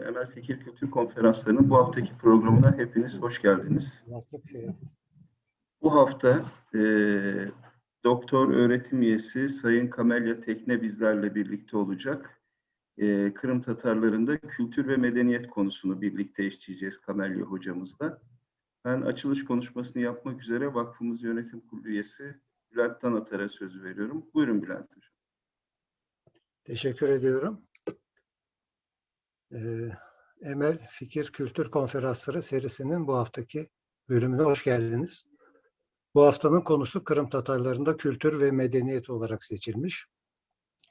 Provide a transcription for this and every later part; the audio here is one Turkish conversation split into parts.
Emel Fikir Kültür Konferansları'nın bu haftaki programına hepiniz hoş geldiniz. Bu hafta doktor öğretim üyesi Sayın Kamelya Tekne bizlerle birlikte olacak. Kırım Tatarlarında kültür ve medeniyet konusunu birlikte işleyeceğiz Kamelya hocamızla. Ben açılış konuşmasını yapmak üzere vakfımız yönetim kurulu üyesi Bülent Tanatar'a sözü veriyorum. Buyurun Bülent Hocam. Teşekkür ediyorum. Emel Fikir Kültür Konferansları serisinin bu haftaki bölümüne hoş geldiniz. Bu haftanın konusu Kırım Tatarlarında kültür ve medeniyet olarak seçilmiş.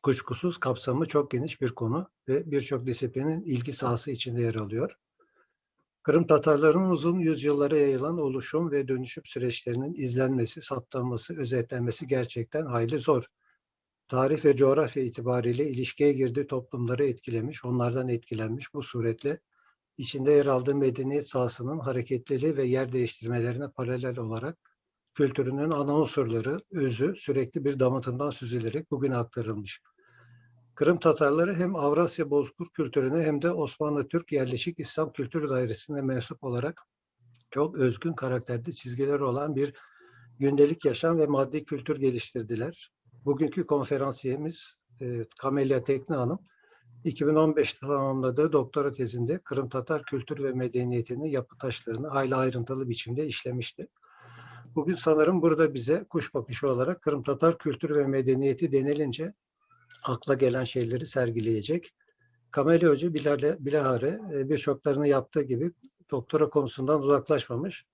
Kuşkusuz kapsamı çok geniş bir konu ve birçok disiplinin ilgi sahası içinde yer alıyor. Kırım Tatarlarının uzun yüzyıllara yayılan oluşum ve dönüşüm süreçlerinin izlenmesi, saptanması, özetlenmesi gerçekten hayli zor. Tarih ve coğrafya itibariyle ilişkiye girdiği toplumları etkilemiş, onlardan etkilenmiş. Bu suretle içinde yer aldığı medeniyet sahasının hareketliliği ve yer değiştirmelerine paralel olarak kültürünün ana unsurları, özü sürekli bir damıtımdan süzülerek bugüne aktarılmış. Kırım Tatarları hem Avrasya Bozkır kültürüne hem de Osmanlı Türk yerleşik İslam kültür dairesine mensup olarak çok özgün karakterde çizgileri olan bir gündelik yaşam ve maddi kültür geliştirdiler. Bugünkü konferansiyemiz Kamelya Tekne Hanım, 2015'te tamamladığı doktora tezinde Kırım Tatar kültür ve medeniyetinin yapı taşlarını hayli ayrıntılı biçimde işlemişti. Bugün sanırım burada bize kuş bakışı olarak Kırım Tatar kültür ve medeniyeti denilince akla gelen şeyleri sergileyecek. Kamelya Hoca bilahare birçoklarını yaptığı gibi doktora konusundan uzaklaşmamış.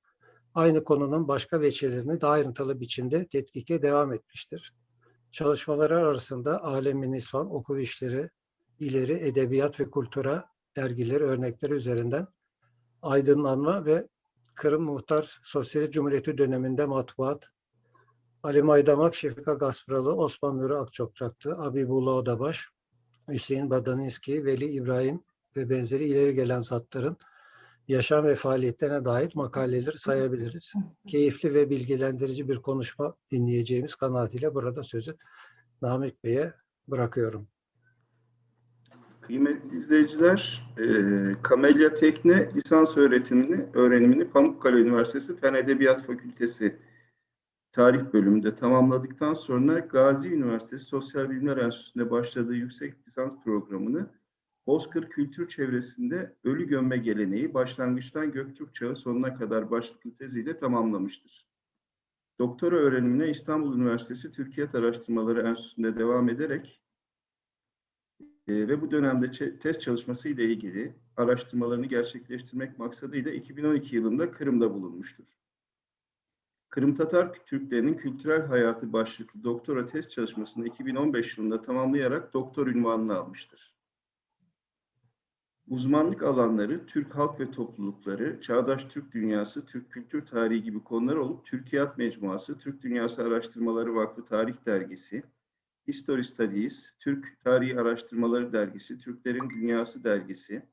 Aynı konunun başka veçelerini daha ayrıntılı biçimde tetkike devam etmiştir. Çalışmaları arasında Alem-i Nisvan, Oku İşleri, İleri Edebiyat ve Kultura dergileri örnekleri üzerinden aydınlanma ve Kırım Muhtar Sosyalist Cumhuriyeti döneminde matbuat, Ali Maydamak, Şefika Gaspralı, Osman Nuri Akçokçaklı, Abibullah Odabaş, Hüseyin Badaninski, Veli İbrahim ve benzeri ileri gelen zatların yaşam ve faaliyetlerine dair makaleleri sayabiliriz. Keyifli ve bilgilendirici bir konuşma dinleyeceğimiz kanaatiyle burada sözü Namık Bey'e bırakıyorum. Kıymetli izleyiciler, Kamelya Tekne lisans öğrenimini Pamukkale Üniversitesi Fen Edebiyat Fakültesi Tarih bölümünde tamamladıktan sonra Gazi Üniversitesi Sosyal Bilimler Enstitüsü'nde başladığı yüksek lisans programını Bozkır Kültür Çevresinde Ölü Gömme Geleneği Başlangıçtan Göktürk Çağı sonuna kadar başlıklı teziyle tamamlamıştır. Doktora öğrenimine İstanbul Üniversitesi Türkiyat Araştırmaları Enstitüsü'nde devam ederek ve bu dönemde tez çalışması ile ilgili araştırmalarını gerçekleştirmek maksadıyla 2012 yılında Kırım'da bulunmuştur. Kırım Tatar Türklerinin kültürel hayatı başlıklı doktora tez çalışmasını 2015 yılında tamamlayarak doktor unvanını almıştır. Uzmanlık alanları Türk halk ve toplulukları, çağdaş Türk dünyası, Türk kültür tarihi gibi konular olup Türkiyat Mecmuası, Türk Dünyası Araştırmaları Vakfı Tarih Dergisi, History Studies, Türk Tarihi Araştırmaları Dergisi, Türklerin Dünyası Dergisi,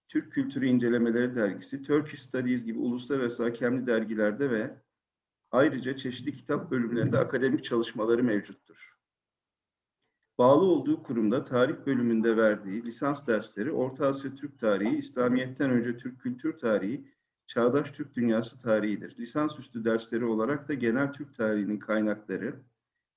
Türk Kültürü İncelemeleri Dergisi, Turkish Studies gibi uluslararası hakemli dergilerde ve ayrıca çeşitli kitap bölümlerinde akademik çalışmaları mevcuttur. Bağlı olduğu kurumda tarih bölümünde verdiği lisans dersleri Orta Asya Türk Tarihi, İslamiyet'ten önce Türk Kültür Tarihi, Çağdaş Türk Dünyası Tarihi'dir. Lisansüstü dersleri olarak da genel Türk tarihinin kaynakları,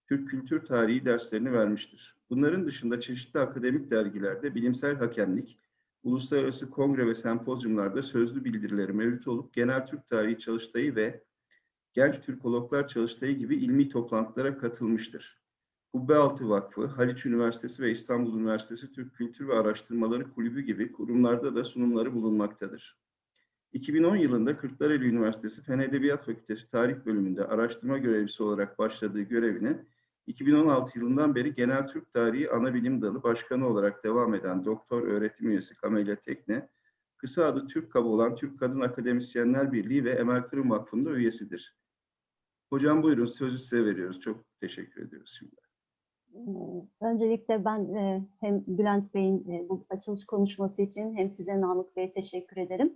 Türk Kültür Tarihi derslerini vermiştir. Bunların dışında çeşitli akademik dergilerde bilimsel hakemlik, uluslararası kongre ve sempozyumlarda sözlü bildirileri mevcut olup genel Türk tarihi çalıştayı ve Genç Türkologlar Çalıştayı gibi ilmi toplantılara katılmıştır. Kubbealtı Vakfı, Haliç Üniversitesi ve İstanbul Üniversitesi Türk Kültür ve Araştırmaları Kulübü gibi kurumlarda da sunumları bulunmaktadır. 2010 yılında Kırklareli Üniversitesi Fen Edebiyat Fakültesi Tarih Bölümünde araştırma görevlisi olarak başladığı görevine 2016 yılından beri Genel Türk Tarihi Anabilim Dalı Başkanı olarak devam eden doktor öğretim üyesi Kamelya Tekne, kısa adı TÜRKKAB olan Türk Kadın Akademisyenler Birliği ve Emel Kırım Vakfı'nda üyesidir. Hocam buyurun, sözü size veriyoruz. Çok teşekkür ediyoruz şimdi. Öncelikle ben hem Bülent Bey'in bu açılış konuşması için hem size Namık Bey'e teşekkür ederim.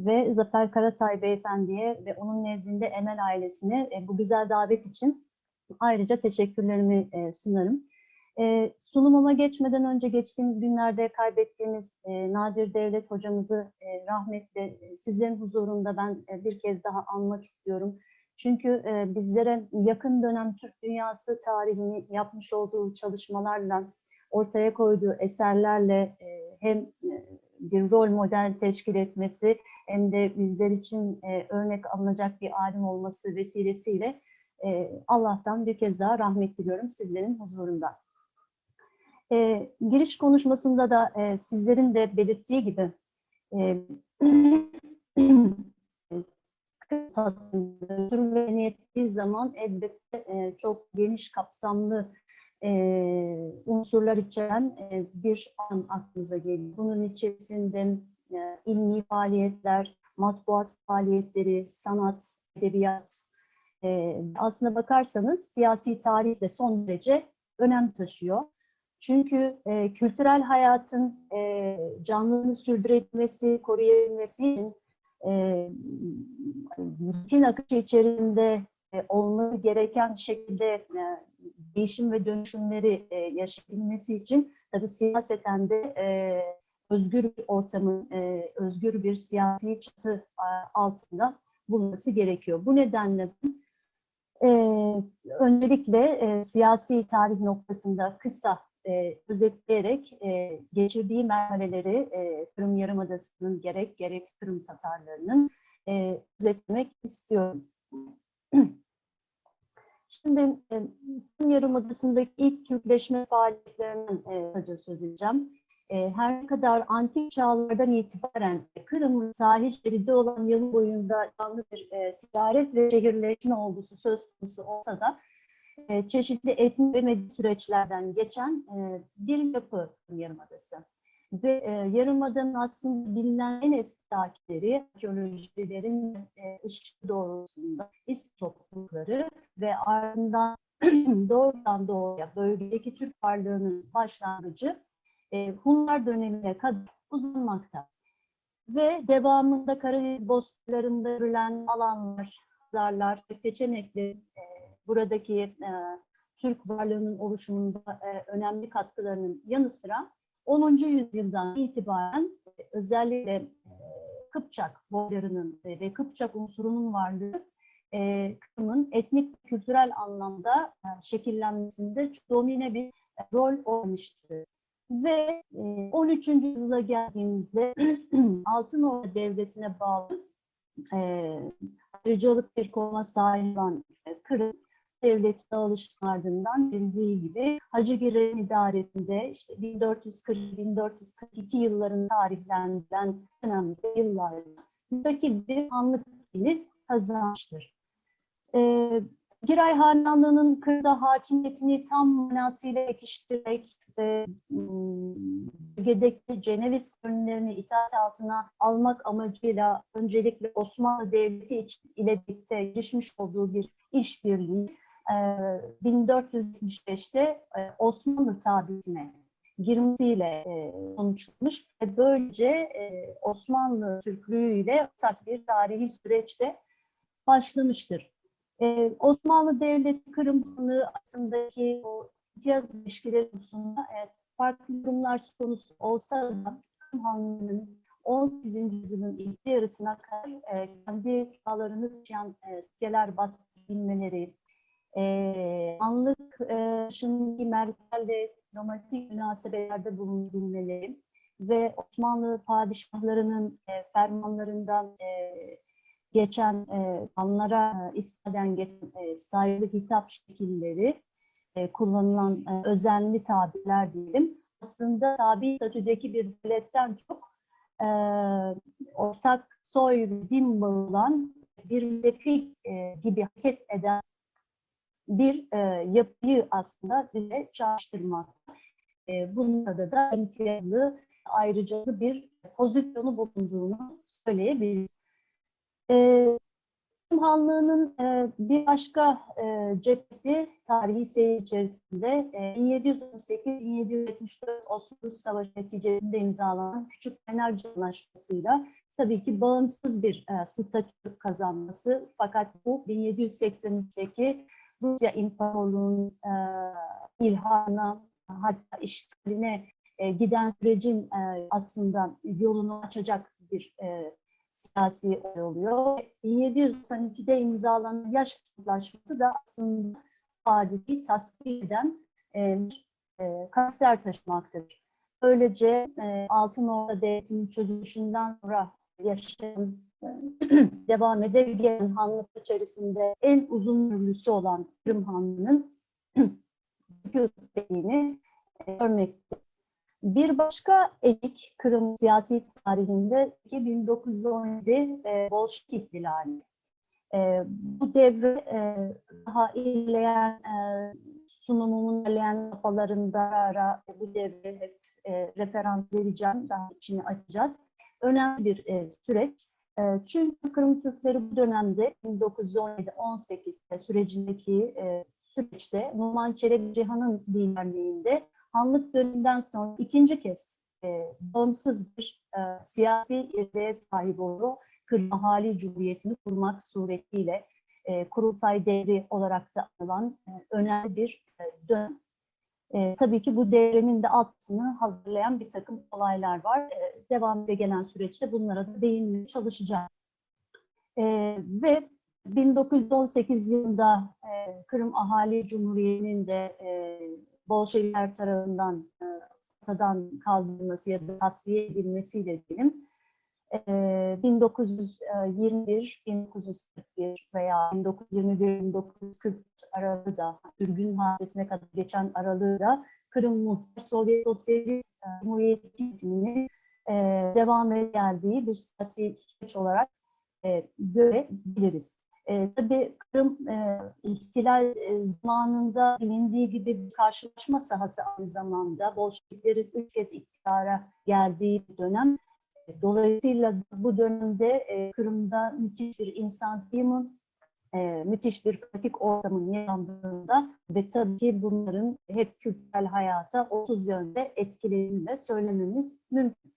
Ve Zafer Karatay Beyefendi'ye ve onun nezdinde Emel ailesine bu güzel davet için ayrıca teşekkürlerimi sunarım. Sunumuma geçmeden önce geçtiğimiz günlerde kaybettiğimiz Nadir Devlet hocamızı rahmetle sizlerin huzurunda ben bir kez daha anmak istiyorum. Çünkü bizlere yakın dönem Türk dünyası tarihini yapmış olduğu çalışmalarla, ortaya koyduğu eserlerle hem bir rol model teşkil etmesi hem de bizler için örnek alınacak bir alim olması vesilesiyle Allah'tan bir kez daha rahmet diliyorum sizlerin huzurunda. Giriş konuşmasında da sizlerin de belirttiği gibi sürmeye ettiği zaman elbette çok geniş kapsamlı unsurlar içeren bir an aklınıza geliyor. Bunun içerisinde ilmi faaliyetler, matbuat faaliyetleri, sanat, edebiyat, aslına bakarsanız siyasi tarih de son derece önem taşıyor. Çünkü kültürel hayatın canlılığını sürdürebilmesi, koruyabilmesi için rutin akışı içerisinde olması gereken şekilde değişim ve dönüşümleri yaşayabilmesi için tabii siyaseten de özgür bir ortamın, özgür bir siyasi çatı altında bulunması gerekiyor. Bu nedenle öncelikle siyasi tarih noktasında kısa özetleyerek geçirdiği merhaleleri Kırım Yarımadası'nın gerek Kırım Tatarlarının özetlemek istiyorum. Şimdi Kırım Yarımadası'ndaki ilk Türkleşme faaliyetlerinden kısaca söz edeceğim. Her ne kadar antik çağlardan itibaren Kırım'ın sahil şeridi olan yıl boyunda canlı bir ticaret ve şehirleşme olgusu söz konusu olsa da çeşitli etnik ve medeni süreçlerden geçen bir yapı Yarımadası. Ve Yarımada'nın aslında bilinen en eski takipleri, arkeolojilerin ışığı doğrultusunda İsk toplulukları ve ardından doğrudan doğruya bölgedeki Türk varlığının başlangıcı Hunlar dönemine kadar uzanmakta. Ve devamında Karadeniz bozkırlarında görülen alanlar, pazarlar ve peçeneklerin buradaki Türk varlığının oluşumunda önemli katkılarının yanı sıra 10. yüzyıldan itibaren özellikle Kıpçak boylarının ve Kıpçak unsurunun varlığı Kırım'ın etnik ve kültürel anlamda şekillenmesinde çok domine bir rol oynamıştır. Ve 13. yüzyıla geldiğimizde Altınordu Devleti'ne bağlı ayrıcalık bir konuma sahip olan Kırım Devleti dağılışının ardından bildiği gibi Hacıgir'in idaresinde işte 1440-1442 yılların tarihlerinden önemli yıllarda müstakil bir hanlık kazanmıştır. Giray Hanlığı'nın Kırım'da hakimiyetini tam manasıyla pekiştirmek ve bölgedeki Ceneviz kolonilerini itaat altına almak amacıyla öncelikle Osmanlı Devleti ile birlikte girişmiş olduğu bir işbirliği 1475'te Osmanlı tabiyetine girmesiyle sonuçlanmış ve böylece Osmanlı Türklüğüyle ortak bir tarihi süreçte başlamıştır. Osmanlı Devleti Kırım Hanlığı arasındaki o imtiyaz ilişkileri konusunda farklı durumlar konusu olsa da Kırım Hanlığı'nın 18. yüzyılın ilk yarısına kadar kendi çağlarını taşıyan siteler baskılabilmeleri, anlık dışındaki merkezle diplomatik münasebetlerde bulunabilmeleri ve Osmanlı padişahlarının fermanlarından geçen anlara istinaden geçen sayılı hitap şekilleri, kullanılan özenli tabirler diyelim, aslında tabi statüdeki bir devletten çok ortak soy ve din bağı olan bir müttefik gibi hareket eden bir yapıyı aslında bize çağrıştırmakta. Bunda da imtiyazlı, ayrıcalıklı bir pozisyonu bulunduğunu söyleyebiliriz. Kırım Hanlığı'nın bir başka cephesi tarihi seyir içerisinde 1718-1774 Osmanlı Savaşı neticesinde imzalanan Küçük Fenerci Anlaşması'yla tabii ki bağımsız bir statü kazanması. Fakat bu 1783'teki Rusya İmparatorluğu'nun ilhana hatta işgaline giden sürecin aslında yolunu açacak bir siyasi olay oluyor. 1792'de imzalanan Yaş Antlaşması da aslında hadiseyi tasdik eden karakter taşımaktadır. Böylece Altınorda Devleti'nin çözülüşünden sonra yaşayan, devam eden hanlık içerisinde en uzun ömürlüsü olan Kırım Hanlığı'nın dediğini örnektir. Bir başka eşik Kırım siyasi tarihinde 1917 Bolşevik ihtilali. Bu devre daha ilerleyen sunumumun ilerleyen kafalarında bu devre hep referans vereceğim, daha içini açacağız. Önemli bir süreç. Çünkü Kırım Türkleri bu dönemde 1917-18 sürecindeki süreçte Numan Çelebi Cihan'ın liderliğinde Hanlık döneminden sonra ikinci kez bağımsız bir siyasi irade sahip olduğu Kırım Ahali Cumhuriyeti'ni kurmak suretiyle kurultay devri olarak da anılan önemli bir dönem. Tabii ki bu devrenin de altını hazırlayan bir takım olaylar var. Devamında gelen süreçte bunlara da değinmeye çalışacağım. Ve 1918 yılında Kırım Ahali Cumhuriyeti'nin de Bolşevikler tarafından ortadan kaldırılması ya da tasfiye edilmesiyle diyelim 1921, 1941 veya 1921-1940 aralığı da Sürgün hadisesine kadar geçen aralığı da Kırım Muhtar Sovyet Sosyalist Cumhuriyeti'nin devam geldiği bir siyasi süreç olarak görebiliriz. Tabii Kırım ihtilal zamanında bilindiği gibi bir karşılaşma sahası aynı zamanda Bolşeviklerin 3 kez iktidara geldiği bir dönem. Dolayısıyla bu dönemde Kırım'da müthiş bir insan kıyımı, müthiş bir politik ortamın yaşandığında ve tabii ki bunların hep kültürel hayata 30 yönde etkilediğini de söylememiz mümkün.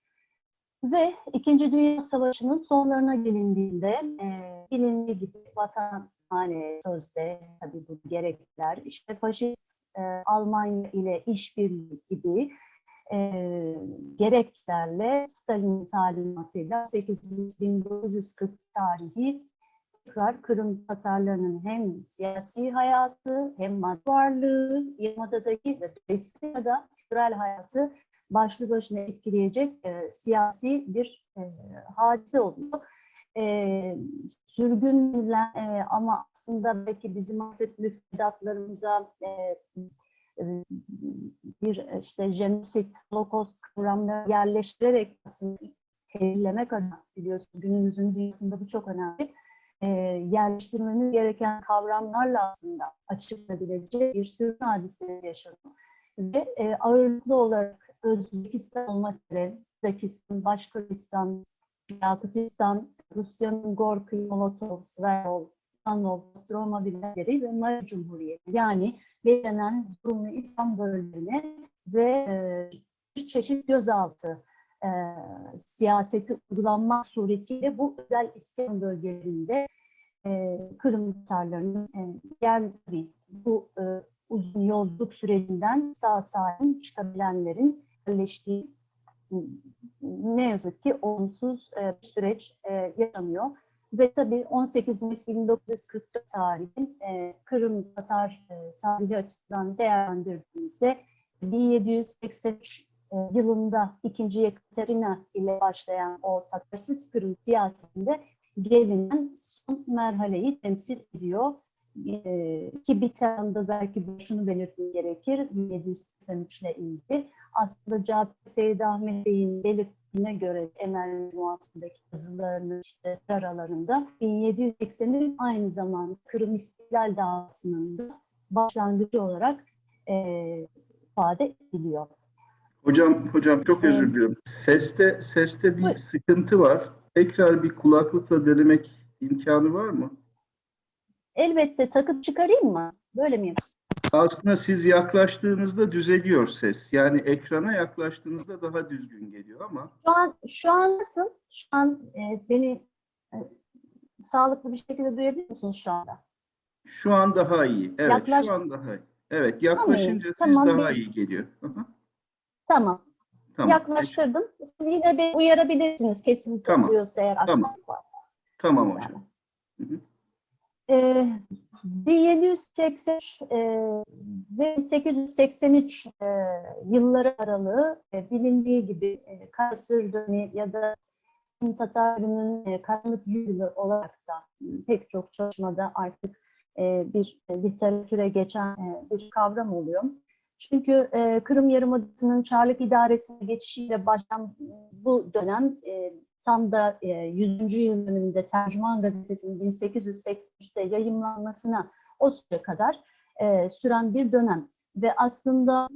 Ve İkinci Dünya Savaşı'nın sonlarına gelindiğinde bilindiği gibi vatan sözde tabii bu gerekler, işte faşist Almanya ile işbirliği gibi gereklerle Stalin'in talimatıyla 1940 tarihi tekrar Kırım Tatarlarının hem siyasi hayatı hem maddi varlığı, Yarımada'daki ve dolayısıyla da kültürel hayatı başlı başına etkileyecek siyasi bir hadise oluyor. Sürgünle ama aslında belki bizim artık müfredatlarımıza bir işte jenosit, holokost kavramları yerleştirerek aslında belirlemek adına biliyorsunuz günümüzün dünyasında bu çok önemli. Yerleştirmemiz gereken kavramlarla aslında açıklayabileceği bir sürü hadise yaşanıyor. Ve ağırlıklı olarak Özbekistan olmak üzere Kazakistan, Başkırgızistan, Yakutistan, Rusya'nın Gorky, Molotov, Sverol, Anov, Roma Birlikleri ve Mali Cumhuriyeti. Yani belirlenen Rumlu İslam bölgelerine ve bir çeşit gözaltı siyaseti uygulanmak suretiyle bu özel iskan bölgelerinde Kırım Tatarlarının bu uzun yolculuk sürecinden sağ salim çıkabilenlerin yerleştiği ne yazık ki olumsuz bir süreç yaşanıyor. Ve tabii 18 Mayıs 1944 tarihin Kırım Tatar tarihi açısından değerlendirdiğimizde 1783 yılında 2. Yekaterina ile başlayan o Tatarsız Kırım siyasetinde gelinen son merhaleyi temsil ediyor. Ki bir tarafında belki şunu belirtmem gerekir, 1783 ile ilgili. Aslında Cabir Seyyid Ahmet Bey'in belirttiğine göre Emel Mecmuası'ndaki yazılarının işte aralarında 1780'in aynı zamanda Kırım İstiklal Davası'nın da başlangıcı olarak ifade ediliyor. Hocam çok özür diliyorum. Seste bir sıkıntı var. Tekrar bir kulaklıkla denemek imkanı var mı? Elbette takıp çıkarayım mı? Böyle mi yapayım? Aslında siz yaklaştığınızda düzeliyor ses. Yani ekrana yaklaştığınızda daha düzgün geliyor ama. Şu an nasıl? Şu an beni sağlıklı bir şekilde duyabiliyor musunuz şu anda? Şu an daha iyi. Evet, Yaklaş... şu an daha iyi. Evet, yaklaşınca siz Tamam, daha iyi geliyor. Hı hı. tamam. Tamam. Yaklaştırdım. Siz yine beni uyarabilirsiniz kesinti Tamam. oluyorsa eğer Tamam. aksaklık var. Tamam hocam. Hı hı. 1783 ve 883 yılları aralığı bilindiği gibi Karasır dönemi ya da Tatarlı'nın karanlık yüzyılı olarak da pek çok çalışmada artık bir literatüre geçen bir kavram oluyor. Çünkü Kırım Yarımadası'nın Çarlık İdaresi'ne geçişiyle başlayan bu dönem tam da 100. yıl dönümünde Tercüman Gazetesi'nin 1883'te yayımlanmasına o süre kadar süren bir dönem. Ve aslında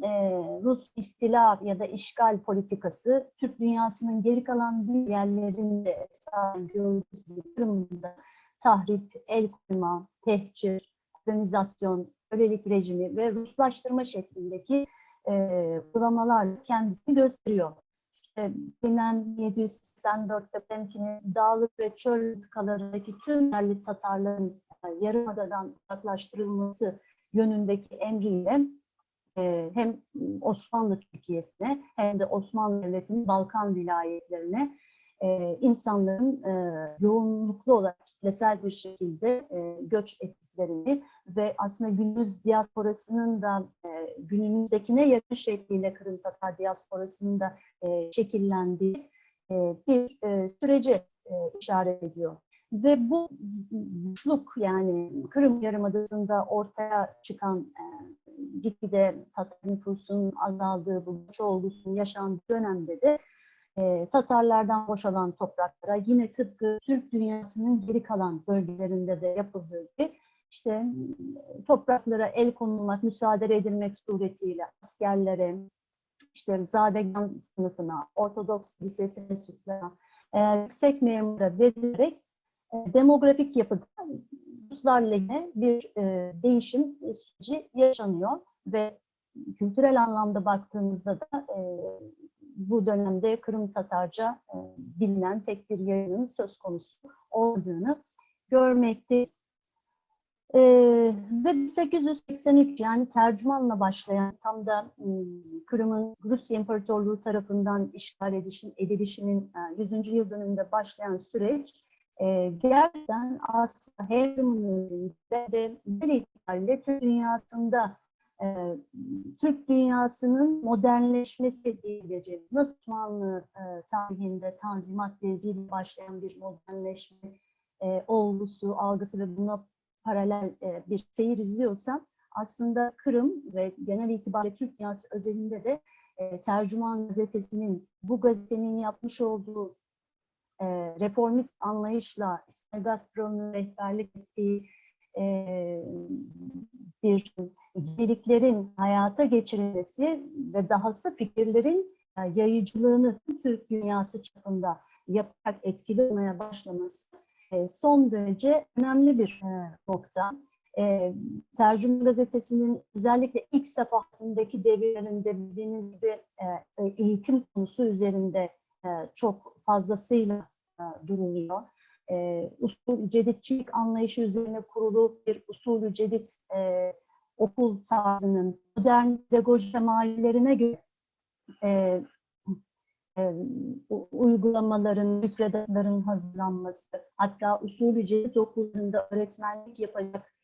Rus istila ya da işgal politikası Türk dünyasının geri kalan bir yerlerinde esasen gördüğümüz gibi Kırım'da tahrip, el koyma, tehcir, kolonizasyon, kölelik rejimi ve Ruslaştırma şeklindeki uygulamalarla kendisini gösteriyor. İşte bilinen 784'te Temkin'in dağlık ve çöl mıntıkalarındaki tüm yerli Tatarların Yarımada'dan uzaklaştırılması yönündeki emriyle hem Osmanlı Türkiye'sine hem de Osmanlı Devleti'nin Balkan vilayetlerine insanların yoğunluklu olarak kitlesel bir şekilde göç ettiklerini ve aslında günümüz diasporasının da günümüzdekine yakın şekliyle Kırım Tatar diasporasının da şekillendiği bir sürece işaret ediyor. Ve bu boşluk, yani Kırım Yarımadası'nda ortaya çıkan gitgide Tatar nüfusunun azaldığı, bu göç olgusunun yaşandığı dönemde de Tatarlardan boşalan topraklara yine tıpkı Türk dünyasının geri kalan bölgelerinde de yapıldığı gibi işte topraklara el konulmak, müsaade edilmek suretiyle askerlere, işte Zadegan sınıfına, Ortodoks Lisesi mensuplarına, yüksek memura verilerek demografik yapıda Ruslar lehine bir değişim süreci yaşanıyor ve kültürel anlamda baktığımızda da bu dönemde Kırım Tatarca bilinen tek bir yayının söz konusu olduğunu görmekteyiz. Ve 1883, yani tercümanla başlayan, tam da Kırım'ın Rusya İmparatorluğu tarafından işgal edilişinin 100. yıl dönümünde başlayan süreç gerçekten aslında hem Kırım'ın ve bir itibariyle Türk dünyasında Türk dünyasının modernleşmesi diyebileceğimiz, nasıl Osmanlı tarihinde Tanzimat devriyle başlayan bir modernleşme olgusu, algısı ve buna paralel bir seyir izliyorsa, aslında Kırım ve genel itibariyle Türk dünyası özelinde de Tercüman Gazetesi'nin, bu gazetenin yapmış olduğu reformist anlayışla İsmail Gaspro'nun rehberlik ettiği bir yeniliklerin hayata geçirilmesi ve dahası fikirlerin yayıcılığını Türk dünyası çapında yaparak etkili olmaya başlaması son derece önemli bir nokta. Tercüman Gazetesi'nin özellikle ilk safhatındaki devirlerinde bildiğiniz gibi eğitim konusu üzerinde çok fazlasıyla duruluyor. Usul-ü cedidçilik anlayışı üzerine kurulu bir usul-ü cedid okul tarzının modern pedagoji temellerine göre uygulamaların, müfredatların hazırlanması, hatta usul-ü cedid okullarında öğretmenlik yapacak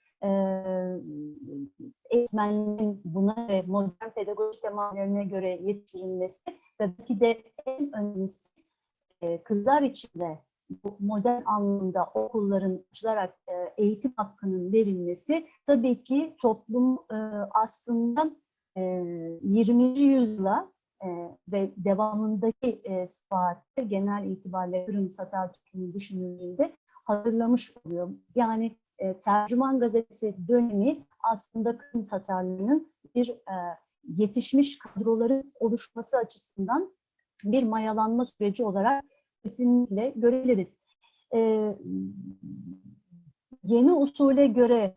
eğitmenlerin buna ve modern pedagoji temellerine göre yetiştirilmesi ve belki de en önemlisi kızlar için de bu modern anlamda okulların açılarak eğitim hakkının verilmesi tabii ki toplum aslında 20. yüzyıla ve devamındaki saatte genel itibariyle Kırım Tatar toplumu düşünüldüğünde hazırlamış oluyor. Yani Tercüman Gazetesi dönemi aslında Kırım Tatarlarının bir yetişmiş kadroların oluşması açısından bir mayalanma süreci olarak kesinlikle görebiliriz. Yeni usule göre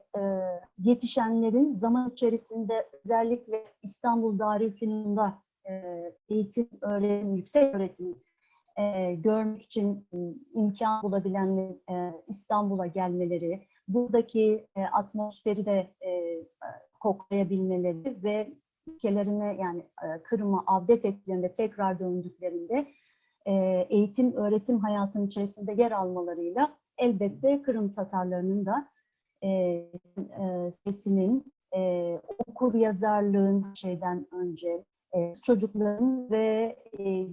yetişenlerin zaman içerisinde özellikle İstanbul Darülfünun'da eğitim, öğretim, yüksek öğretim görmek için imkan bulabilenlerin İstanbul'a gelmeleri, buradaki atmosferi de koklayabilmeleri ve ülkelerine, yani Kırım'a avdet ettiklerinde, tekrar döndüklerinde eğitim, öğretim hayatının içerisinde yer almalarıyla elbette Kırım Tatarlarının da sesinin, okur yazarlığın şeyden önce, çocukların ve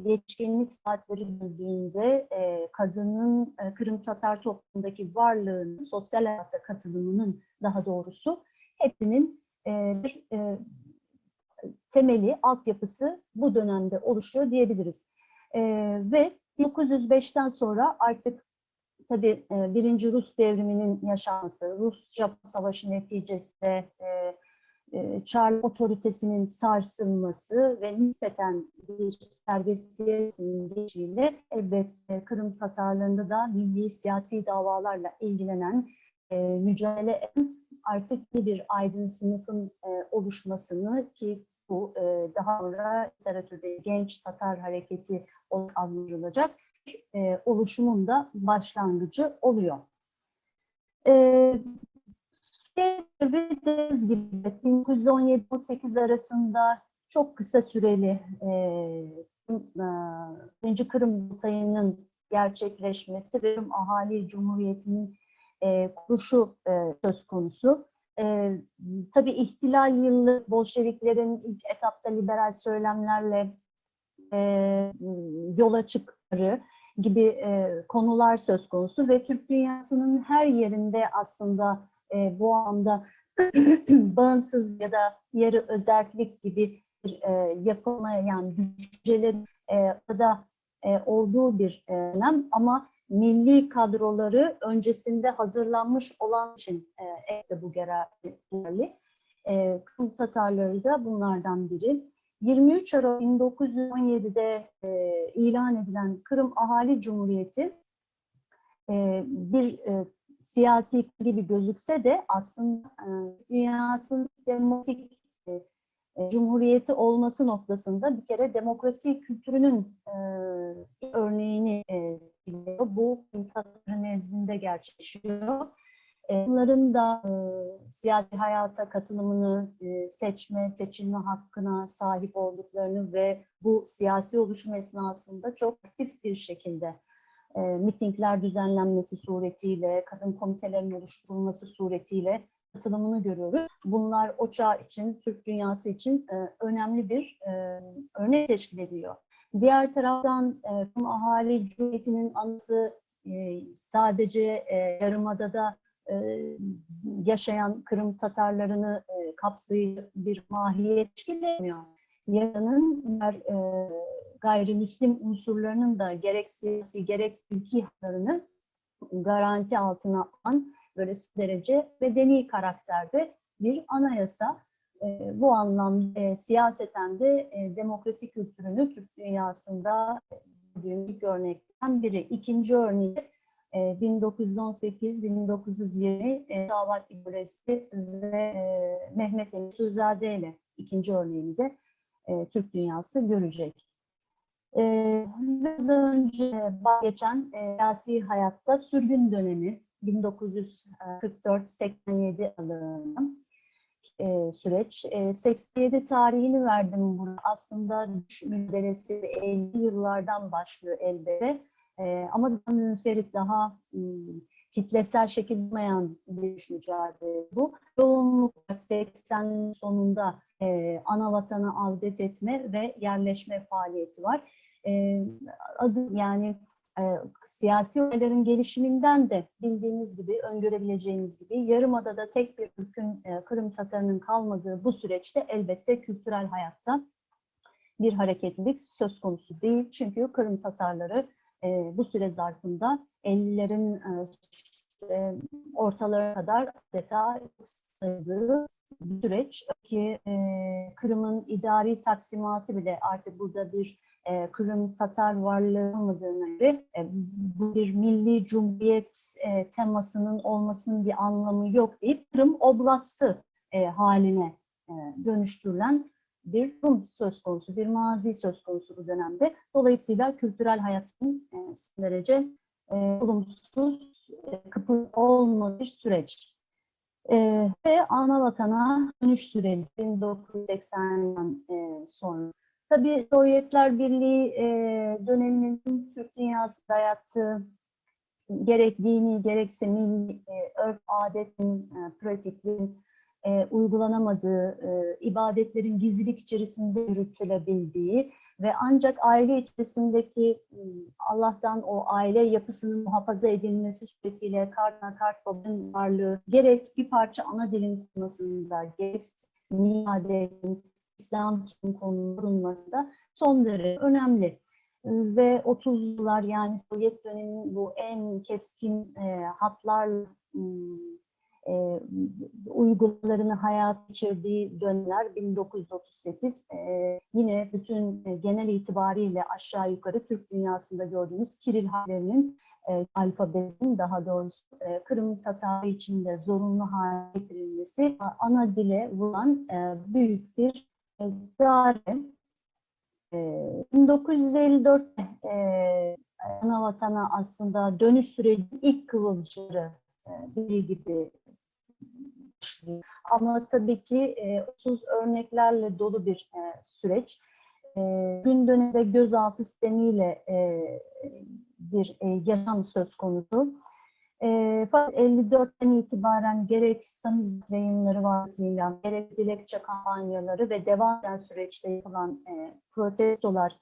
yetişkinlik saatleri döndüğünde kadının Kırım Tatar toplumundaki varlığının, sosyal hayata katılımının daha doğrusu hepsinin bir temeli, altyapısı bu dönemde oluşuyor diyebiliriz. Ve 1905'ten sonra artık tabii Birinci Rus devriminin yaşanması, Rus-Japon Savaşı neticesinde Çar otoritesinin sarsılması ve nispeten bir serbestiyetin geçişiyle elbette Kırım Tatarlarında da milli siyasi davalarla ilgilenen, mücadele eden artık bir aydın sınıfın oluşmasını, ki bu daha sonra literatürde Genç Tatar Hareketi olarak adlandırılacak oluşumun da başlangıcı oluyor. Dediğiniz gibi 1917-18 arasında çok kısa süreli Birinci Kırım Kurultayı'nın gerçekleşmesi ve Kırım Ahali Cumhuriyeti'nin kuruluşu söz konusu. Tabii ihtilal yılı Bolşeviklerin ilk etapta liberal söylemlerle yola çıktıkları gibi konular söz konusu ve Türk dünyasının her yerinde aslında bu anda bağımsız ya da yarı özerklik gibi bir yapılmayan düşüncelerin da olduğu bir dönem, ama milli kadroları öncesinde hazırlanmış olan için bu geçerli. Kırım Tatarları da bunlardan biri. 23 Aralık 1917'de ilan edilen Kırım Ahali Cumhuriyeti bir siyasi gibi gözükse de aslında dünyasının demokratik cumhuriyeti olması noktasında bir kere demokrasi kültürünün örneğini biliyor. Bu Tatarların nezdinde gerçekleşiyor. Bunların da siyasi hayata katılımını, seçilme hakkına sahip olduklarını ve bu siyasi oluşum esnasında çok aktif bir şekilde mitingler düzenlenmesi suretiyle, kadın komitelerinin oluşturulması suretiyle katılımını görüyoruz. Bunlar o çağ için, Türk dünyası için önemli bir örnek teşkil ediyor. Diğer taraftan Ahali Cumhuriyeti'nin anısı sadece Yarımada'da yaşayan Kırım Tatarlarını kapsayıcı bir mahiyet teşkil etmiyor. Yarının gayrimüslim unsurlarının da gerek siyasi gerek ülki haklarını garanti altına alan böyle derece medeni karakterde bir anayasa. Bu anlamda siyaseten de demokrasi kültürünü Türk dünyasında ilk örnekten biri. İkinci örneği 1918-1920 Davat İbresi ve Mehmet Emin Suzade ile ikinci örneğini de Türk dünyası görecek. Biraz önce geçen siyasi hayatta sürgün dönemi 1944-87 aralığında süreç. 87 tarihini verdim burada. Aslında mücadelesi 50 yıllardan başlıyor elbette. Ama daha münferit, daha kitlesel şekilde olmayan bir mücadele bu. Yoğunlukla 80 sonunda ana vatanı avdet etme ve yerleşme faaliyeti var. Yani siyasi olayların gelişiminden de bildiğiniz gibi, öngörebileceğiniz gibi Yarımada'da tek bir ülkün Kırım Tatarının kalmadığı bu süreçte elbette kültürel hayatta bir hareketlilik söz konusu değil. Çünkü Kırım Tatarları bu süre zarfında 50'lerin ortalarına kadar adeta sayıldığı bir süreç ki Kırım'ın idari taksimatı bile artık burada bir Kırım Tatar varlığı olmadığına göre bu bir milli cumhuriyet temasının olmasının bir anlamı yok deyip Kırım Oblastı haline dönüştürülen bir durum söz konusu, bir mazi söz konusu bu dönemde. Dolayısıyla kültürel hayatın son derece olumsuz, kıpır olmamış süreç. Ve ana vatana dönüş süreci 1980'den sonra. Tabii Sovyetler Birliği döneminin Türk dünyası dayattığı gerek dini gerekse milli örf, adetin, pratiklerin uygulanamadığı, ibadetlerin gizlilik içerisinde yürütülebildiği ve ancak aile içerisindeki Allah'tan o aile yapısının muhafaza edilmesi suretiyle kart babanın varlığı gerek bir parça ana dilin konusunda gerek milli adetin, İslam korunmasında son derece önemli. Ve 30'lular yani Sovyet döneminin bu en keskin hatlarla uygulamalarını hayata geçirdiği dönemler 1938 yine bütün genel itibariyle aşağı yukarı Türk dünyasında gördüğümüz Kiril harflerinin alfabesinin daha doğrusu Kırım Tatarı için de zorunlu hale getirilmesi ana dile vuran büyük bir darbe. 1954'te ana vatana aslında dönüş sürecinin ilk kıvılcımları biri gibi başlıyor. Ama tabii ki 30 örneklerle dolu bir süreç. Gün döneminde gözaltı sistemiyle bir yaşam söz konusu. Fakat 54'ten itibaren gerek Samizdat yayınları vasıtasıyla, gerek dilekçe kampanyaları ve devam eden süreçte yapılan protestolar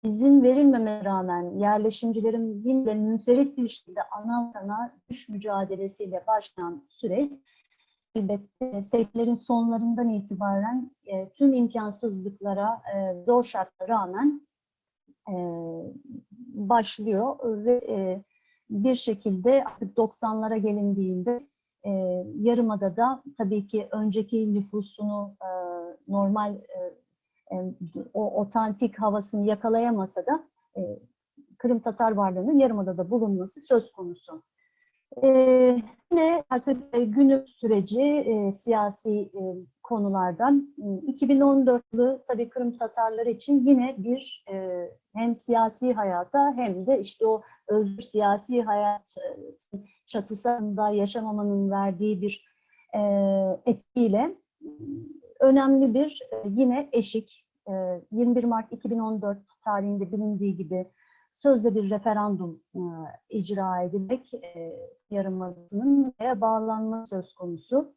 izin verilmemeye rağmen yerleşimcilerin yine de münferit bir şekilde ana vatana dönüş mücadelesiyle başlayan süreç elbette sektörlerin sonlarından itibaren tüm imkansızlıklara, zor şartlara rağmen başlıyor ve bir şekilde artık 90'lara gelindiğinde Yarımada'da tabii ki önceki nüfusunu normal o otantik havasını yakalayamasa da Kırım Tatar varlığının Yarımada'da bulunması söz konusu. Yine artık günümüz süreci siyasi konulardan 2014 yılı tabii Kırım Tatarları için yine bir hem siyasi hayata hem de işte o özgür siyasi hayat çatısında yaşamamanın verdiği bir etkiyle önemli bir yine eşik 21 Mart 2014 tarihinde bilindiği gibi sözde bir referandum icra edilerek Yarımada'nın bağlanması söz konusu.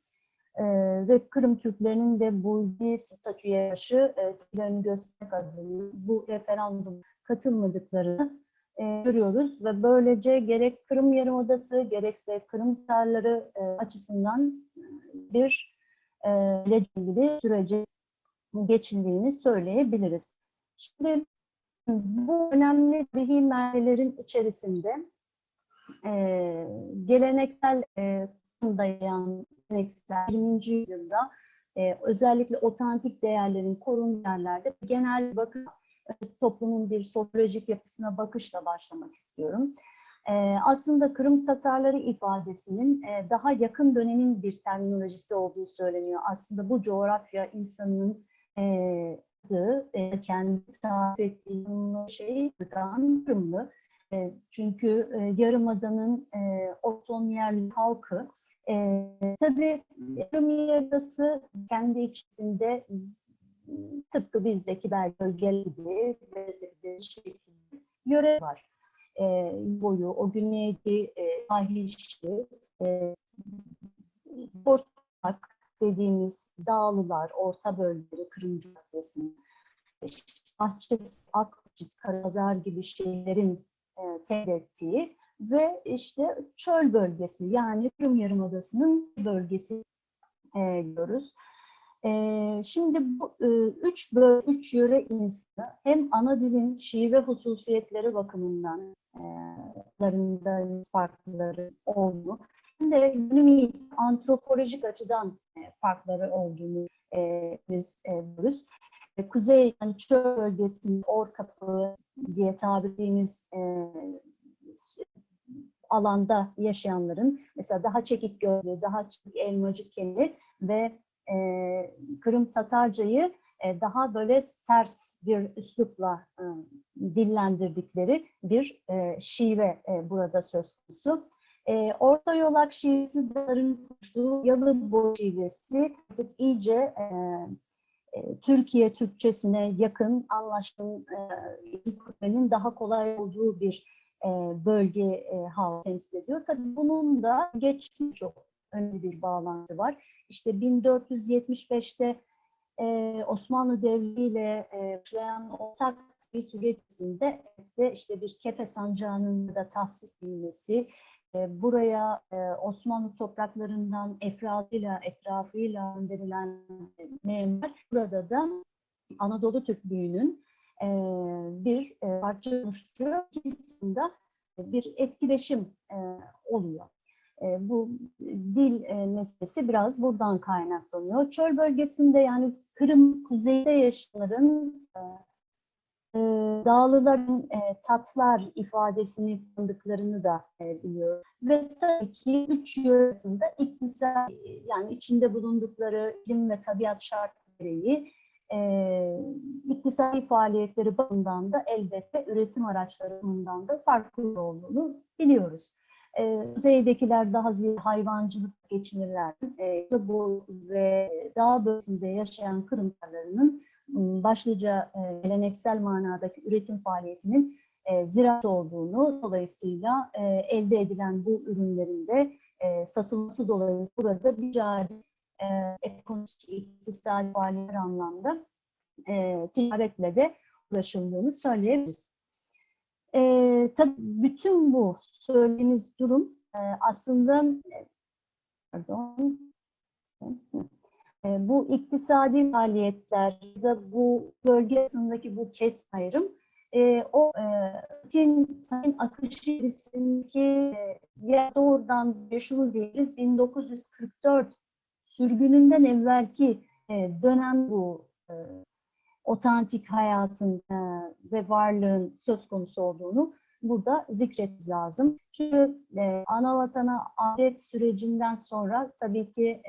Ve Kırım Türklerinin de bu statüye karşı tepkilerini göstermek adına bu referandum katılmadıklarını görüyoruz ve böylece gerek Kırım Yarımadası gerekse Kırım Tatarları açısından bir ilgili sürece geçildiğini söyleyebiliriz. Şimdi bu önemli tarihi merkezlerin içerisinde geleneksel dayanan geleneksel 20. yüzyılda özellikle otantik değerlerin korunduğu yerlerde genel bakım toplumun bir sosyolojik yapısına bakışla başlamak istiyorum. Aslında Kırım Tatarları ifadesinin daha yakın dönemin bir terminolojisi olduğu söyleniyor. Aslında bu coğrafya insanın kendi tarif ettiği şey Kırımlı. Çünkü Yarımada'nın otonom yerli halkı tabii Kırım Yarımadası kendi içinde tıpkı bizdeki bölgeler gibi bir şekilde yöre var. Boyu, o güneydi sahilşi, Borçak dediğimiz dağlılar, orta bölgeleri, Kırım coğrafyasının, Bahçesi, Akçık, Karapazar gibi şeylerin tehdit ettiği ve işte çöl bölgesi yani Kırım Yarımadası'nın bölgesi diyoruz. Şimdi bu üç yöre insanı hem ana dilin şive hususiyetleri bakımından farkları olduğunu hem de günümüz antropolojik açıdan farkları olduğunu biz biliyoruz. Kuzey yani çöl bölgesinin Orkapı diye tabir ettiğimiz alanda yaşayanların mesela daha çekik gözlü, daha çekik elmacık kenli ve Kırım Tatarcayı daha böyle sert bir üslupla dillendirdikleri bir şive burada söz konusu. Orta Yolak şivesi Dar'ın kuştuğu Yalıboy şivesi artık iyice Türkiye Türkçesine yakın, anlaşmanın daha kolay olduğu bir bölge hava temsil ediyor. Tabii bunun da geçmiş çok önemli bir bağlantısı var. İşte 1475'te Osmanlı Devleti ile başlayan ortak bir sürecinde de işte bir Kefe Sancağı'nın da tahsis edilmesi, buraya Osmanlı topraklarından etrafıyla gönderilen memurlar burada da Anadolu Türklüğü'nün bir parça oluşturuyor. İkisinde bir etkileşim oluyor. Bu dil meselesi biraz buradan kaynaklanıyor. Çöl bölgesinde yani Kırım kuzeyde yaşayanların dağlıların tatlar ifadesini kullandıklarını da biliyoruz. Ve tabii ki üç yöresinde iktisadi, yani içinde bulundukları iklim ve tabiat şartları iktisadi faaliyetleri bakımından da elbette üretim araçları bakımından da farklı olduğunu biliyoruz. Kuzeydekiler daha ziyade hayvancılık geçinirler. Bu ve dağ bölgesinde yaşayan Kırımlarının başlıca geleneksel manadaki üretim faaliyetinin ziraat olduğunu, dolayısıyla elde edilen bu ürünlerin de satılması dolayısıyla burada bir cari ekonomik, iktisadi faaliyetler anlamda ticaretle de uğraşıldığını söyleyebiliriz. Tabii bütün bu söylediğimiz durum aslında bu iktisadi faaliyetler da bu bölge arasındaki bu kesim ayrım o sayın akışı içerisindeki ya doğrudan şunu diyoruz 1944 sürgününden evvelki dönem bu otantik hayatın ve varlığın söz konusu olduğunu burada zikretmemiz lazım. Çünkü ana vatana adet sürecinden sonra tabii ki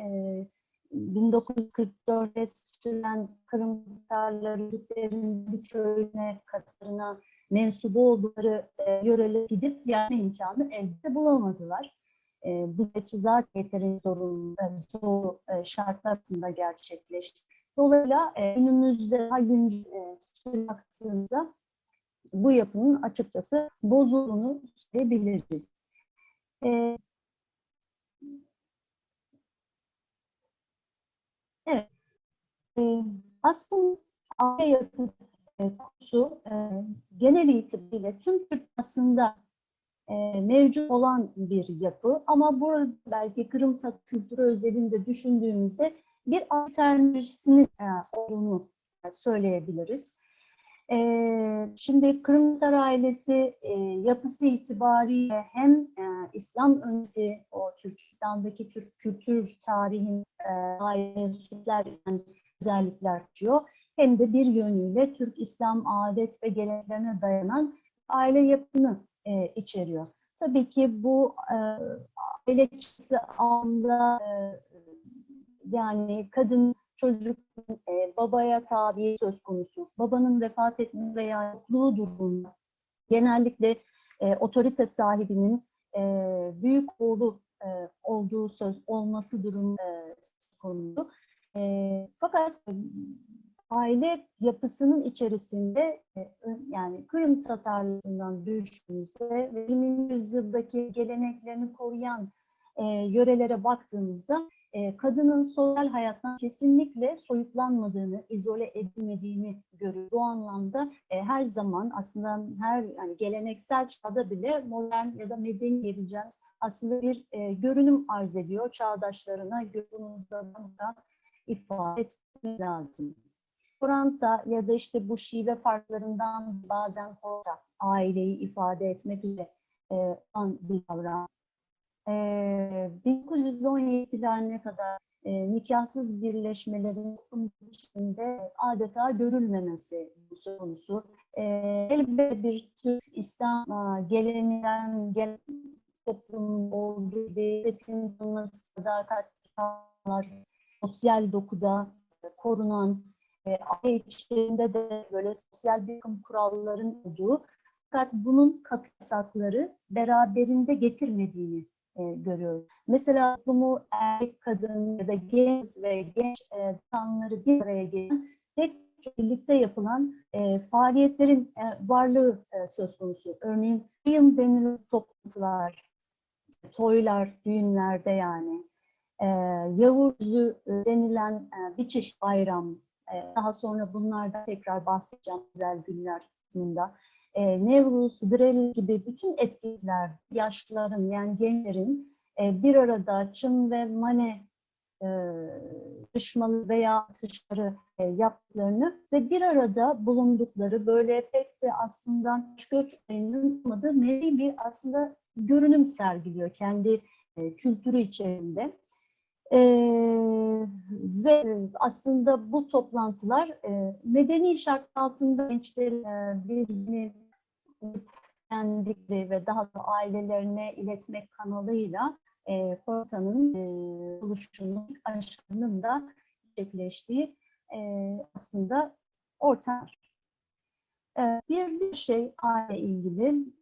1944'te süren Kırım Tatarları Türklerin bir köyüne, kasırına mensubu oldukları yörelere gidip yerleşme imkanı elde bulamadılar. Bu teçhizat yeterince zor şartlar altında gerçekleşti. Dolayısıyla günümüzde daha güncel baktığımızda bu yapının açıkçası bozulduğunu söyleyebiliriz. Evet. Aslında aile yapısı konusu genel itibariyle tüm Türk aslında mevcut olan bir yapı ama burada belki Kırım kültürü özelinde düşündüğümüzde bir alternatifinin olduğunu söyleyebiliriz. Şimdi Kırım Tatar ailesi yapısı itibariyle hem İslam öncesi o Türkistan'daki Türk kültür tarihin ailesizler yani özellikler açıyor. Hem de bir yönüyle Türk İslam adet ve geleneklerine dayanan aile yapısını içeriyor. Tabii ki bu aile yapısı anında yani kadın çocuk babaya tabi söz konusu. Babanın vefat etmesi veya yokluğu durumunda genellikle otorite sahibinin büyük oğlu olduğu olması durumu söz konusu. Fakat aile yapısının içerisinde yani Kırım Tatarlısından düştüğümüzde ve 20. yüzyıldaki geleneklerini koruyan yörelere baktığımızda kadının sosyal hayattan kesinlikle soyutlanmadığını, izole edilmediğini görüyoruz. Bu anlamda her zaman aslında yani geleneksel çağda bile modern ya da medeni diyebileceğimiz aslında bir görünüm arz ediyor çağdaşlarına. Bunu da ifade etmemiz lazım. Kur'an'da ya da işte bu şive farklarından bazen aileyi ifade etmek üzere bir kavram. 1917'lerine kadar nikahsız birleşmelerin içinde adeta görülmemesi söz konusu. Elbette bir Türk İslam geleneğinden gelen toplumun olduğu devletin tanınması, sadakatler, sosyal dokuda korunan, aile içerisinde de böyle sosyal bir takım kuralların olduğu, fakat bunun katı yasakları beraberinde getirmediğini görüyoruz. Mesela toplumu erkek, kadın ya da genç ve genç insanları bir araya gelen pek çok birlikte yapılan faaliyetlerin varlığı söz konusu. Örneğin kıyım denilen toplantılar, toylar, düğünlerde yani, Yavuzlu denilen bir çeşit bayram, daha sonra bunlardan tekrar bahsedeceğim özel günler kısmında. Nevruz, Dreli gibi bütün etkinlikler, yaşlıların yani gençlerin bir arada çın ve mane yarışmaları veya atışları yaptıklarını ve bir arada bulundukları böyle pek de aslında göç olayının olmadığı nevi bir aslında görünüm sergiliyor kendi kültürü içerisinde. Ve aslında bu toplantılar medeni şart altında gençlerin birbirini kendikleri ve daha sonra ailelerine iletmek kanalıyla Korata'nın oluşumunun aşkının da gerçekleştiği aslında ortam. Bir şey aile ilgili.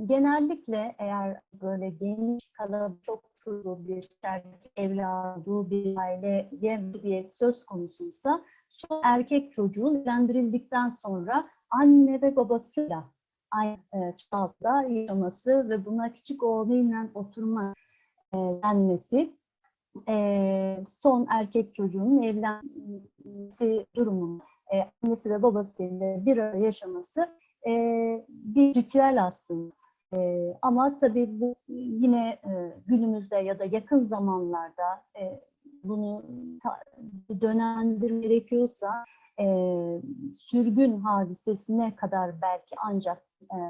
Genellikle eğer böyle geniş kalabalık çok çocuklu bir erkek evladı bir aile bir söz konusuysa son erkek çocuğun evlendirildikten sonra anne ve babasıyla aynı çatıda yaşaması ve buna küçük oğluyla oturma denmesi son erkek çocuğunun evlenmesi durumunda annesi ve babasıyla bir arada yaşaması bir ritüel aslında. Ama tabii bu yine günümüzde ya da yakın zamanlarda bunu dönendirmek gerekiyorsa sürgün hadisesine kadar belki ancak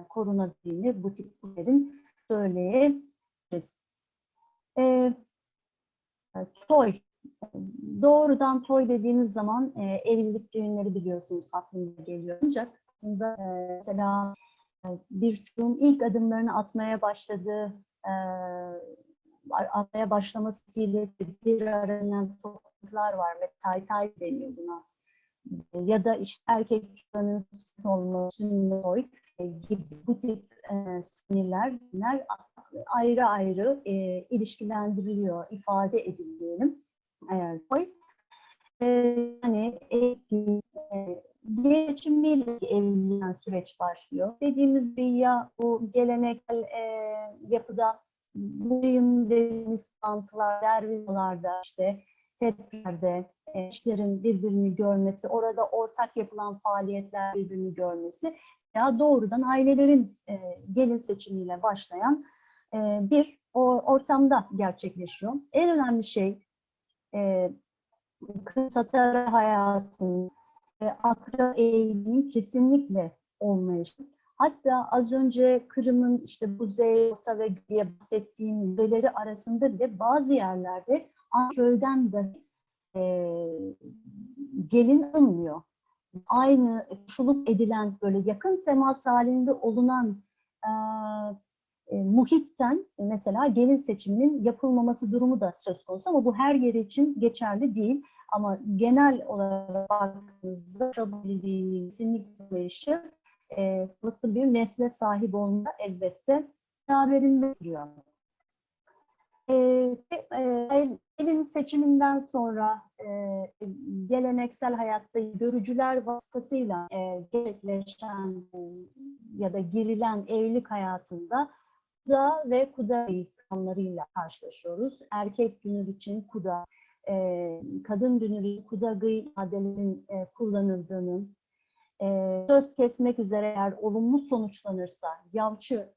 korunabildiğini bu tiplerin söyleyebiliriz. Toy. Doğrudan toy dediğimiz zaman evlilik düğünleri biliyorsunuz aklınıza geliyor. Ancak aslında mesela bir çocuğun ilk adımlarını atmaya başlamasıyla bir aranan toplantılar var. Mesela tay deniyor buna. Ya da işte erkek çocuklarının olması, sünnet toy gibi bu tip sinirler ayrı ayrı ilişkilendiriliyor, ifade edildiğim toy. Yani geçimiyle evlenen süreç başlıyor. Dediğimiz gibi ya bu geleneksel yapıda bugün dediğimiz toplantılar, dervizalarda işte tepeklerde eşlerin birbirini görmesi, orada ortak yapılan faaliyetler birbirini görmesi ya doğrudan ailelerin gelin seçimiyle başlayan bir ortamda gerçekleşiyor. En önemli şey Tatar hayatının akra eğiliminin kesinlikle olmayışı. Hatta az önce Kırım'ın işte Kuzey, Orta ve diye bahsettiğim ülkeleri arasında bile bazı yerlerde köyden de gelin alınmıyor. Aynı koşuluk edilen böyle yakın temas halinde olunan muhitten mesela gelin seçiminin yapılmaması durumu da söz konusu ama bu her yer için geçerli değil. Ama genel olarak baktığımızda kesinlikle işi sağlıklı bir nesle sahip olma elbette beraberinde getiriyor. Gelin seçiminden sonra geleneksel hayatta görücüler vasıtasıyla gerçekleşen ya da girilen evlilik hayatında kuda ve kuda kanlarıyla karşılaşıyoruz. Erkek dünür için kuda, kadın dünür için kudagı ifadelerinin kullanıldığını, söz kesmek üzere eğer olumlu sonuçlanırsa yavçı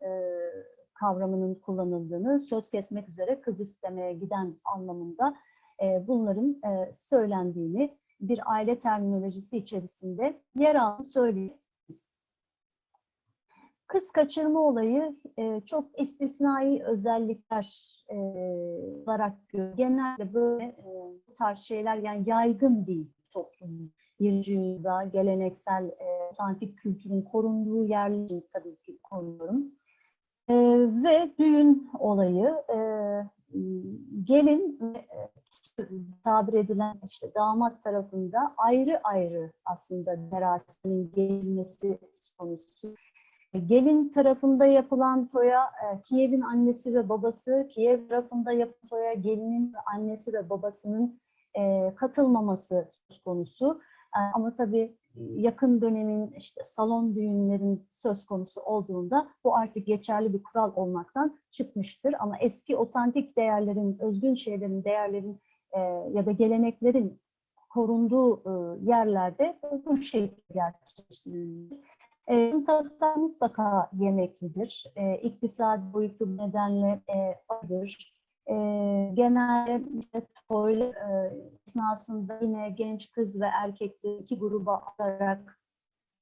kavramının kullanıldığını, söz kesmek üzere kız istemeye giden anlamında bunların söylendiğini bir aile terminolojisi içerisinde yer aldığını söyleyebiliriz. Kız kaçırma olayı çok istisnai özellikler olarak görüyor. Genelde böyle bu tarz şeyler yani yaygın değil toplum. 20. yüzyılda geleneksel otantik kültürün korunduğu yerleri tabii ki koruyorum. Ve düğün olayı gelin tabir edilen işte damat tarafında ayrı ayrı aslında merasimin gelinmesi konusu. Gelin tarafında yapılan toya Kiev'in annesi ve babası, Kiev tarafında yapılan toya gelinin annesi ve babasının katılmaması söz konusu. Ama tabii yakın dönemin işte salon düğünlerin söz konusu olduğunda bu artık geçerli bir kural olmaktan çıkmıştır. Ama eski otantik değerlerin, özgün şeylerin, değerlerin ya da geleneklerin korunduğu yerlerde bu şekilde gerçekleştirilir. Tabii mutlaka yemeklidir. İktisadi boyutlu nedenle vardır. Genelde işte toy esnasında yine genç kız ve erkekleri iki gruba alarak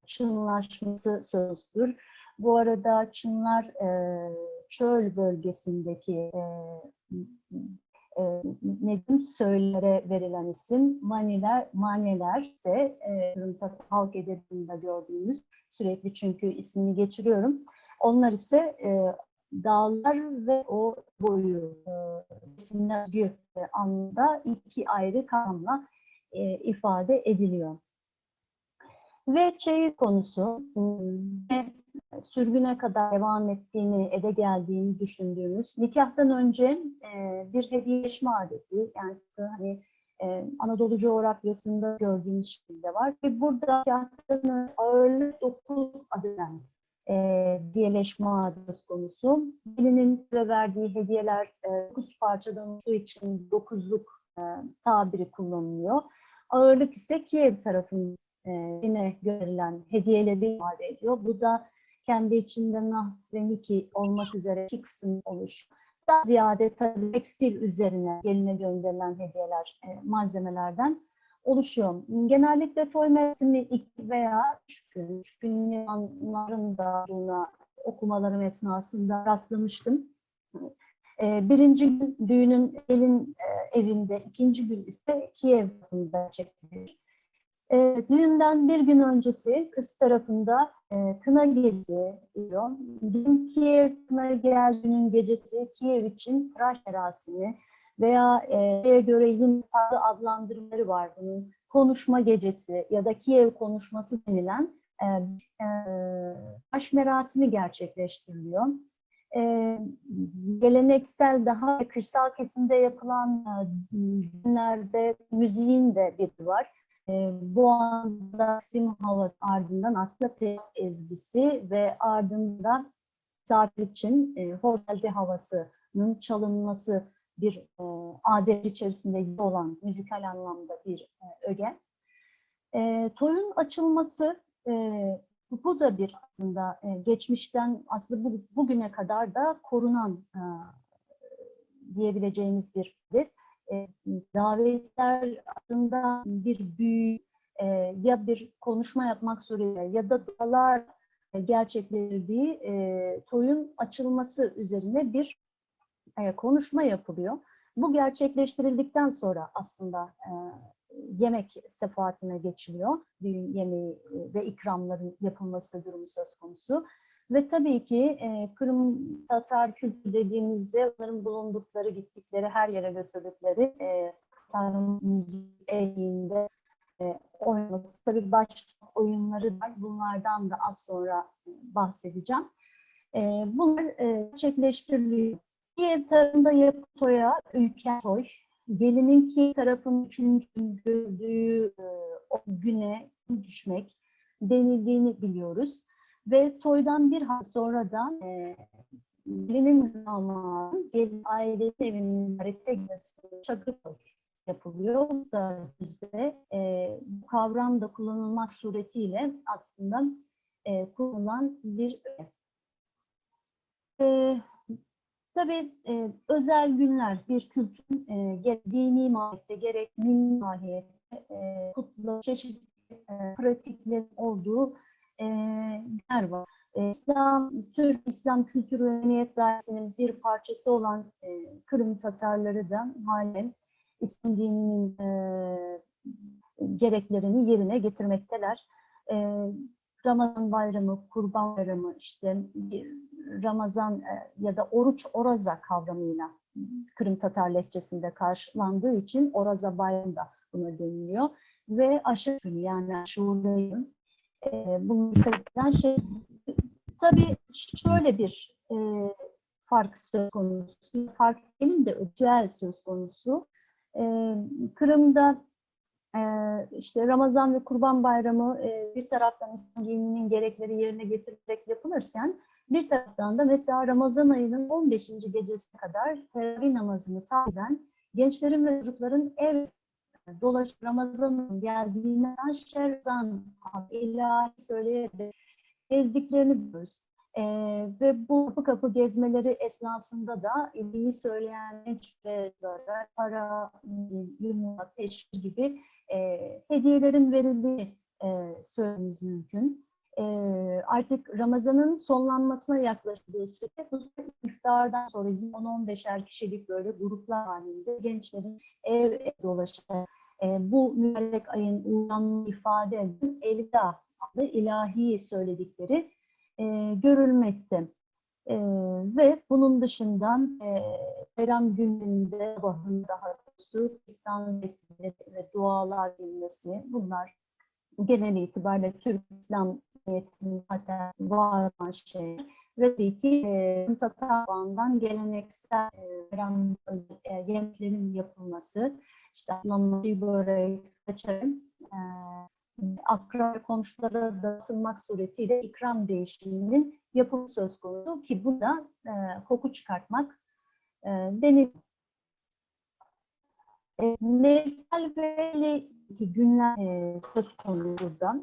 çınlaşması sözdür. Bu arada çınlar çöl bölgesindeki söylere verilen isim, maneler ise halk edebiyatında gördüğümüz, sürekli çünkü ismini geçiriyorum. Onlar ise dağlar ve o boyu isimler özgü anlamda iki ayrı kavramla ifade ediliyor. Ve çeyiz konusu sürgüne kadar devam ettiğini, geldiğini düşündüğümüz nikahtan önce bir hediyeleşme adeti, yani hani Anadolu coğrafyasında gördüğümüz şekilde var ve burada nikahtan ağırlık 9 adeden hediyeleşme adeti konusu. Gelinin verdiği hediyeler 9 parçadan olduğu için 9'luk tabiri kullanılıyor. Ağırlık ise Kiev tarafından yine görülen hediyeleri ifade ediyor. Bu da kendi içinde nah ve niki olmak üzere iki kısım oluşuyor. Daha ziyade tabii tekstil üzerine geline gönderilen hediyeler, malzemelerden oluşuyor. Genellikle toy mevsimi 2 veya 3 gün yılanların buna okumalarım esnasında rastlamıştım. Birinci gün düğünün gelin evinde, ikinci gün ise Kiev'de gerçekleşir. Düğünden bir gün öncesi kız tarafında kına gecesi diyor. Kiev kına geldiğinin gecesi Kiev için tıraş merasimi veya göre yine farklı adlandırmaları var bunun. Konuşma gecesi ya da Kiev konuşması denilen tıraş merasimi gerçekleştiriliyor. Geleneksel daha kırsal kesimde yapılan düğünlerde müziğin de bir var. Bu anda sim havası ardından aslında peyap ezgisi ve ardından misafir için otelde havasının çalınması bir adet içerisinde olan müzikal anlamda bir öge. Toyun açılması bu da bir aslında geçmişten aslında bugüne kadar da korunan diyebileceğimiz bir davetler aslında bir büyü ya bir konuşma yapmak suretiyle ya da dualar gerçekleştirdiği toyun açılması üzerine bir konuşma yapılıyor. Bu gerçekleştirildikten sonra aslında yemek sefahatine geçiliyor. Düğün yemeği ve ikramların yapılması durumu söz konusu. Ve tabii ki Kırım Tatar kültürü dediğimizde onların bulundukları, gittikleri, her yere götürdükleri Tatar müziği eğiliminde oynaması. Tabii başka oyunları var. Bunlardan da az sonra bahsedeceğim. Bunlar gerçekleştiriliyor. Kiev tarafında yapı toya, ülke toy. Gelinin Kiev tarafının 3. gördüğü o güne düşmek denildiğini biliyoruz. Ve toydan bir hafta sonradan gelinin damadının gelin ailenin evinin ziyarete gitmesi çakır toy yapılıyor. Bu da bizde bu kavram da kullanılmak suretiyle aslında kullanılan bir tabii özel günler bir kültürün gerek dini mahiyette gerek milli mahiyette kutlama çeşitli pratiklerin olduğu yer var. İslam Kültür ve Medeniyet Dersi'nin bir parçası olan Kırım Tatarları da halen İslam dininin gereklerini yerine getirmekteler. Ramazan bayramı, Kurban bayramı, işte Ramazan ya da oruç oraza kavramıyla Kırım Tatar lehçesinde karşılandığı için oraza bayramı da buna deniliyor. Ve aşırı yani aşurayın bunun dikkat edilen şey Tabii şöyle bir fark söz konusu, fark değil de ritüel söz konusu. Kırım'da işte Ramazan ve Kurban Bayramı bir taraftan İslam dininin gerekleri yerine getirilerek yapılırken bir taraftan da mesela Ramazan ayının 15. gecesine kadar teravih namazını takiben gençlerin ve çocukların ev dolaşıp Ramazan'ın geldiğinden şerzan ilahi söyleyerek gezdiklerini biliyoruz. Ve bu kapı kapı gezmeleri esnasında da ilahi söyleyen gençlere para, yumurta, teşhir gibi hediyelerin verildiği söylememiz mümkün. Artık Ramazan'ın sonlanmasına yaklaştığı sürede bu iftardan sonra 10-15'er kişilik böyle gruplar halinde gençlerin ev dolaşarak bu mübarek ayın uyanını ifade eden Elda adlı ilahi söyledikleri görülmekte. Ve bunun dışında bayram günlerinde sabahın daha doğrusu İslam ve dualar bilmesi, bunlar genel itibariyle Türk İslam niyetinin zaten var olan şeyler. Ve tabii ki Tatar'dan geleneksel yemeklerin yapılması, işte anlamlı börek, kaçarım, akraba komşulara dağıtılmak suretiyle ikram değişiminin yapılması söz konusu ki bu da koku çıkartmak denir. Mevsel ve günler söz konusu burada.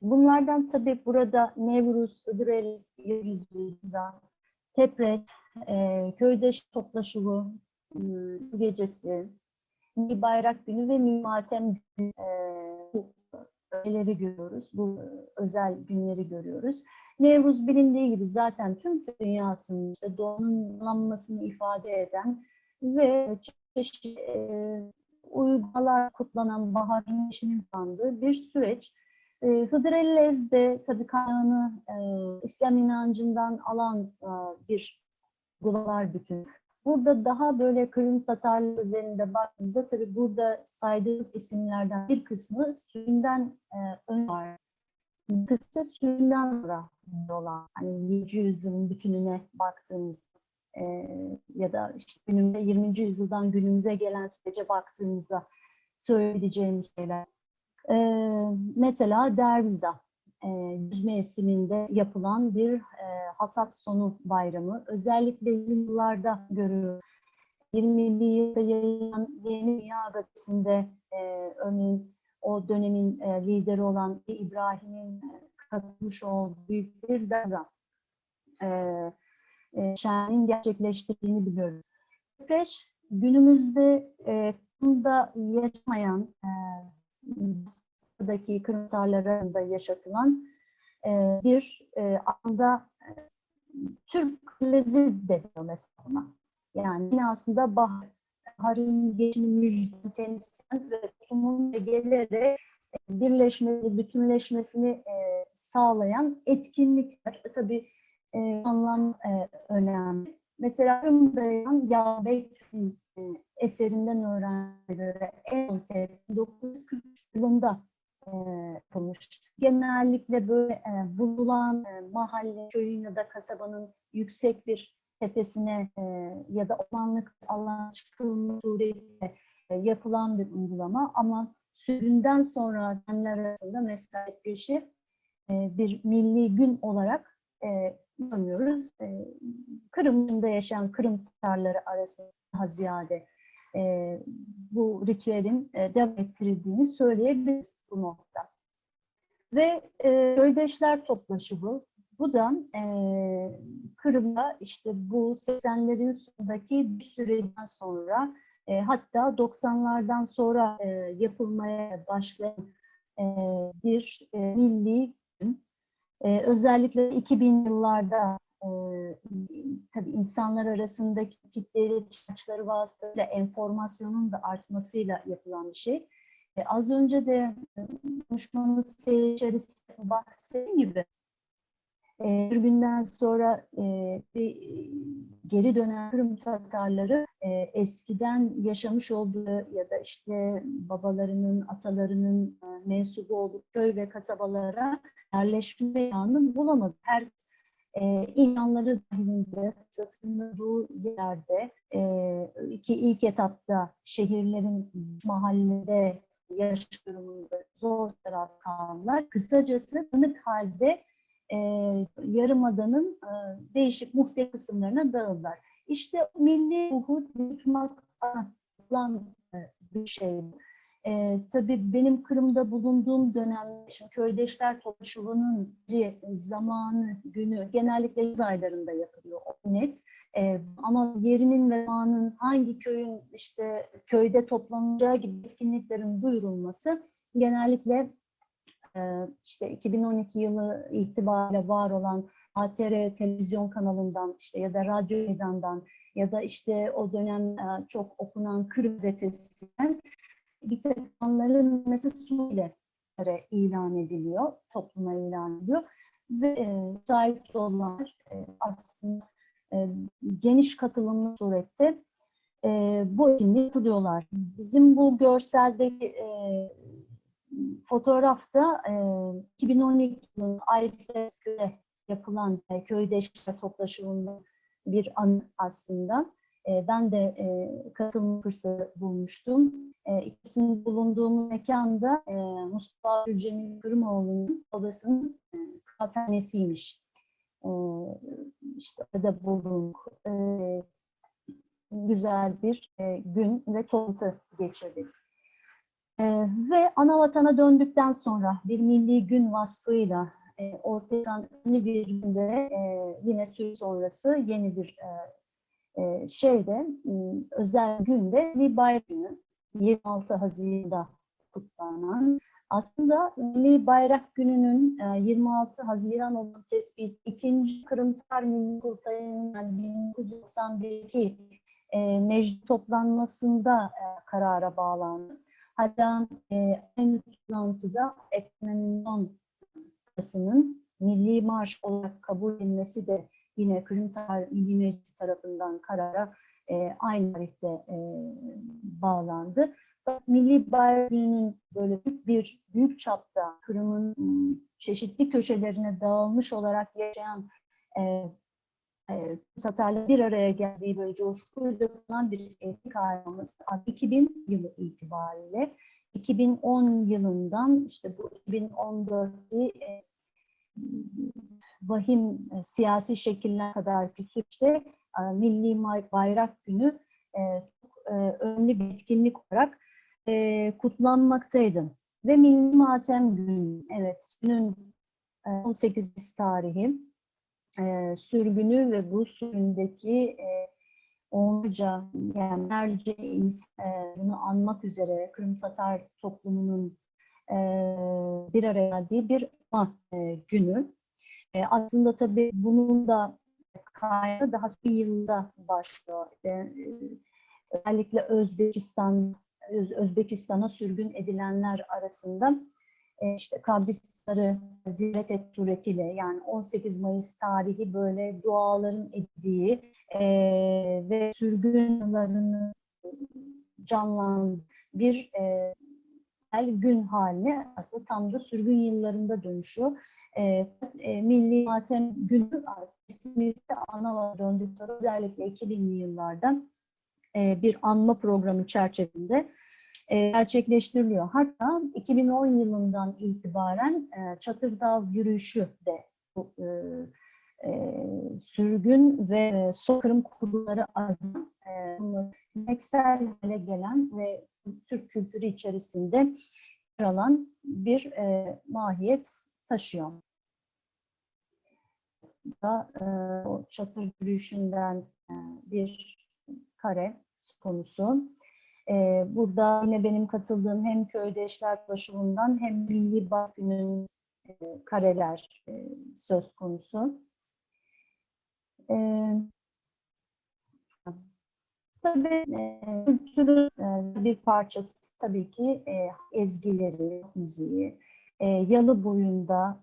Bunlardan tabii burada Nevruz, Hıdrellez, Yüzyılda, Teprek, köyde toplaşımı gecesi, Milli Bayrak Günü ve Milli Matem Günü bu öğeleri görüyoruz. Bu özel günleri görüyoruz. Nevruz bilindiği gibi zaten tüm dünyasının işte doğumlanmasını ifade eden ve çeşitli uygulamalar kutlanan baharın işinin kutlandığı bir süreç. Hıdrellez de tabii kaynağını İslam inancından alan bir uygulamalar bütünü. Burada daha böyle Kırım Tatarlığı üzerinde baktığımızda tabii burada saydığımız isimlerden bir kısmı süründen ön var. Bir kısmı süründen sonra olan, hani 7. yüzyılın bütününe baktığımızda ya da işte günümüzde 20. yüzyıldan günümüze gelen sürece baktığımızda söyleyeceğimiz şeyler. Mesela Derviza, güz mevsiminde yapılan bir hasat sonu bayramı. Özellikle yıllarda görülür. 20'li yılda yayınlanan Yeni Dünya Gazetesi'nde örneğin o dönemin lideri olan İbrahim'in katılmış olduğu büyük bir Derviza şenliğin gerçekleştirdiğini biliyoruz. Süreç günümüzde Kırım'da yaşamayan buradaki Kırım Tatarları arasında yaşatılan bir anda Türk lezzeti deniyor mesela. Yani yine aslında baharın geçimi müjde temsilen ve toplumun gelerek birleşmesi, bütünleşmesini sağlayan etkinlikler. Tabii anlam önemli. Mesela Kırım'da Yağbek'in eserinden öğrenilere en son 1943 yılında yapılmış. Genellikle böyle bulunan mahalle, köyün ya da kasabanın yüksek bir tepesine ya da ormanlık alana çıkılma suretiyle yapılan bir uygulama ama sürgünden sonra dönemler arasında mesela bir milli gün olarak görmüyoruz. Kırım'da yaşayan Kırım Tatarları arasında daha ziyade bu ritüelin devam ettirildiğini söyleyebiliriz bu noktada. Ve köydeşler toplaşımı, bu da Kırım'da işte bu 80'lerin sonundaki bir süreden sonra hatta 90'lardan sonra yapılmaya başlayan bir milli gün. Özellikle 2000 yıllarda tabii insanlar arasındaki kitle iletişimleri vasıtasıyla enformasyonun da artmasıyla yapılan bir şey. Az önce de konuşmamız içerisinde bahsettiğim gibi bir günden sonra bir geri dönen Kırım Tatarları eskiden yaşamış olduğu ya da işte babalarının, atalarının mensubu olduğu köy ve kasabalara yerleşme imkanı bulamadı. Her İranları dahilinde satıldığı yerde ilk etapta şehirlerin mahallede yaşam durumunda zor taraf kalanlar kısacası tanık halde Yarımada'nın değişik muhtelif kısımlarına dağıldılar. İşte milli ruhu yutmak olan bir şey. Tabii benim Kırım'da bulunduğum dönem, şimdi Köydeşler Topluluğu'nun zamanı, günü genellikle yaz aylarında yapılıyor, o net. Ama yerinin ve zamanın hangi köyün işte köyde toplanacağı gibi etkinliklerin duyurulması genellikle işte 2012 yılı itibariyle var olan ATR televizyon kanalından işte ya da radyo meydandan ya da işte o dönem çok okunan Kırım gazetesinden bir takımların mesela Suriye ilan ediliyor, topluma ilan ediliyor ve şahit olanlar aslında geniş katılımlı surette bu etkinliği yapılıyorlar. Bizim bu görseldeki fotoğrafta 2012 yılında Aysers'de yapılan köydeşler toplaşımının bir anı aslında. Ben de katılma fırsatı bulmuştum. İkisinin bulunduğum mekanda Mustafa Gülcemil Kırımoğlu'nun babasının kağıthanesiymiş. İşte orada bulunduk. Güzel bir gün ve toplantı geçirdik. Ve ana vatana döndükten sonra bir milli gün vasfıyla ortaya çıkan önemli bir günde yine süre sonrası yeni bir özel günde Milli Bayrak Günü 26 Haziran'da kutlanan. Aslında Milli Bayrak Günü'nün 26 Haziran olduğu tespit 2. Kırım Tatar Milli Kurultayı'nın 1992 meclis toplanmasında karara bağlandı. Hatta aynı toplantıda eklemenin son kısmının Milli Marş olarak kabul edilmesi de yine Kırım Tatar Milli Meclisi tarafından karara aynı tarihte bağlandı. Milli Bayrak Günü'nün böyle büyük çapta Kırım'ın çeşitli köşelerine dağılmış olarak yaşayan Tatarlar bir araya geldiği böyle coşkuyla kurulan bir etnik ayrılması 2000 yılı itibariyle 2010 yılından işte bu 2014'te vahim siyasi şekiller kadar bir süreçte Milli Bayrak Günü çok önemli bir etkinlik olarak kutlanmaktaydı. Ve Milli Matem Günü, evet, günün 18 tarihi sürgünü ve bu sürgündeki onlarca yani binlerce bunu anmak üzere Kırım Tatar toplumunun bir araya geldiği bir günü. Aslında tabii bunun da kaynağı daha bir yılda başlıyor. Özellikle Özbekistan'a sürgün edilenler arasında işte kabrisleri ziyaret et suretiyle yani 18 Mayıs tarihi böyle duaların edildiği ve sürgün yıllarının canlanan bir gün haline aslında tam da sürgün yıllarında dönüşüyor. Milli Matem Günü kesinlikle ana döndükleri özellikle 2000'li yıllardan bir anma programı çerçevesinde gerçekleştiriliyor. Hatta 2010 yılından itibaren Çatırdağ yürüyüşü de sürgün ve soykırım kurulları adına geleneksel hale gelen ve Türk kültürü içerisinde yer alan bir mahiyet taşıyor. O çatır yürüyüşünden bir kare konusu. Burada yine benim katıldığım hem Köydeşler Topluluğundan hem Milli Bayrak Günü'nün kareler söz konusu. Tabii kültürün bir parçası tabii ki ezgileri, müziği. Yalı boyunda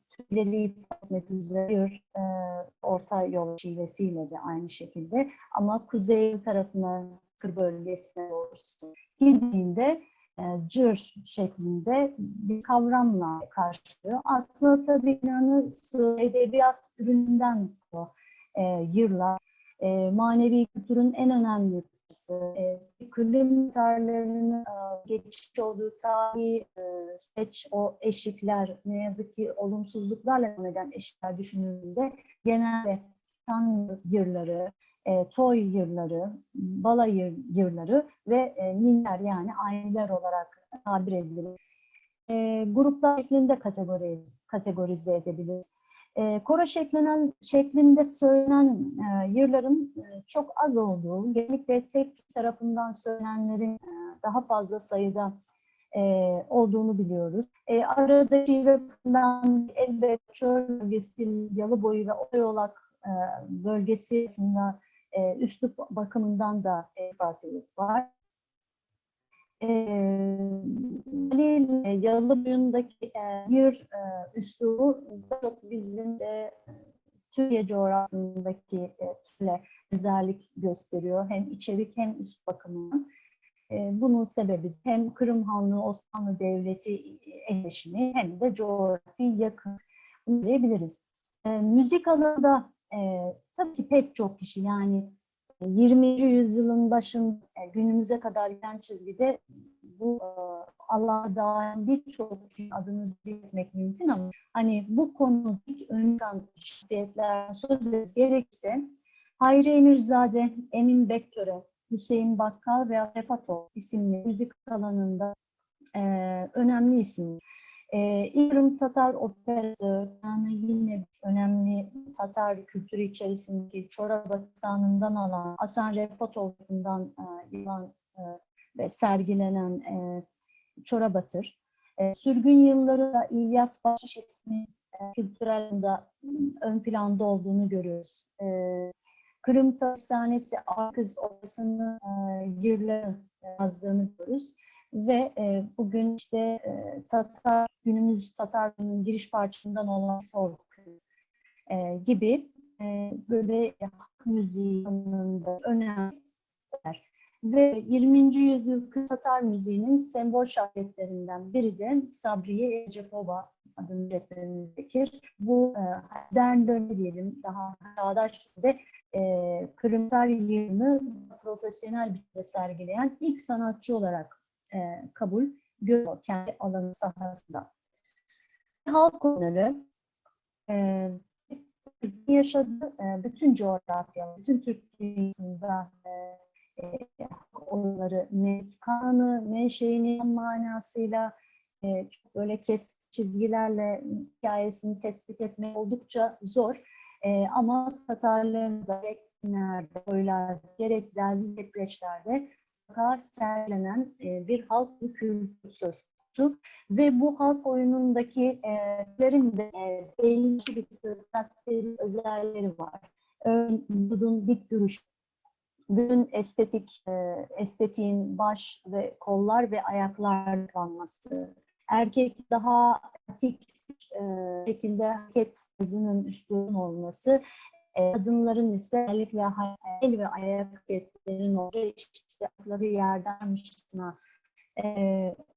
Türkleri ifade etmek üzere orta yol şivesiyle de aynı şekilde, ama kuzey tarafına, Kır bölgesine doğrusu gittiğinde cır şeklinde bir kavramla karşılıyor. Aslında tabii inanı edebiyat ürününden bu yırlar. Manevi kültürün en önemli parçası. Kırım tarihlerinin geçiş olduğu tarihi süreç, o eşikler, ne yazık ki olumsuzluklarla devam eden eşikler düşünüldüğünde genelde tan yırları, toy yırları, bala yırları ve ninler, yani aileler olarak tabir edilir. Gruplar şeklinde kategorize edebiliriz. Koro şeklinde söylenen yırların çok az olduğu, genellikle tek tarafından söylenenlerin daha fazla sayıda olduğunu biliyoruz. Arada şiveden elbette çöl bölgesi, yalı boyu ve otoyolak bölgesi arasında üslup bakımından da farklılık var. Yalı boyundaki yır üslubu çok bizim Türkiye coğrafyasındaki türle özellik gösteriyor. Hem içerik hem üst bakımından. Bunun sebebi hem Kırım Hanlığı, Osmanlı Devleti eşleşimi hem de coğrafi yakın diyebiliriz. Müzik alanında tabii ki pek çok kişi, yani 20. yüzyılın başında günümüze kadar giden çizgide bu alanda birçok adını zikretmek mümkün, ama hani bu konuda ilk ön çıkan şahsiyetler söz ederiz gerekirse Hayri Emirzade, Emin Bektöre, Hüseyin Bakkal ve Refatov isimli müzik alanında önemli isimler. İrem Tatar Operası, yani yine önemli Tatar kültürü içerisindeki Çorap Destanı'ndan alan, Hasan Refatov'dan yılan ve sergilenen Çorabatır. Sürgün yıllarında İlyas Bahşiş ismi kültürel alanda ön planda olduğunu görüyoruz. Kırım Tersanesi Arkız Odası'nın yırları yazdığını görüyoruz. Ve bugün işte günümüz Tatar'ın giriş parçasından olan Sork gibi böyle halk müziği alanında önemli. Ve 20. yüzyıl Tatar müziğinin sembol şahsiyetlerinden biri de Sabriye Ecepova adını zikretmemizdeki. Bu modern dönem diyelim, daha çağdaş ve Kırımsal yığını profesyonel biçimde sergileyen ilk sanatçı olarak kabul görüyor kendi alanı sahasında. Halk oyunları yaşadığı bütün coğrafya, bütün Türk dünyasında halk oyunları ne kanı ne şeyini manasıyla çok böyle çizgilerle hikayesini tespit etmek oldukça zor. Ama Tatarların da gerek dinlerde, oylarda, gerek derviş depreçlerde sergilenen bir halk kültürü söz konusu. Ve bu halk oyunundaki de belli bir karakteri özellikleri var. Örneğin dik duruş, bütün estetiğin baş ve kollar ve ayaklar kalması, erkek daha aktif şekilde hareket hızının üstün olması, kadınların ise özellikle el ve ayak hareketlerinin olduğu, işte ayakları yerdenmişçesine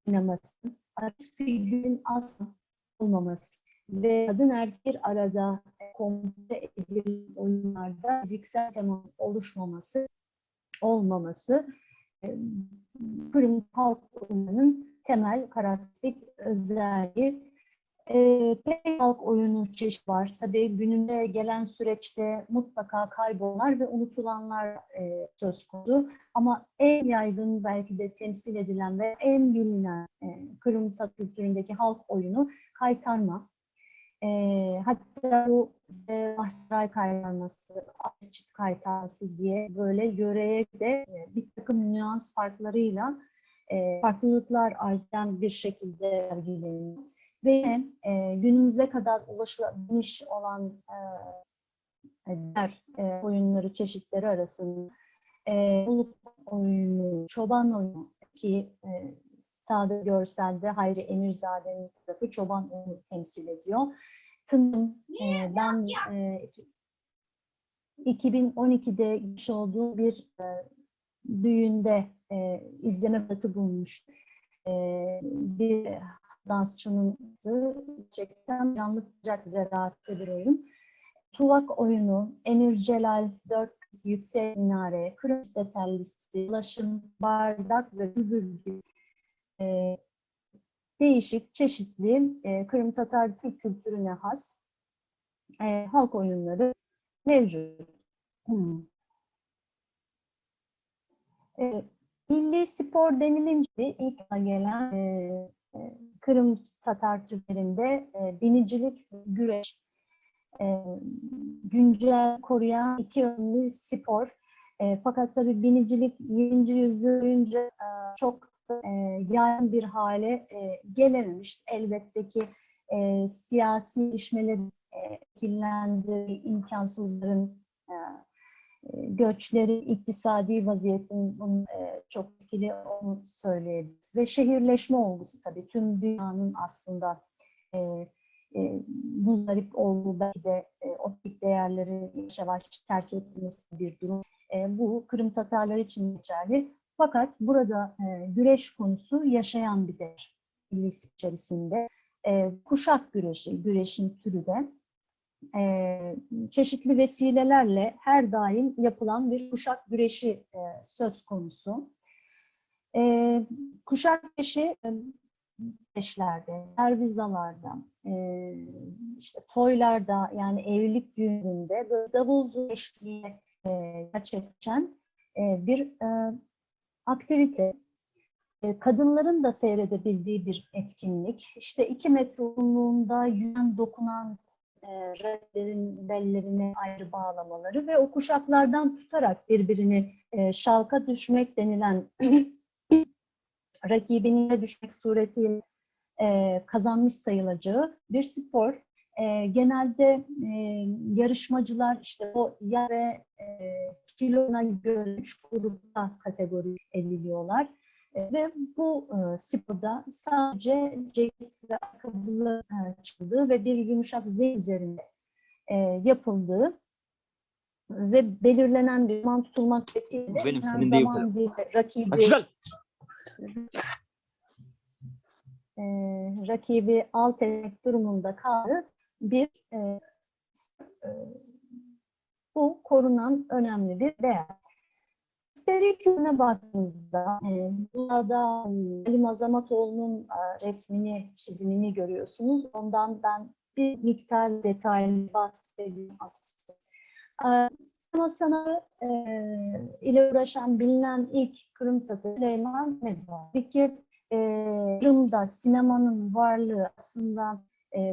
oynaması, artist figürün asla olmaması ve kadın erkek arada komple edilen oyunlarda fiziksel temas olmaması Kırım halk oyununun temel karakteristik özelliği. Pek halk oyunu çeşit var. Tabii günümüze gelen süreçte mutlaka kaybolanlar ve unutulanlar söz konusu. Ama en yaygın belki de temsil edilen ve en bilinen Kırım kültüründeki halk oyunu kaytarma. Hatta bu Mahray kaytarması, Asçıt kaytarması diye böyle yöreye de bir takım nüans farklarıyla farklılıklar arz eden bir şekilde sergileniyor. Ve günümüze kadar ulaşılabilmiş olan diğer oyunları çeşitleri arasında Uluk oyunu, çoban oyunu ki sağda görselde Hayri Emirzade'nin tarafı çoban onu temsil ediyor. Tınım, ben 2012'de gitmiş olduğum bir düğünde izleme fırsatı bulmuştum. Bir dansçının gerçekten canlı sıcak zeraatte bir oyun. Tuvak oyunu, Emir Celal, 4 yüksek minare, Kırım detellisi, ulaşım, bardak ve bülbül gibi değişik, çeşitli Kırım Tatar Türk kültürüne has halk oyunları mevcut. Milli spor denilince ilk akla gelen Kırım Tatar Türklerinde binicilik, güreş, güncel koruyan iki yönlü spor. Fakat tabii binicilik 20. yüzyıl boyunca çok yaygın bir hale gelememiş. Elbette ki siyasi gelişmelerin şekillendiği imkansızların göçleri, iktisadi vaziyetin bunun çok etkili olduğunu söyleyebiliriz. Ve şehirleşme olgusu tabii tüm dünyanın aslında muzdarip olduğu belki de o tip değerleri yavaş yavaş terk etmesi bir durum. Bu Kırım Tatarları için geçerli. Fakat burada güreş konusu yaşayan bir değer lise içerisinde. Kuşak güreşi, güreşin türü de çeşitli vesilelerle her daim yapılan bir kuşak güreşi söz konusu. Kuşak güreşi güreşlerde, servizalarda, işte toylarda yani evlilik düğününde böyle davul zurna eşliğiyle gerçekleşen bir aktivite. Kadınların da seyredebildiği bir etkinlik. İşte 2 metre uzunluğunda yüzen dokunan rakiplerin bellerini ayrı bağlamaları ve o kuşaklardan tutarak birbirini şalka düşmek denilen rakibine düşmek suretiyle kazanmış sayılacağı bir spor. Genelde yarışmacılar işte o yağ ve kilona göre 3 grupta kategori ediliyorlar. Ve bu sporda sadece ceket ve ayakkabılı çıkıldığı ve bir yumuşak zemin üzerinde yapıldığı ve belirlenen bir zaman tutulmak şekliyle Benim senin değil zaman bir rakibi alt etmek durumunda kaldığı bir bu korunan önemli bir değer. Askeri kültürüne baktığınızda burada Ali Azamatoğlu'nun resmini, çizimini görüyorsunuz. Ondan ben bir miktar detaylı bahsedeyim aslında. Sinema sanatı ile uğraşan bilinen ilk Kırım Tatarı Süleyman Medva. Peki Kırım'da sinemanın varlığı aslında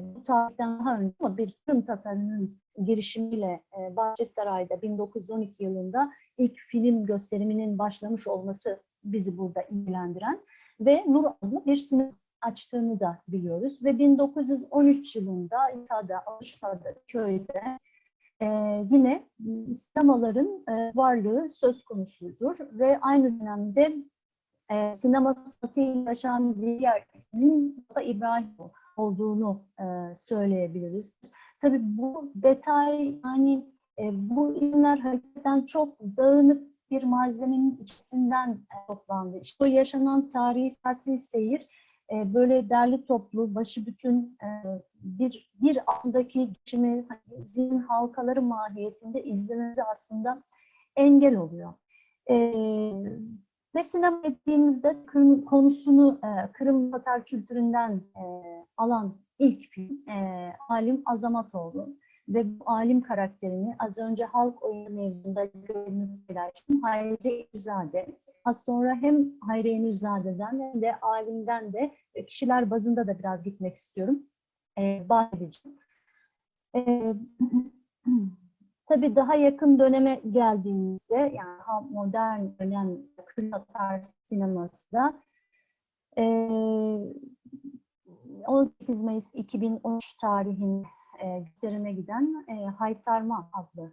bu tarihten daha önce ama bir Kırım Tatarı'nın girişimiyle Bahçesaray'da 1912 yılında ilk film gösteriminin başlamış olması bizi burada ilgilendiren ve Nur adlı bir sinema açtığını da biliyoruz. Ve 1913 yılında İta'da, Alışka'da, köyde yine sinemaların varlığı söz konusudur ve aynı dönemde sinema sanatıyla yaşayan bir isminin İbrahim olduğunu söyleyebiliriz. Tabii bu detay yani bu isimler hakikaten çok dağınık bir malzemenin içinden toplandı. İşte o yaşanan tarihi siyasi seyir böyle derli toplu, başı bütün bir andaki geçimi zihin halkaları mahiyetinde izlemesi aslında engel oluyor. Ve sinema ettiğimizde konusunu Kırım Tatar kültüründen alan ilk film Alim Azamatoğlu ve bu alim karakterini az önce halk oyunu mevzunda görünüp paylaştım. Hayri Emirzade. Az sonra hem Hayri Emirzade'den hem de alimden de kişiler bazında da biraz gitmek istiyorum. Bahsedeceğim. Tabii daha yakın döneme geldiğimizde yani modern dönem Kırım Tatar sineması da 18 Mayıs 2013 tarihinde gösterime giden Haytarma adlı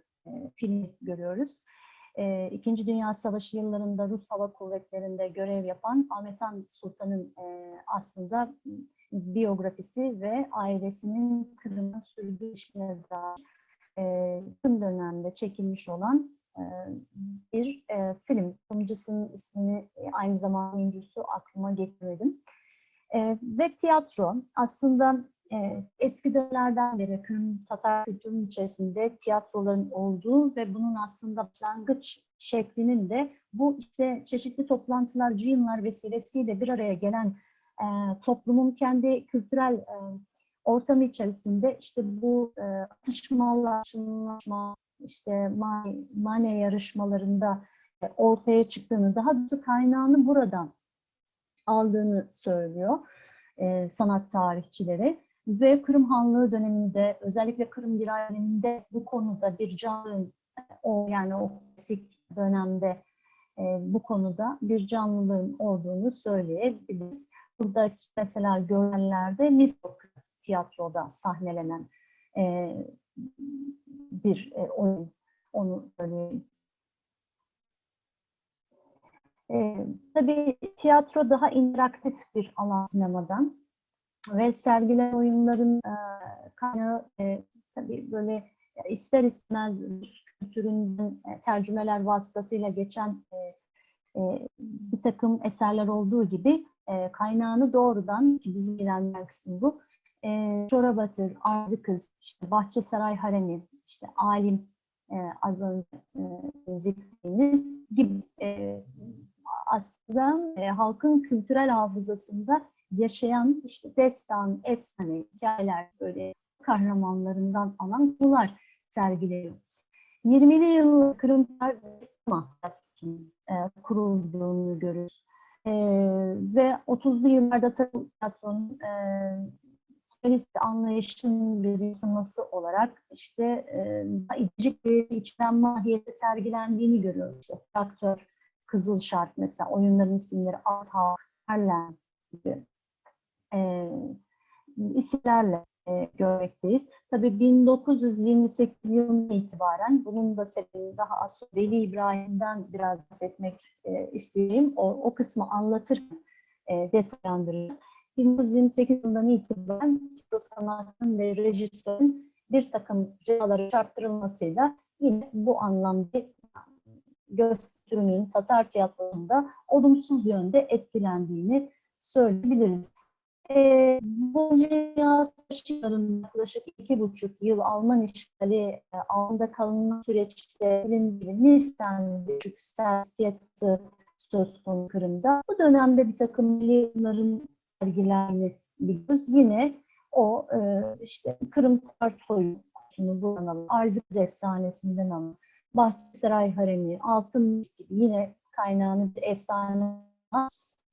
filmi görüyoruz. İkinci Dünya Savaşı yıllarında Rus Hava Kuvvetleri'nde görev yapan Ahmet Han Sultan'ın aslında biyografisi ve ailesinin Kırım'a sürgülüşüne dair yakın dönemde çekilmiş olan bir film. Yapımcısının ismini aynı zamanda oyuncusu aklıma getirmedim. Ve tiyatro aslında eski dönemlerden beri Kırım Tatar kültürünün içerisinde tiyatroların olduğu ve bunun aslında başlangıç şeklinin de bu işte çeşitli toplantılar, jiyinler vesilesiyle bir araya gelen toplumun kendi kültürel ortamı içerisinde işte bu atışmalaşma, işte mane yarışmalarında ortaya çıktığını, daha doğrusu kaynağını buradan aldığını söylüyor sanat tarihçileri. Ve Kırım Hanlığı döneminde, özellikle Kırım Giray döneminde bu konuda bir canlı, yani o klasik dönemde bu konuda bir canlılığın olduğunu söyleyebiliriz. Buradaki mesela görenlerde Nisok tiyatroda sahnelenen bir oyun, onu söyleyeyim. Tabii tiyatro daha interaktif bir alan sinemadan ve sergilen oyunların kaynağı tabii böyle ister istemez kültüründen tercümeler vasıtasıyla geçen bir takım eserler olduğu gibi kaynağını doğrudan, ki bizi ilgilendiren kısım bu, Çorabatır, Arzı Kız, işte Bahçesaray Haremi, işte Alim, az önce zikrettiğiniz gibi aslında halkın kültürel hafızasında yaşayan işte destan, efsane, hikayeler, böyle kahramanlarından alan konular sergiliyor. 20'li yıl Kırım kurulduğunu görürüz. Ve 30'lu yıllarda tabii tiyatronun realist anlayışın bir yansıması olarak işte idecik bir içten mahiyette sergilendiğini görüyoruz. İşte Traktör, Kızıl Şark mesela, oyunların isimleri Ata, Erlen gibi isimlerle görmekteyiz. Tabii 1928 yılından itibaren, bunun da sebebi daha az Veli İbrahim'den biraz bahsetmek isteyeyim. O kısmı anlatırken detaylandırırız. 1928 yılından itibaren tiyatro sanatının ve rejisörün bir takım cezaları çarptırılmasıyla yine bu anlamda gösteriminin Tatar tiyatrosunda olumsuz yönde etkilendiğini söyleyebiliriz. Bu Dünya Savaşı'nın yaklaşık 2,5 yıl Alman işgali altında kalınan süreçte Nisan düşük sertiyatı söz konusu Kırım'da. Bu dönemde bir takım milyonların sergilerini biliyoruz. Yine o işte Kırım Tatar soyunu buradan alalım, Arzı Kız efsanesinden alalım, Bahçesaray Haremi, Altın gibi yine kaynağını bir efsane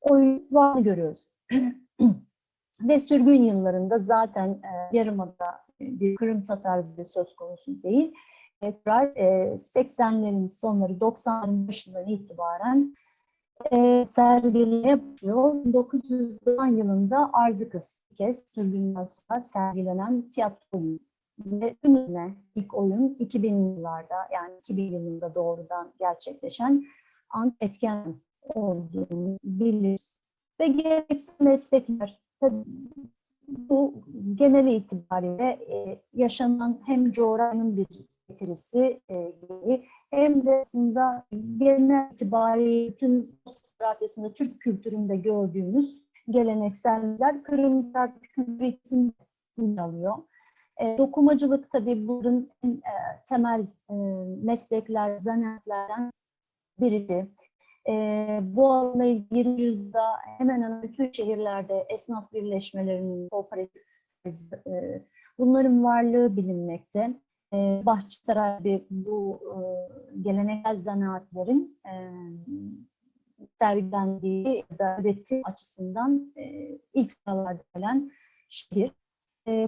oyunlarını görüyoruz. Ve sürgün yıllarında zaten Yarımada bir Kırım Tatar söz konusu değil. Tekrar 80'lerin sonları, 90'ların başından itibaren sergilemeye başlıyor. 1990 yılında Arzı Kız bir kez sürgünden sonra sergilenen tiyatro oyunu. Ve önüne ilk oyun 2000 yıllarda, yani 2000 yılında doğrudan gerçekleşen etken olduğunu biliriz. Ve gereksiz meslekler, bu genel itibariyle yaşanan hem coğrafyanın bir getirisi hem de aslında genel itibariyle bütün coğrafyasında Türk kültüründe gördüğümüz gelenekseller Kırım Tatar kültürü alıyor. Dokumacılık tabii bunun temel meslekler, zanaatlerden birisi. Bu alanla 20. yüzyılda hemen hemen bütün şehirlerde esnaf birleşmelerinin, kooperatif, bunların varlığı bilinmekte. Bahçesaray'da bu geleneksel zanaatlerin sergilendiği ya da üretim açısından ilk sıralarda gelen şehir.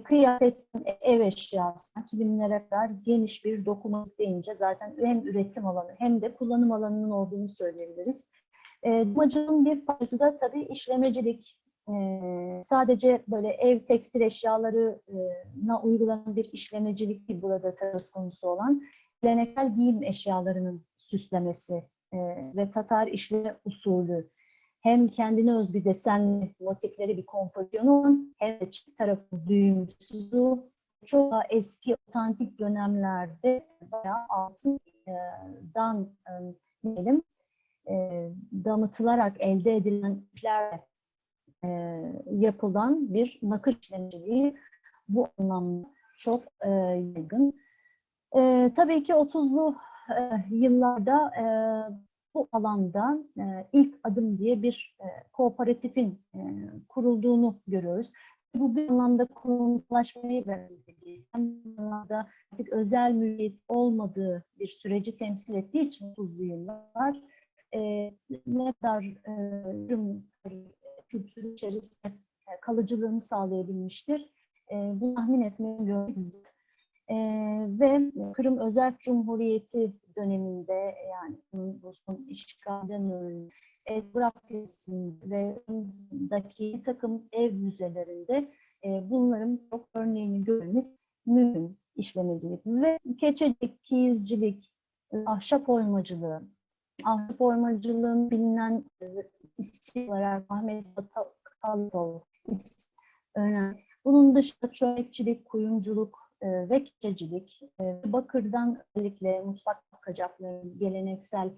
Kıyafetten ev eşyasına, kilimlere kadar geniş bir dokumatik deyince zaten hem üretim alanı hem de kullanım alanının olduğunu söyleyebiliriz. Dokumacılığın bir parçası da tabii işlemecilik. Sadece böyle ev tekstil eşyalarına uygulanan bir işlemecilik değil burada söz konusu olan, geleneksel giyim eşyalarının süslemesi ve Tatar işleme usulü hem kendine özgü desenli motifleri bir kompozisyon olan hem de çift tarafı düğümsüzü çok daha eski otantik dönemlerde bayağı altından diyelim damıtılarak elde edilen iplerle yapılan bir nakış işlemeciliği bu anlamda çok yaygın. Tabii ki 30'lu yıllarda bu alanda ilk adım diye bir kooperatifin kurulduğunu görüyoruz. Bu bir anlamda kurumlaşmayı belirlediği, hem anlamda artık özel mülkiyet olmadığı bir süreci temsil ettiği için 30'lu yıllar ne kadar kültür içerisinde kalıcılığını sağlayabilmiştir. Bunu tahmin etmeye görüyoruz. Ve Kırım Özerk Cumhuriyeti döneminde yani Rus'un işgalden önce etnografyasında ve Kırım'daki bir takım ev müzelerinde bunların çok örneğini görmemiz mümkün, işlemecilik ve keçecilik, kiyizcilik, ahşap oymacılığı. Ahşap oymacılığın bilinen isim olarak Ahmet Batalov önemli. Bunun dışında çörekçilik, kuyumculuk ve keçecilik, bakırdan özellikle mutfak bakacaklarının geleneksel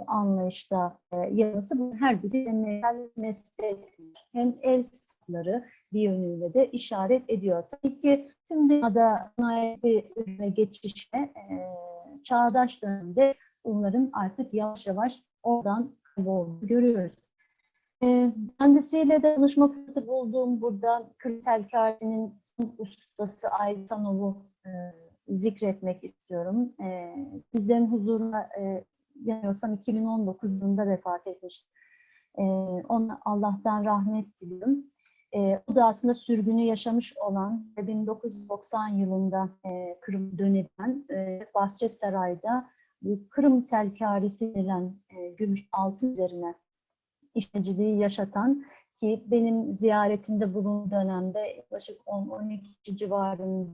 anlayışta yanısı bu her biri geleneksel meslek hem el sanatları bir yönüyle de işaret ediyor. Tabii ki tüm dünyada sanayi ürüne geçişe çağdaş dönemde bunların artık yavaş yavaş oradan kaybolduğunu görüyoruz. Kendisiyle de tanışma fırsatı bulduğum burada Kırım telkarisi'nin ustası Aysanov'u zikretmek istiyorum. Sizlerin huzuruna yanılsam 2019 yılında vefat etmişti. Ona Allah'tan rahmet diliyorum. O da aslında sürgünü yaşamış olan 1990 yılında Kırım döneminden Bahçesaray'da bu Kırım telkarisi denilen gümüş altın üzerine işleciliği yaşatan ki benim ziyaretimde bulunduğum dönemde yaklaşık 10-12 civarında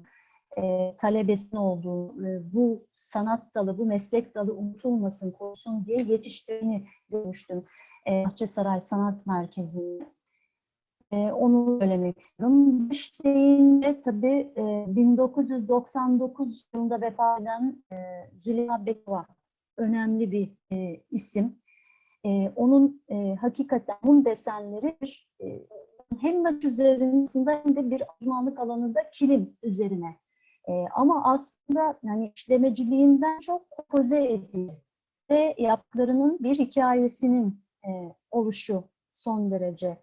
talebesinin olduğu, bu sanat dalı, bu meslek dalı unutulmasın, korusun diye yetiştiğini görmüştüm Bahçesaray Sanat Merkezi'nde. Onu söylemek istiyorum. Deyince tabii 1999 yılında vefat eden Züleyha Bekova önemli bir isim. Onun hakikaten bunun desenleri hem nakış üzerinde hem de bir uzmanlık alanında kilim üzerine. Ama aslında yani işlemeciliğinden çok kompoze edildi ve yaptıklarının bir hikayesinin oluşu son derece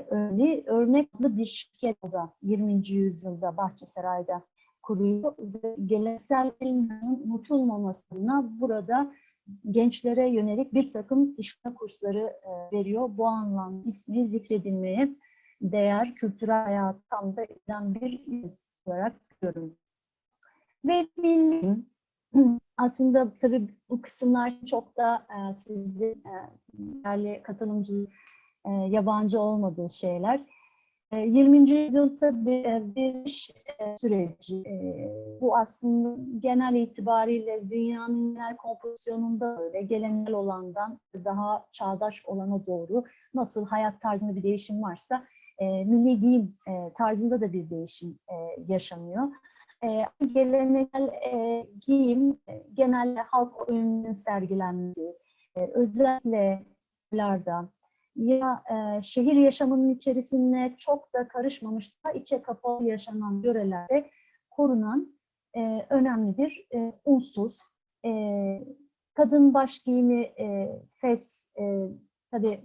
önemli. Örnekli bir şirket o da 20. yüzyılda Bahçesaray'da kuruyor. Geleneksel ilmin unutulmamasına burada gençlere yönelik bir takım işletme kursları veriyor. Bu anlamda ismi zikredilmeye değer, kültürel hayatı tam da eden bir isim olarak görüyorum. Ve bilim, aslında tabii bu kısımlar çok da sizin değerli katılımcı yabancı olmadığı şeyler. 20. yüzyıl tabii bir iş süreci. Bu aslında genel itibariyle dünyanın genel kompozisyonunda öyle geleneksel olandan daha çağdaş olana doğru nasıl hayat tarzında bir değişim varsa milli giyim tarzında da bir değişim yaşanıyor. Geleneksel giyim genelde halk oyununun sergilenmesi, özellikle ya şehir yaşamının içerisinde çok da karışmamış, da içe kapalı yaşanan yörelerde korunan önemli bir unsur. Kadın baş giyimi, fes, tabii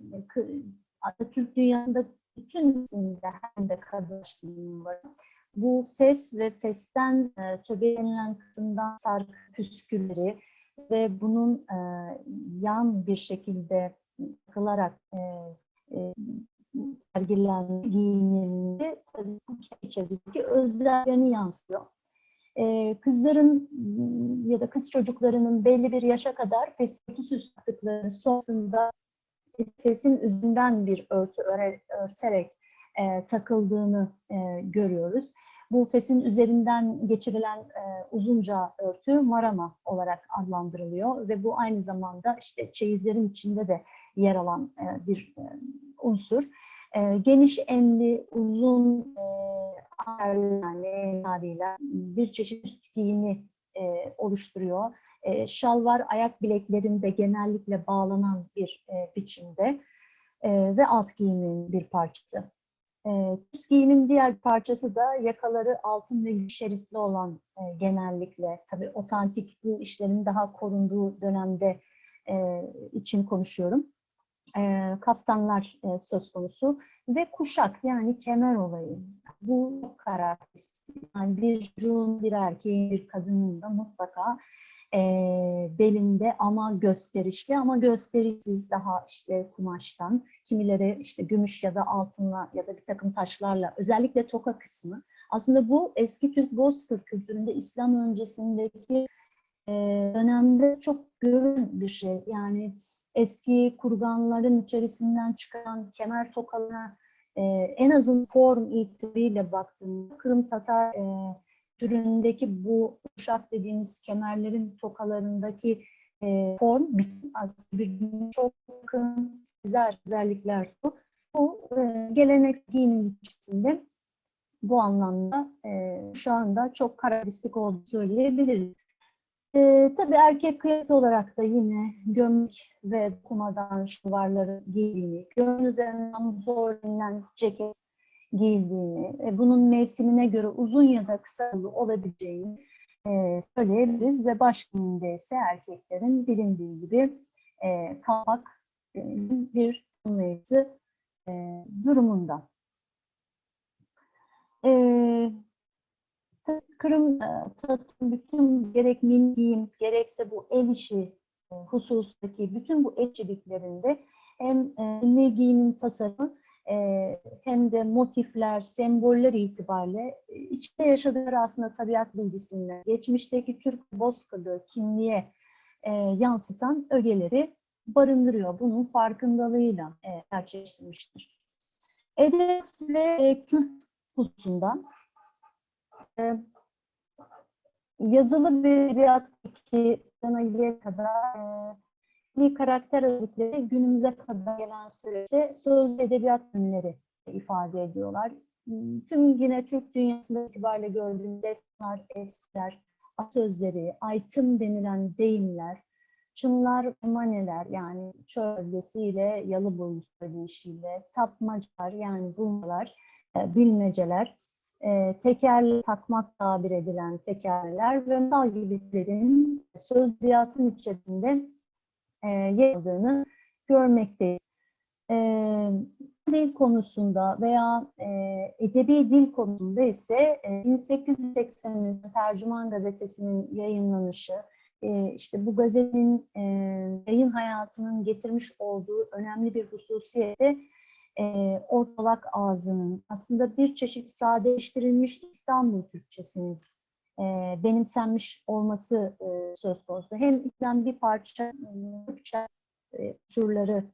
Türk dünyasında bütün isimde hem de kadın baş giyimi var. Bu fes ve festen töbe denilen kısımdan sarkı püskülleri ve bunun yan bir şekilde takılarak sergilenme giyiniminde tabii bu içerideki özelliklerini yansıtıyor. Kızların ya da kız çocuklarının belli bir yaşa kadar fes süs taktıkları sonrasında fesin üzerinden bir örtü örterek takıldığını görüyoruz. Bu fesin üzerinden geçirilen uzunca örtü marama olarak adlandırılıyor ve bu aynı zamanda işte çeyizlerin içinde de yer alan bir unsur. Geniş enli, uzun tabirler bir çeşit üst giyimi oluşturuyor. Şalvar ayak bileklerinde genellikle bağlanan bir biçimde ve alt giyimin bir parçası. Üst giyimin diğer parçası da yakaları altın ve şeritli olan genellikle, tabii otantik bu işlerin daha korunduğu dönemde için konuşuyorum. Kaftanlar söz konusu ve kuşak yani kemer olayı. Bu karakteristik. Yani bir Rum, bir erkeğin, bir kadının da mutlaka belinde ama gösterişli ama gösterişsiz daha işte kumaştan, kimileri işte gümüş ya da altınla ya da bir takım taşlarla, özellikle toka kısmı. Aslında bu eski Türk bozkır kültüründe İslam öncesindeki dönemde çok görülen bir şey. Yani eski kurganların içerisinden çıkan kemer tokalarına en azın form itibariyle baktığımda Kırım Tatar türündeki bu uşak dediğimiz kemerlerin tokalarındaki form aslında birbirine çok yakın özellikler bu. Bu geleneksel giyinim içerisinde bu anlamda uşağın da çok karakteristik olduğunu söyleyebiliriz. Tabii erkek kıyafeti olarak da yine gömlek ve kumadan şalvarları giydiğini, gömleğin üzerinden zor denilen ceket giyildiğini, bunun mevsimine göre uzun ya da kısa olabileceğini söyleyebiliriz ve başlığında ise erkeklerin bilindiği gibi kapak bir tanımlayıcı durumunda. Kırım Tatar'ın bütün gerek mini giyim gerekse bu el işi husustaki bütün bu etçiliklerinde hem milli giyimin tasarımı hem de motifler, semboller itibariyle içinde yaşadıkları aslında tabiat bilgisinden, geçmişteki Türk bozkırı kimliğe yansıtan ögeleri barındırıyor. Bunun farkındalığıyla gerçekleştirmiştir. Edebiyat ve kültür hususundan yazılı bir edebiyattaki sanayıya kadar bir karakter özellikleri günümüze kadar gelen süreçte sözlü edebiyat ünleri ifade ediyorlar. Tüm yine Türk dünyasında itibariyle gördüğümüz destanlar, efsaneler, atasözleri, aytım denilen deyimler, çınlar, emaneler yani çölgesiyle, yalı boyu söyleyişiyle, tapmacalar yani bulmalar, bilmeceler, tekerle takmak tabir edilen tekerleler ve masal gibilerin sözlüğatın içerisinde yer aldığını görmekteyiz. Dil konusunda veya edebi dil konusunda ise 1880'in Tercüman Gazetesi'nin yayınlanışı, işte bu gazetenin yayın hayatının getirmiş olduğu önemli bir hususiyete ortalak ağzının aslında bir çeşit sadeleştirilmiş İstanbul Türkçesinin benimsenmiş olması söz konusu. Hem içten bir parça Türkçe unsurları,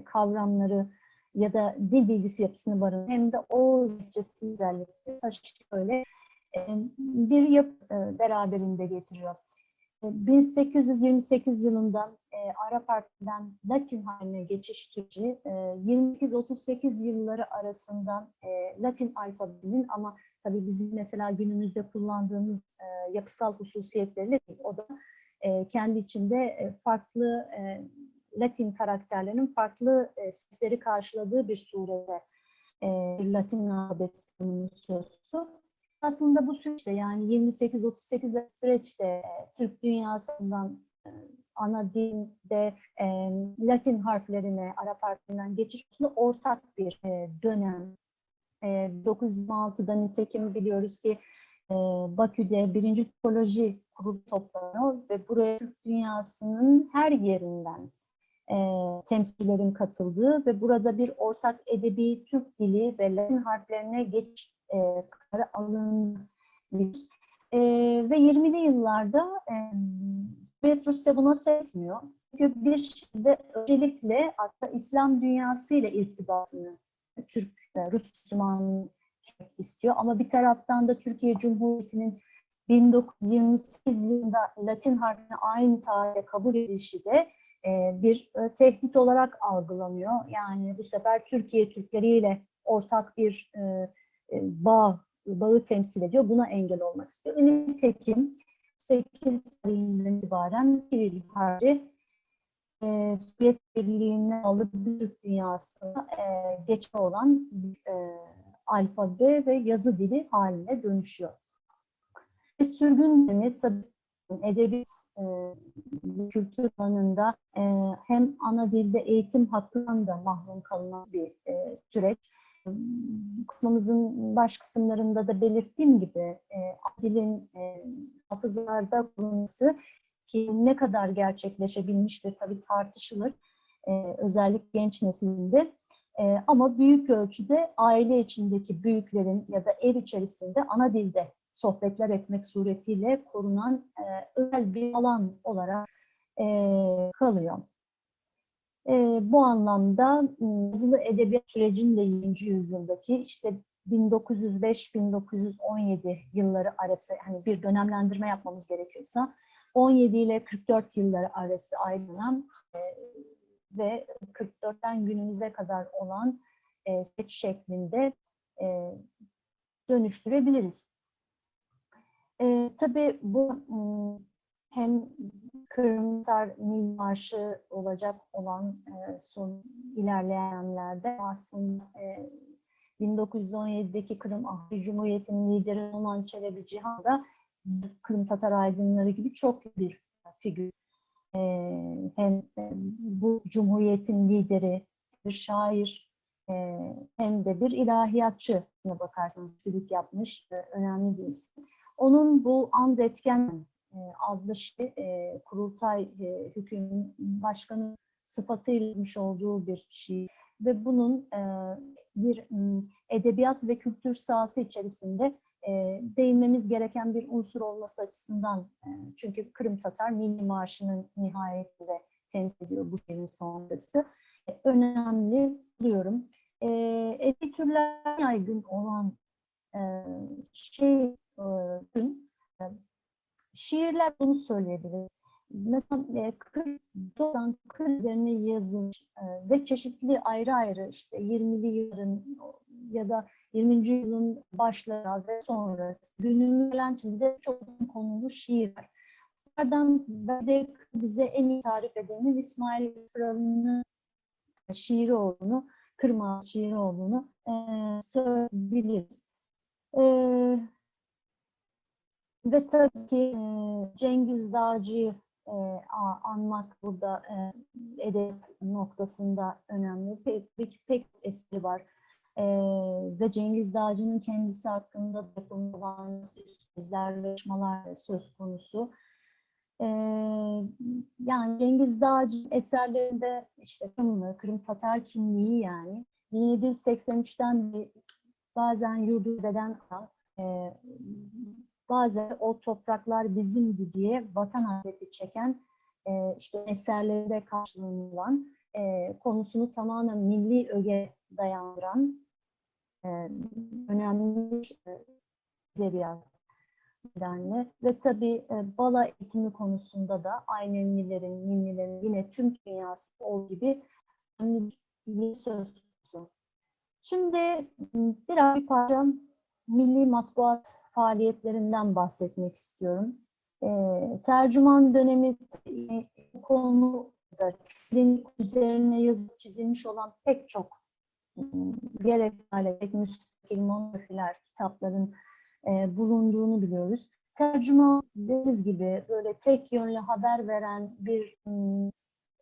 kavramları ya da dil bilgisi yapısını barındırıyor. Hem de o Türkçesi özellikle böyle bir yapı beraberinde getiriyor. 1828 yılında Arap harfinden Latin haline geçiş süreci 28-38 yılları arasında Latin alfabesinin ama tabii bizim mesela günümüzde kullandığımız yapısal hususiyetleriyle değil, o da kendi içinde farklı Latin karakterlerinin farklı sesleri karşıladığı bir surede bir Latin alfabesi söz konusu. Aslında bu süreçte yani 28-38 süreçte Türk dünyasından ana dilde Latin harflerine, Arap harflerinden geçiş ortak bir dönem. 1926'da nitekim biliyoruz ki Bakü'de birinci tipoloji kurulu toplanıyor ve buraya Türk dünyasının her yerinden temsillerin katıldığı ve burada bir ortak edebi Türk dili ve Latin harflerine geçiş kararı alındı. Ve 20'li yıllarda Sovyet Rusya buna setmiyor. Çünkü bir şekilde özellikle aslında İslam dünyası ile irtibatını Türk, Rus Müslüman istiyor. Ama bir taraftan da Türkiye Cumhuriyeti'nin 1928 yılında Latin harfine aynı tarihte kabul edilişi de bir tehdit olarak algılanıyor. Yani bu sefer Türkiye Türkleriyle ortak bir bağı temsil ediyor. Buna engel olmak istiyor. Nitekim 8 tarihinden itibaren Kiril harfi Sovyet Birliği'ne alıp Türk dünyasına geçme olan alfabe ve yazı dili haline dönüşüyor. Sürgün dönemi tabii edebiyat kültür alanında hem ana dilde eğitim hakkından da mahrum kalınan bir süreç. Konumuzun baş kısımlarında da belirttiğim gibi dilin hafızalarda bulunması ki ne kadar gerçekleşebilmiştir tabii tartışılır. Özellikle genç neslinde. Ama büyük ölçüde aile içindeki büyüklerin ya da ev içerisinde ana dilde sohbetler etmek suretiyle korunan özel bir alan olarak kalıyor. Bu anlamda yazılı edebiyat sürecinin de 20. yüzyıldaki işte 1905-1917 yılları arası, hani bir dönemlendirme yapmamız gerekiyorsa 17 ile 44 yılları arası ayrı dönem ve 44'ten günümüze kadar olan süreç şeklinde dönüştürebiliriz. Tabii bu hem Kırım Milli Marşı olacak olan son ilerleyenlerde aslında 1917'deki Kırım Ahri Cumhuriyeti'nin lideri olan Çelebi Cihan da Kırım Tatar aydınları gibi çok bir figür. Hem bu Cumhuriyet'in lideri, bir şair, hem de bir ilahiyatçı bakarsanız figür yapmış önemli bir isim. Onun bu And Etken adlı kurultay hükümünün başkanı sıfatıyla yazmış olduğu bir şiir ve bunun bir edebiyat ve kültür sahası içerisinde değinmemiz gereken bir unsur olması açısından çünkü Kırım Tatar Milli Marşı'nın nihayetinde temsil ediyor bu şiirin sonrası. Önemli diyorum. Eski türler yaygın olan şiirler bunu söyleyebiliriz. Mesela 40 üzerine yazılmış ve çeşitli ayrı ayrı işte 20'li yılların ya da 20. yüzyılın başları ve sonrası günümüze gelen çizgide çok konulu şiirler. Bunlardan bize en iyi tarif edenin İsmail Fıralı'nın şiiri olduğunu, Kırmaz şiiri olduğunu söyleyebiliriz. Ve tabii ki Cengiz Dağcı'yı anmak burada edebiyat noktasında önemli. Pek eseri var. Ve Cengiz Dağcı'nın kendisi hakkında yapılan sözler ve çalışmalar söz konusu. Yani Cengiz Dağcı eserlerinde işte Kırım Tatar kimliği yani 1783'ten bazen yurdu beden bazen o topraklar bizimdi diye vatan hasreti çeken işte eserlerinde karşılanılan konusunu tamamen milli öge dayandıran önemli bir edebiyat nedenle ve tabii bala eğitimi konusunda da Aynenlilerin, Ninnilerin yine tüm dünyası olduğu gibi önemli bir söz konusu. Şimdi bir parça milli matbuat faaliyetlerinden bahsetmek istiyorum. Tercüman dönemi konu da üzerine yazıp çizilmiş olan pek çok gerek müstakil monografiler, kitapların bulunduğunu biliyoruz. Tercüman dediğimiz gibi böyle tek yönlü haber veren bir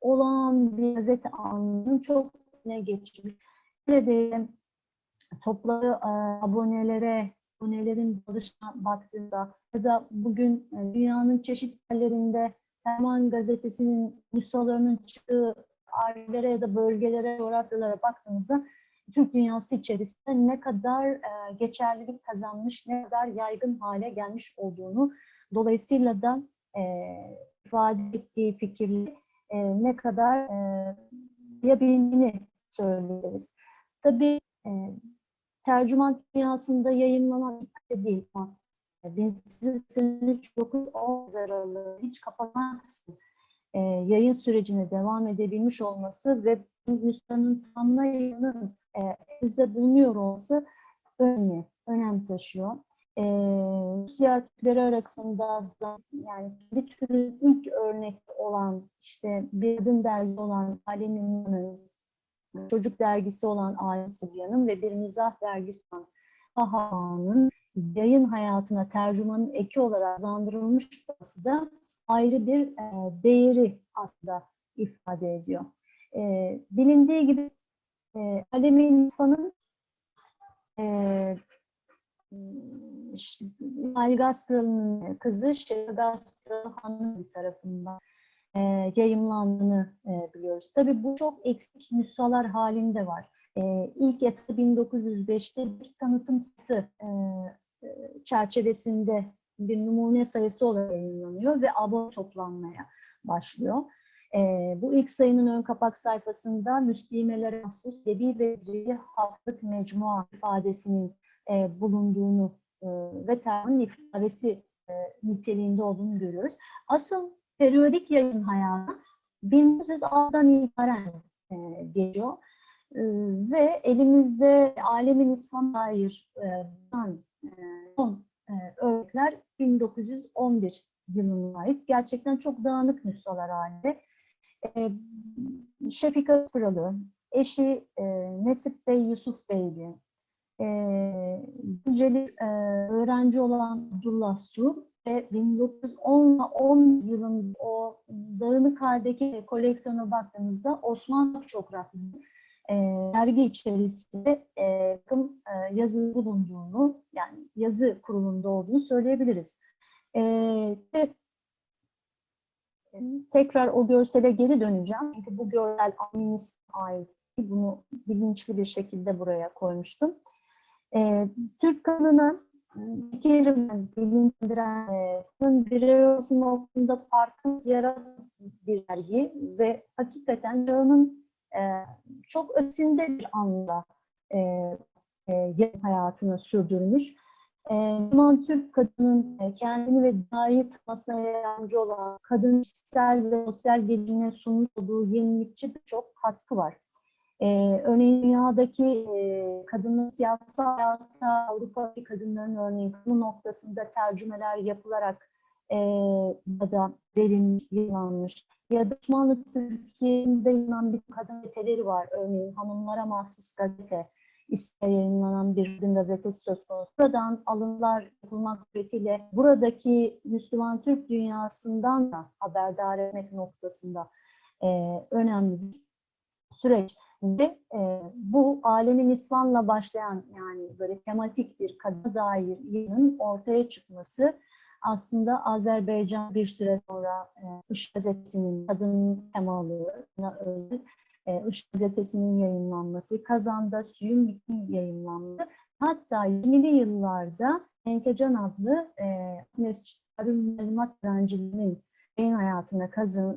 olağan bir gazete anının çok ne geçmiş. Burada topladığı abonelerin dağılışına baktığında ya da bugün dünyanın çeşitli yerlerinde Terman gazetesinin nüshalarının çıktığı ailelere ya da bölgelere, coğrafyalara baktığımızda Türk dünyası içerisinde ne kadar geçerlilik kazanmış, ne kadar yaygın hale gelmiş olduğunu, dolayısıyla da ifade ettiği fikirleri ne kadar yayabildiğini söyleyebiliriz. Tabii tercüman dünyasında yayınlanan bir değil ama 1883 9 Aralığı hiç kapatmaksızın yayın sürecine devam edebilmiş olması ve nüshanın tamamına yayının elimizde bulunuyor olması önem taşıyor. Rusya Türkleri arasında yani bir türün ilk örnek olan işte bir kadın dergi olan Alemina'nın, çocuk dergisi olan Alem Sıbyan'ın ve bir mizah dergisi olan Kaha'nın yayın hayatına tercümanın eki olarak kazandırılmış olması da ayrı bir değeri aslında ifade ediyor. Bilindiği gibi Alemin İslam'ın Ali Gaspar'ın kızı Şehra Gaspar Hanım tarafından yayımlandığını biliyoruz. Tabii bu çok eksik nüshalar halinde var. İlk etabı 1905'te bir tanıtım sayısı çerçevesinde bir numune sayısı olarak yayınlanıyor ve abone toplanmaya başlıyor. Bu ilk sayının ön kapak sayfasında müslimelere mahsus edebi ve bir haftalık mecmua ifadesinin bulunduğunu ve termin ifadesi niteliğinde olduğunu görüyoruz. Asıl periyodik yayın hayatı 1906'dan itibaren geliyor ve elimizde Alemin İslam'a dair son örnekler 1911 yılına ait. Gerçekten çok dağınık nüshalar halinde. Şefik Özpıralı, eşi Nesip Bey, Yusuf Beyli, Günceli öğrenci olan Abdullah Sur ve 1910 yılında o dağınık haldeki koleksiyona baktığımızda Osmanlı Coğrafyası dergi içerisinde yazı bulunduğunu, yani yazı kurulunda olduğunu söyleyebiliriz. Tekrar o görsele geri döneceğim. Çünkü bu görsel Amin'e ait. Bunu bilinçli bir şekilde buraya koymuştum. Türk kanını bilinçlendiren birey arası noktasında farklı yaratan bir dergi ve hakikaten çağının çok ötesinde bir anda hayatını sürdürmüş. Müslüman Türk kadının kendini ve dünyayı tanımasına yardımcı olan kadın kişisel ve sosyal gelişimine sunmuş olduğu yenilikçi birçok katkı var. Örneğin dünyadaki kadının siyasal hayatta Avrupa'daki kadınların örneğin bu noktasında tercümeler yapılarak ya da verilmiş, yayınlanmış ya da Osmanlı Türkiye'sinde yayınlanan bir kadın gazeteleri var. Örneğin hanımlara mahsus gazete ismiyle yayınlanan bir kadın gazetesi söz konusu. Buradan alımlar yapılmak suretiyle buradaki Müslüman Türk dünyasından da haberdar etmek noktasında önemli bir süreç. Ve bu Alemin İslam'la başlayan yani böyle tematik bir kadına dair yayının ortaya çıkması aslında Azerbaycan bir süre sonra Iş Gazetesi'nin kadın temalı Iş Gazetesi'nin yayınlanması, Kazan'da Suyun Bittiği yayınlanması, hatta 20'li yıllarda Menkecan adlı Mescid-i Malumat öğrencilerinin yayın hayatına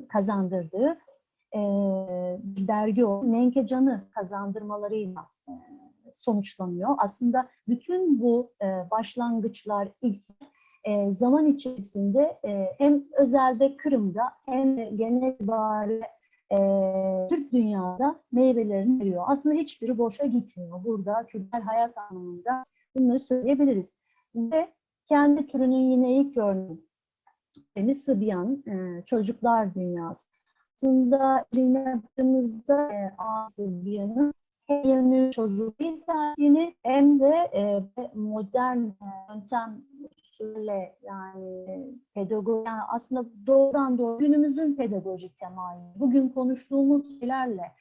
kazandırdığı bir dergi o. Menkecan'ı kazandırmalarıyla sonuçlanıyor. Aslında bütün bu başlangıçlar ilk zaman içerisinde hem özelde Kırım'da hem de genel itibariyle Türk dünyada meyvelerini veriyor. Aslında hiçbiri boşa gitmiyor. Burada kültürel hayat anlamında bunları söyleyebiliriz. Ve kendi türünün yine ilk örneği Sıbyan, çocuklar dünyası. Aslında baktığımızda Sıbyan'ın hem yönlü çocuğu tercihini hem de modern yöntem usulle yani pedagoji, yani aslında doğrudan doğru günümüzün pedagojik temayülü. Bugün konuştuğumuz şeylerle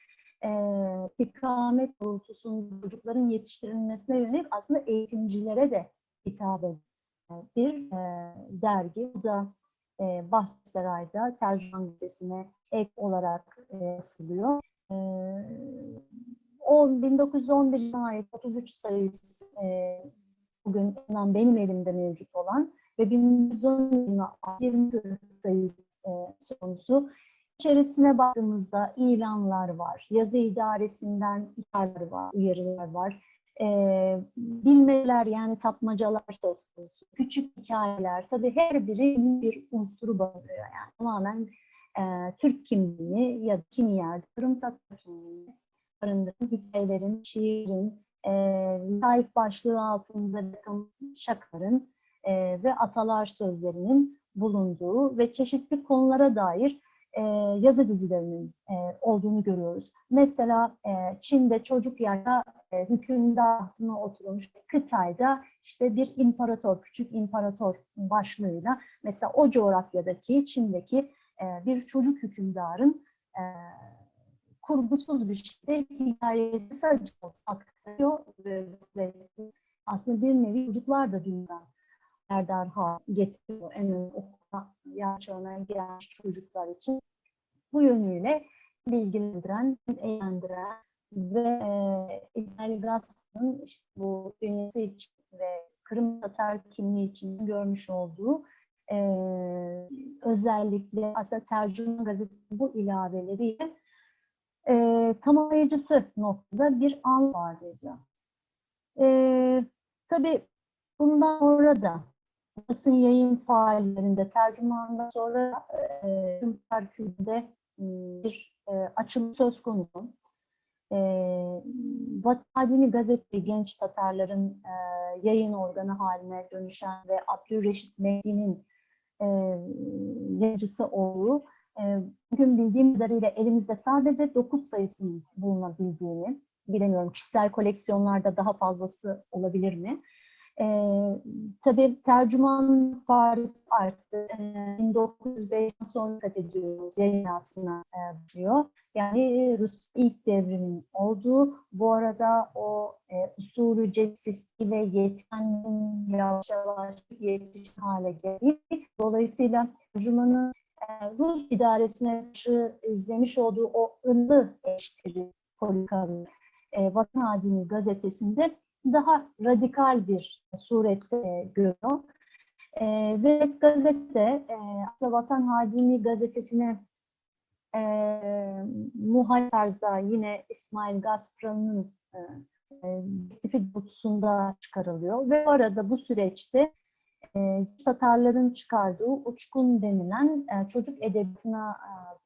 istikamet doğrultusunda çocukların yetiştirilmesine yönelik aslında eğitimcilere de hitap eden bir dergi. Bu da Bahçesaray'da tercüman gazetesine ek olarak asılıyor. O 1911'e ait 33 sayısı bugün benim elimde mevcut olan ve 1910 yılına 20 sayısı konusu. İçerisine baktığımızda ilanlar var, yazı idaresinden ihbarlar var, uyarılar var. bilmeler yani tapmacalar söz konusu, küçük hikayeler, tabii her biri bir unsuru barındırıyor. Yani tamamen Türk kimliğini ya da kimi yerde Kırım Tatar kimliğini barındıran hikayelerin, şiirin, layık başlığı altında bir takım şakaların ve atalar sözlerinin bulunduğu ve çeşitli konulara dair yazı dizilerinin olduğunu görüyoruz. Mesela Çin'de çocuk yaşta hükümdarlığına oturmuş Kıtay'da işte bir imparator, küçük imparator başlığıyla mesela o coğrafyadaki, Çin'deki bir çocuk hükümdarın kurgusuz bir şekilde hikayesi sadece aktarıyor ve aslında bir nevi çocuklar da dünyadan haberdar getiriyor en ön okula yaşlarına gelmiş çocuklar için. Bu yönüyle bilgilendiren, eğlendiren ve İsmail Gassman'ın işte bu dünyası için ve Kırım Tatar kimliği için görmüş olduğu özellikle aslında tercüme gazetesi bu ilaveleriyle tamamlayıcısı noktada bir an var ediyor. Tabii bundan sonra da basın yayın faaliyetlerinde tercümandan sonra Kırklareli'de bir açılım söz konusu. Vatani Gazete Genç Tatarların yayın organı haline dönüşen ve Abdülreşit Mehdi'nin yayıncısı olduğu, bugün bildiğim kadarıyla elimizde sadece 9 sayısının bulunabildiğini, bilemiyorum kişisel koleksiyonlarda daha fazlası olabilir mi? Tabii tercüman faaliyeti arttı. 1905'ten sonra dikkat ediyoruz yayın hayatına başlıyor. Yani Rus ilk devrimin olduğu, bu arada o usulü cesistiyle yetkenliğin yavaş yavaş yetişkin hale geldi. Dolayısıyla tercümanın Rus idaresine karşı izlemiş olduğu o ıllı eleştiri politikaları Vatan Hadimi gazetesinde daha radikal bir surette görüyor. Ve gazete aslında Vatan Hadimi gazetesine muhalif tarzda yine İsmail Gaspralı'nın direktifi doğrultusunda çıkarılıyor. Ve bu arada bu süreçte Tatarların çıkardığı Uçkun denilen çocuk edebiyatına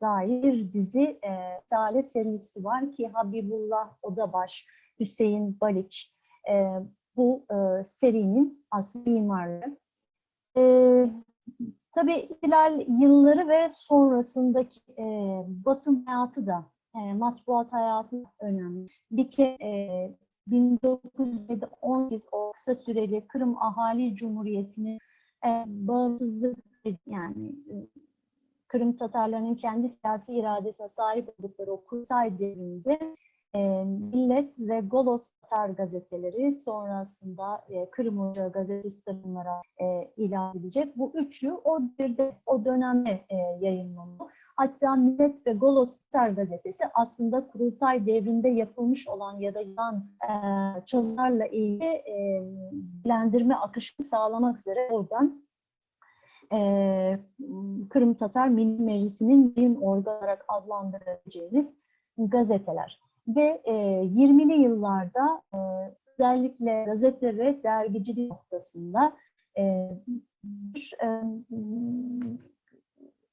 dair dizi Risale serisi var ki Habibullah Odabaş, Hüseyin Baliç bu serinin aslında mimarları. Tabii ihtilal yılları ve sonrasındaki basın hayatı da, matbuat hayatı da önemli. Bir kere 1918 o kısa süreli Kırım Ahali Cumhuriyeti'nin bağımsızlık yani Kırım Tatarlarının kendi siyasi iradesine sahip oldukları o Kursay devrinde Millet ve Golos Tatar gazeteleri sonrasında Kırım Ocağı gazetesi de bunlara ilan edilecek. Bu üçü o dönemde yayınlanıyor. Hatta Millet ve Golos Tatar gazetesi aslında Kurultay devrinde yapılmış olan ya da yan çalışmalarla ilgili bilgilendirme akışını sağlamak üzere oradan Kırım Tatar Milli Meclisi'nin yayın organı olarak adlandırabileceğimiz gazeteler. Ve 20'li yıllarda özellikle gazete ve dergicilik noktasında bir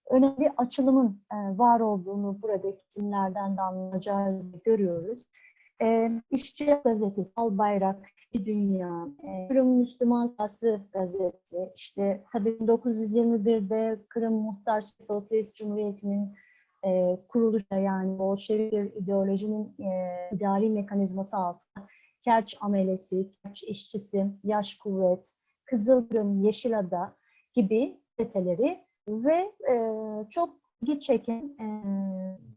önemli açılımın var olduğunu buradaki isimlerden de anlayacağımızı görüyoruz. İşçi Gazetesi, Al Bayrak, Dünya, Kırım Müslüman Siyasi Gazetesi, işte tabii 1921'de Kırım Muhtar Sosyalist Cumhuriyeti'nin kuruluşu, yani Bolşevik bir ideolojinin idari mekanizması altında Kerç Amelesi, Kerç İşçisi, Yaş Kuvvet, Kızılkırım, Yeşilada gibi gazeteleri ve çok ilgi çeken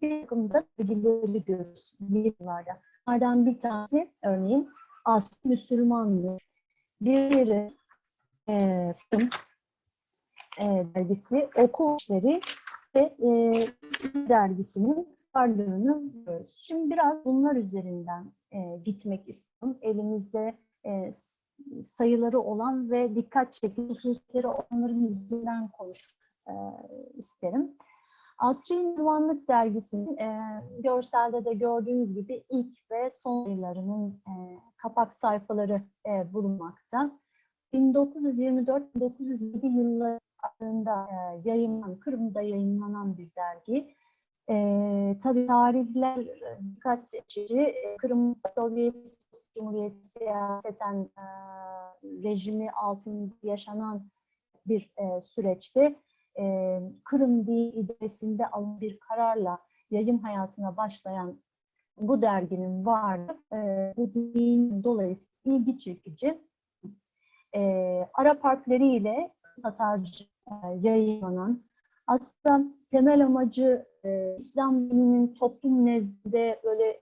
bir takım da bilgileri görüyoruz yıllarda. Bunlardan bir tanesi örneğin Aslı Müslümanlık, diğeri dergisi, Okul İşleri ve dergisinin varlığını görüyoruz. Şimdi biraz bunlar üzerinden gitmek istiyorum. Elimizde sayıları olan ve dikkat çekici hususları onların üzerinden konuşmak isterim. Asri Nirvanlık dergisinin görselde de gördüğünüz gibi ilk ve son sayılarının kapak sayfaları bulunmakta. 1924-1907 yıllarında Kırım'da yayınlanan bir dergi. Tabii tarihler dikkat çekici. Kırım Sovyet Cumhuriyeti siyaseten rejimi altında yaşanan bir süreçte Kırım Dil İdaresi'nde alınan bir kararla yayım hayatına başlayan bu derginin varlığı bu dilin dolayısıyla ilgi çekici. Arap harfleriyle Tatarca yayınlanan, aslında temel amacı İslam dininin toplum nezdinde böyle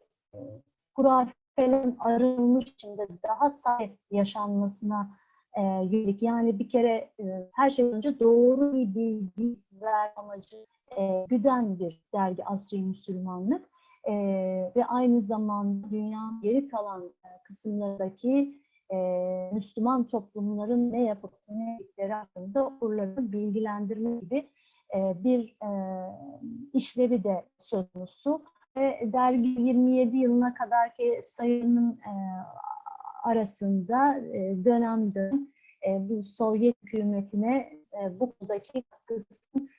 hurafelerin arınmış içinde daha sahip yaşanmasına yönelik. Yani bir kere her şeyden önce doğru bir bilgi ver amacı güden bir dergi Asri Müslümanlık. Ve aynı zamanda dünyanın geri kalan kısımlarındaki Müslüman toplumların ne yapıp ne ettikleri hakkında okurlarını bilgilendirme gibi bir işlevi de söz konusu. Dergi 27 yılına kadarki sayının arasında dönemde bu Sovyet hükümetine bu konudaki katkısının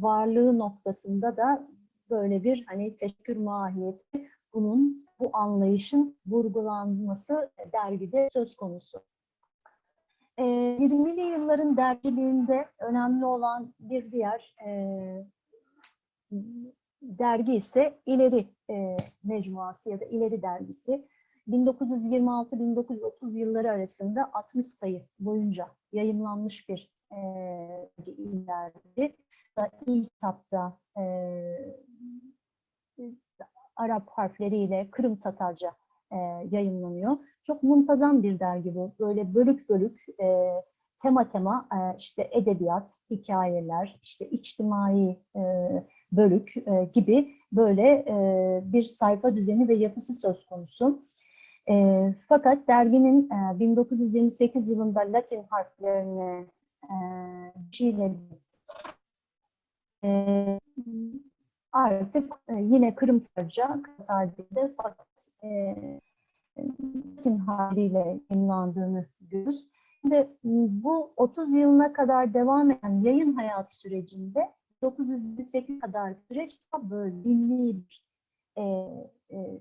varlığı noktasında da böyle bir hani teşekkür mahiyeti, bu anlayışın vurgulanması dergide söz konusu. 20'li yılların dergiliğinde önemli olan bir diğer dergi ise İleri Mecmuası ya da İleri Dergisi. 1926-1930 yılları arasında 60 sayı boyunca yayımlanmış bir dergi. İlk kitapta Arap harfleriyle Kırım Tatarca yayımlanıyor. Çok muntazam bir dergi bu. Böyle bölük bölük, tema işte edebiyat, hikayeler, işte içtimai bölük gibi böyle bir sayfa düzeni ve yapısı söz konusu. Fakat derginin 1928 yılında Latin harflerine artık yine Kırım Tatarca tarihinde fakat Latin haliyle yayınlandığını görüyoruz. Şimdi bu 30 yılına kadar devam eden yayın hayatı sürecinde 1928 kadar süreç daha böyle milli bir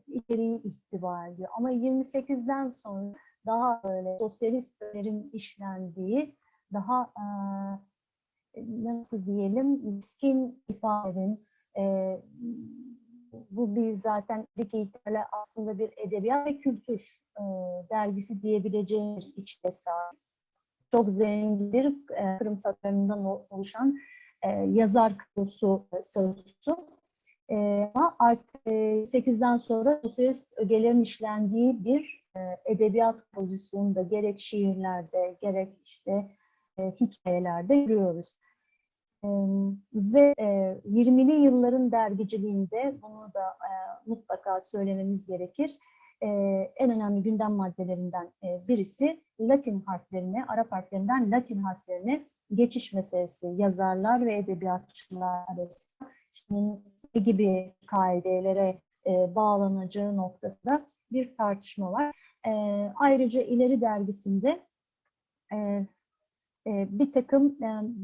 içeriği ihtiva ediyor. Ama 28'den sonra daha böyle sosyalistlerin işlendiği, daha nasıl diyelim, miskin ifadelerin, bu bir zaten ilk itibariyle aslında bir edebiyat ve kültür dergisi diyebileceğimiz içte sahip. Çok zengin bir Kırım Tatarlarından oluşan yazar kadrosu sözcüsü. Ama artık 8'den sonra sosyalist ögelerin işlendiği bir edebiyat pozisyonunda gerek şiirlerde gerek işte hikayelerde görüyoruz. Ve 20'li yılların dergiciliğinde bunu da mutlaka söylememiz gerekir. En önemli gündem maddelerinden birisi Latin harflerine, Arap harflerinden Latin harflerine geçiş meselesi. Yazarlar ve edebiyatçılar arasında şimdi ne gibi kaidelere bağlanacağı noktasında bir tartışma var. Ayrıca İleri Dergisi'nde bir takım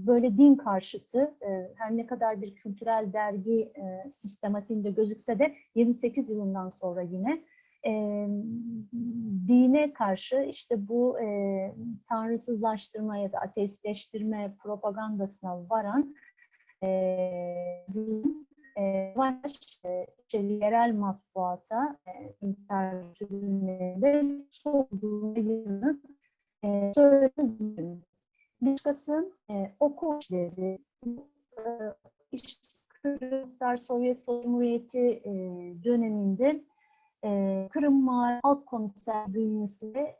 böyle din karşıtı, her ne kadar bir kültürel dergi sistematiğinde gözükse de 28 yılından sonra yine dine karşı işte bu tanrısızlaştırma ya da ateistleştirme propagandasına varan yerel matbuata intertüründe sorduğunu söylediğini başkasının oku işleri, işte Kırımlar Sovyet Cumhuriyeti döneminde Kırım Mağara Halk Komiser bünyesinde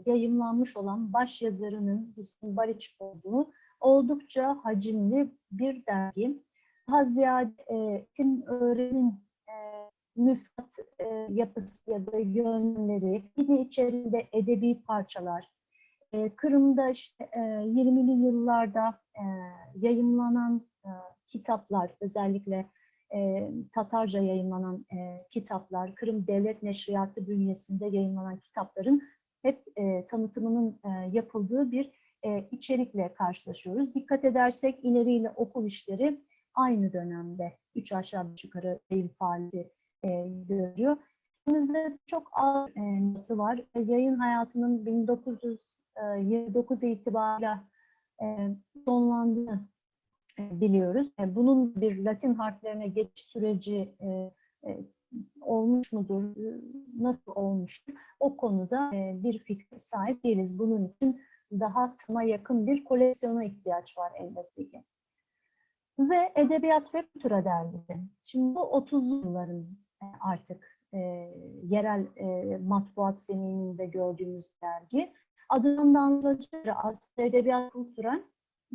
yayımlanmış olan başyazarının Hüseyin Bariç olduğu oldukça hacimli bir dergi. Daha ziyade eğitim öğrenim müfredat yapısı ya da yönleri, yine içerisinde edebi parçalar, Kırım'da işte 20'li yıllarda yayımlanan kitaplar, özellikle Tatarca yayınlanan kitaplar, Kırım Devlet Neşriyatı bünyesinde yayınlanan kitapların hep tanıtımının yapıldığı bir içerikle karşılaşıyoruz. Dikkat edersek ileriyle okul işleri aynı dönemde 3 aşağı 5 yukarı yayın faaliyeti görüyor. Elimizde çok az yazısı var. Yayın hayatının 1929 itibariyle sonlandığını biliyoruz. Bunun bir Latin harflerine geçiş süreci olmuş mudur, nasıl olmuştur? O konuda bir fikre sahip değiliz. Bunun için daha tıma yakın bir koleksiyona ihtiyaç var elbette ki. Ve Edebiyat ve Kültüre Dergisi. Şimdi bu 30'lu yılların artık yerel matbuat zemininde gördüğümüz dergi. Adından da anlaşılacağı aslında Edebiyat Kültüre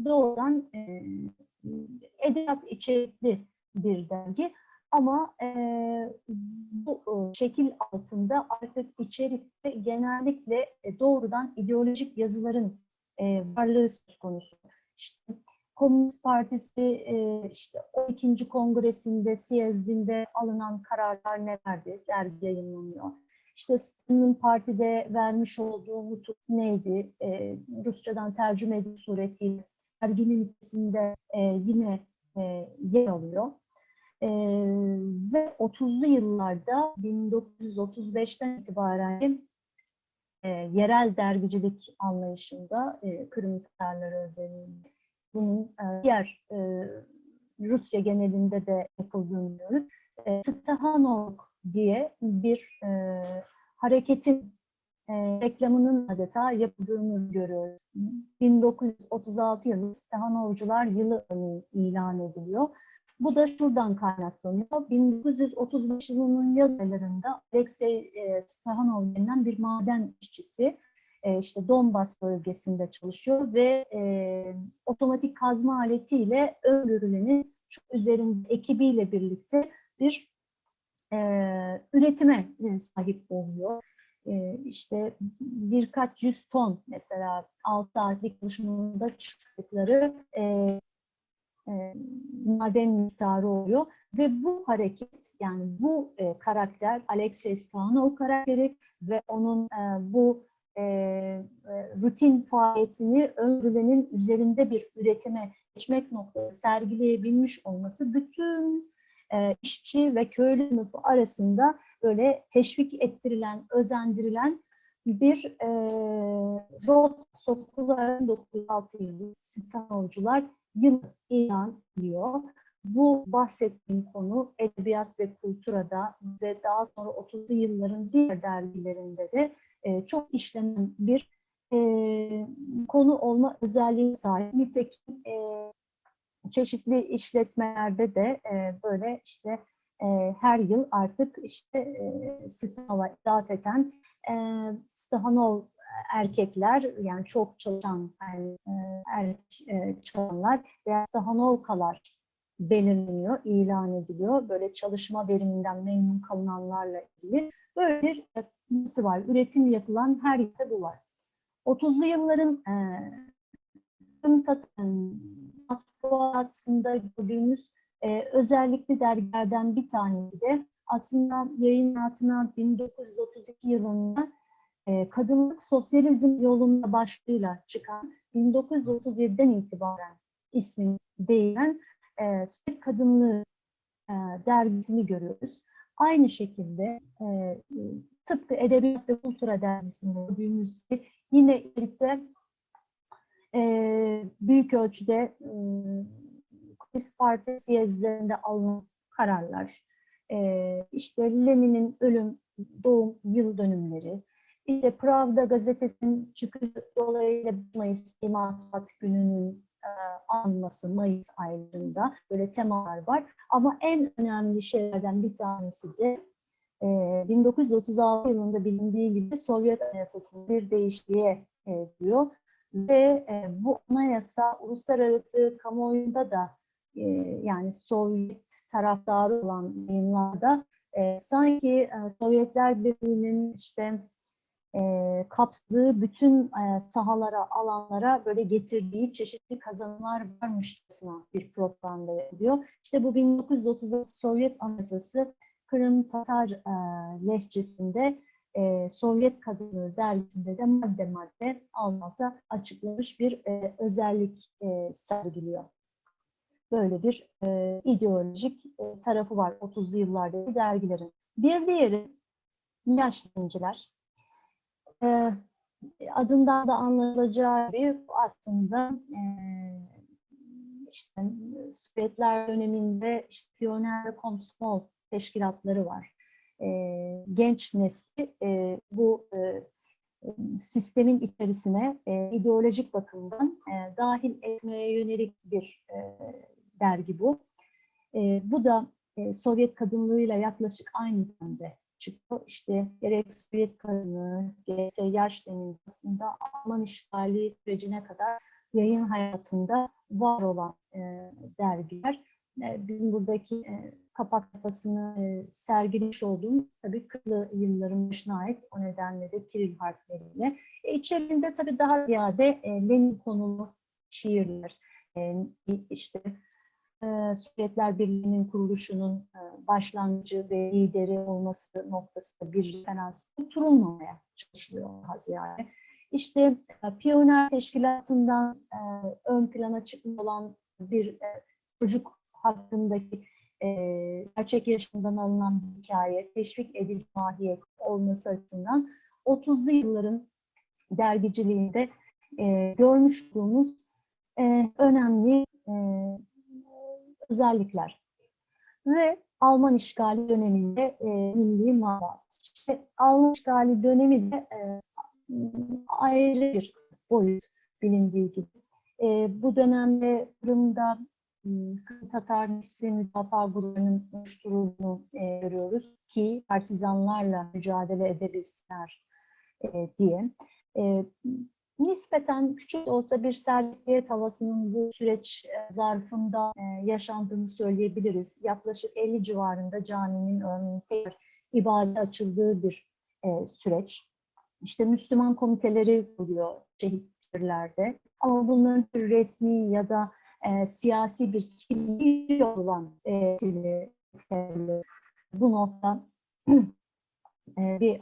doğrudan edebiyat içerikli bir dergi. Ama bu şekil altında artık içerikte genellikle doğrudan ideolojik yazıların varlığı söz konusu. İşte Komünist Partisi işte 12. Kongresinde, Siyezdin'de alınan kararlar nelerdi? Dergi yayınlanıyor. İşte Stalin'in partide vermiş olduğu nutuk neydi? Rusçadan tercüme edildiği suretiyle derginin içinde yine yer alıyor. Ve 30'lu yıllarda 1935'ten itibaren yerel dergicilik anlayışında Kırım Tatarları özelinde bunun diğer Rusya genelinde de yapıldığını görüyoruz. Stakhanov diye bir hareketin reklamının adeta yapıldığını görüyoruz. 1936 yılı Stakhanovcular Yılı ilan ediliyor. Bu da şuradan kaynaklanıyor. 1935 yılının yaz aylarında Alexey Stakhanov denilen bir maden işçisi işte Donbas bölgesinde çalışıyor ve otomatik kazma aletiyle öngörülenin üzerinde ekibiyle birlikte bir üretime sahip oluyor. İşte birkaç yüz ton mesela 6 saatlik çalışmada çıktıkları maden miktarı oluyor ve bu hareket yani bu karakter Alexey Stakhanov karakteri ve onun bu rutin faaliyetini öngörülenin üzerinde bir üretime geçmek noktası sergileyebilmiş olması bütün işçi ve köylü sınıfı arasında böyle teşvik ettirilen, özendirilen bir rol sokulan 96 yılı Stakhanovcular yılı ilan ediyor. Bu bahsettiğim konu Edebiyat ve Kültüra'da ve daha sonra 30'lu yılların diğer dergilerinde de çok işlenen bir konu olma özelliğine sahip. Nitekim çeşitli işletmelerde de böyle işte her yıl artık işte Stakhanov'a itaat eden Stakhanov erkekler yani çok çalışan çalışanlar veya Stakhanovkalar belirleniyor, ilan ediliyor. Böyle çalışma veriminden memnun kalınanlarla ilgili böyle bir yapısı var. Üretim yapılan her yerde bu var. 30'lu yılların matbuatında gördüğümüz özellikli dergilerden bir tanesi de aslında yayın hayatına 1932 yılında Kadınlık Sosyalizm Yolunda başlığıyla çıkan 1937'den itibaren ismi değinen Sovyet Kadınlığı dergisini görüyoruz. Aynı şekilde tıpkı Edebiyat ve Kültüre dergisinde gördüğümüz gibi yine birlikte büyük ölçüde Komünist Parti siyezdlerinde alınan kararlar, işte Lenin'in ölüm, doğum yıl dönümleri, işte Pravda gazetesinin çıkışı dolayısıyla Mayıs İmalat Günü'nün anılması Mayıs aylarında böyle temalar var. Ama en önemli şeylerden bir tanesi de 1936 yılında bilindiği gibi Sovyet Anayasası'nın bir değişikliğe diyor. Ve bu anayasa uluslararası kamuoyunda da yani Sovyet taraftarı olan yayınlarda sanki Sovyetler Birliği'nin işte kapsadığı bütün sahalara, alanlara böyle getirdiği çeşitli kazanımlar varmışçasına bir propaganda yapılıyor. İşte bu 1936 Sovyet Anayasası Kırım Tatar lehçesinde Sovyet Kadını dergisinde de madde madde altta açıklamış bir özellik sergiliyor. Böyle bir ideolojik tarafı var 30'lu yıllardaki dergilerin. Bir diğeri Yaşlı İnciler. Adından da anlaşılacağı gibi aslında işte Sovyetler döneminde işte Piyoner ve Komsomol teşkilatları var. Genç nesli bu sistemin içerisine ideolojik bakımdan dahil etmeye yönelik bir dergi bu. Bu da Sovyet kadınlığıyla yaklaşık aynı dönemde çıktı. İşte gerek Sovyet kadını, gerekse yaş dönemi aslında Alman işgali sürecine kadar yayın hayatında var olan dergiler. Bizim buradaki kapak kafasını sergilemiş olduğum tabii 40'lı yılların başına ait, o nedenle de Kiril harfleriyle. İçerinde tabii daha ziyade Lenin konulu şiirler, işte Sovyetler Birliği'nin kuruluşunun başlangıcı ve lideri olması noktasında bir referans oturulmamaya çalışılıyor daha ziyade. İşte Piyoner Teşkilatı'ndan ön plana çıkmış olan bir çocuk hakkındaki gerçek yaşamdan alınan bir hikaye, teşvik edici mahiyet olması açısından 30'lu yılların dergiciliğinde görmüş olduğumuz önemli özellikler. Ve Alman işgali döneminde milli matbaat. İşte Alman işgali dönemi de ayrı bir boyut bilindiği gibi. Bu dönemde Kırım'da Kırım Tatar Nefsi Müdafaa Grubu'nun oluşturulduğunu görüyoruz ki partizanlarla mücadele edebilsinler diye. Nispeten küçük de olsa bir serbestiyet havasının bu süreç zarfında yaşandığını söyleyebiliriz. Yaklaşık 50 civarında caminin örneğin tekrar ibadete açıldığı bir süreç. İşte Müslüman komiteleri oluyor şehirlerde. Ama bunların resmi ya da siyasi bir kimliği olan bu nokta bir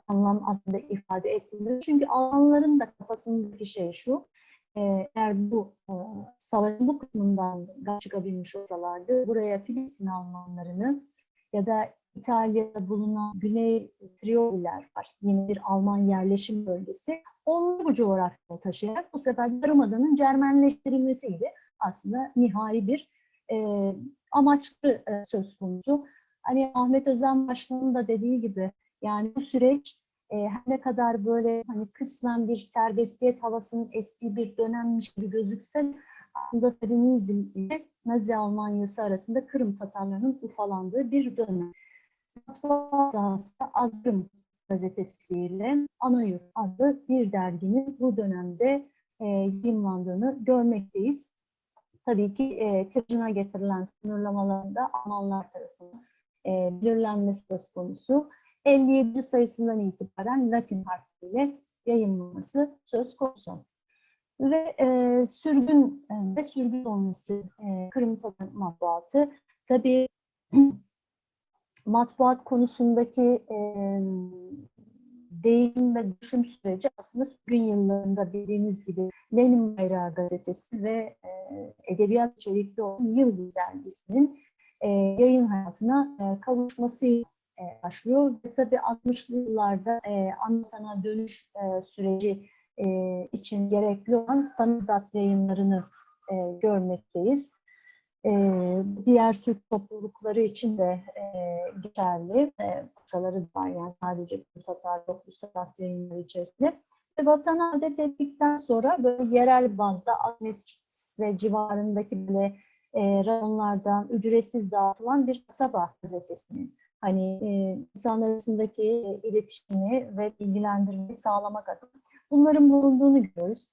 anlam aslında ifade etmiyor. Çünkü Almanların da kafasındaki şey şu, eğer bu savaşın bu kısmından çıkabilmiş olsalardı, buraya Filistin Almanlarını ya da İtalya'da bulunan Güney Friuliler var, yine bir Alman yerleşim bölgesi, onları bu coğrafyaya taşıyarak bu sefer Yarımada'nın Cermenleştirilmesiydi aslında nihai bir amaçlı söz konusu. Hani Ahmet Özen Başkan'ın da dediği gibi, yani bu süreç her ne kadar böyle hani kısmen bir serbestiyet havasının estiği bir dönemmiş gibi gözükse, aslında Stalinizm ile Nazi Almanyası arasında Kırım Tatarlarının ufalandığı bir dönem. Matbaa sahasında Azgın gazetesiyle Anayurt adlı bir derginin bu dönemde yayımlandığını görmekteyiz. Tabii ki tirajına getirilen sınırlamaların da Almanlar tarafından belirlenmesi söz konusu. 57 sayısından itibaren Latin harfleriyle yayınlanması söz konusu. Ve sürgün ve sürgün sonrası Kırım Tatar matbuatı, tabii matbuat konusundaki değişim ve düşüm süreci aslında sürgün yıllarında bildiğiniz gibi Lenin Bayrağı gazetesi ve edebiyat içerikli olan Yıldız dergisinin yayın hayatına kavuşmasıyla başlıyor. Ve tabii 60'lı yıllarda Anlatan'a dönüş süreci için gerekli olan Samizdat yayınlarını görmekteyiz. Diğer Türk toplulukları için de geçerli. Başkaları var, yani sadece Tatar yok bu sanat yayınları içerisinde. Ve vatana adet ettikten sonra böyle yerel bazda Agnes ve civarındaki böyle rayonlardan ücretsiz dağıtılan bir kasaba gazetesinin hani insanlar arasındaki iletişimi ve bilgilendirmeyi sağlamak adına bunların bulunduğunu görüyoruz.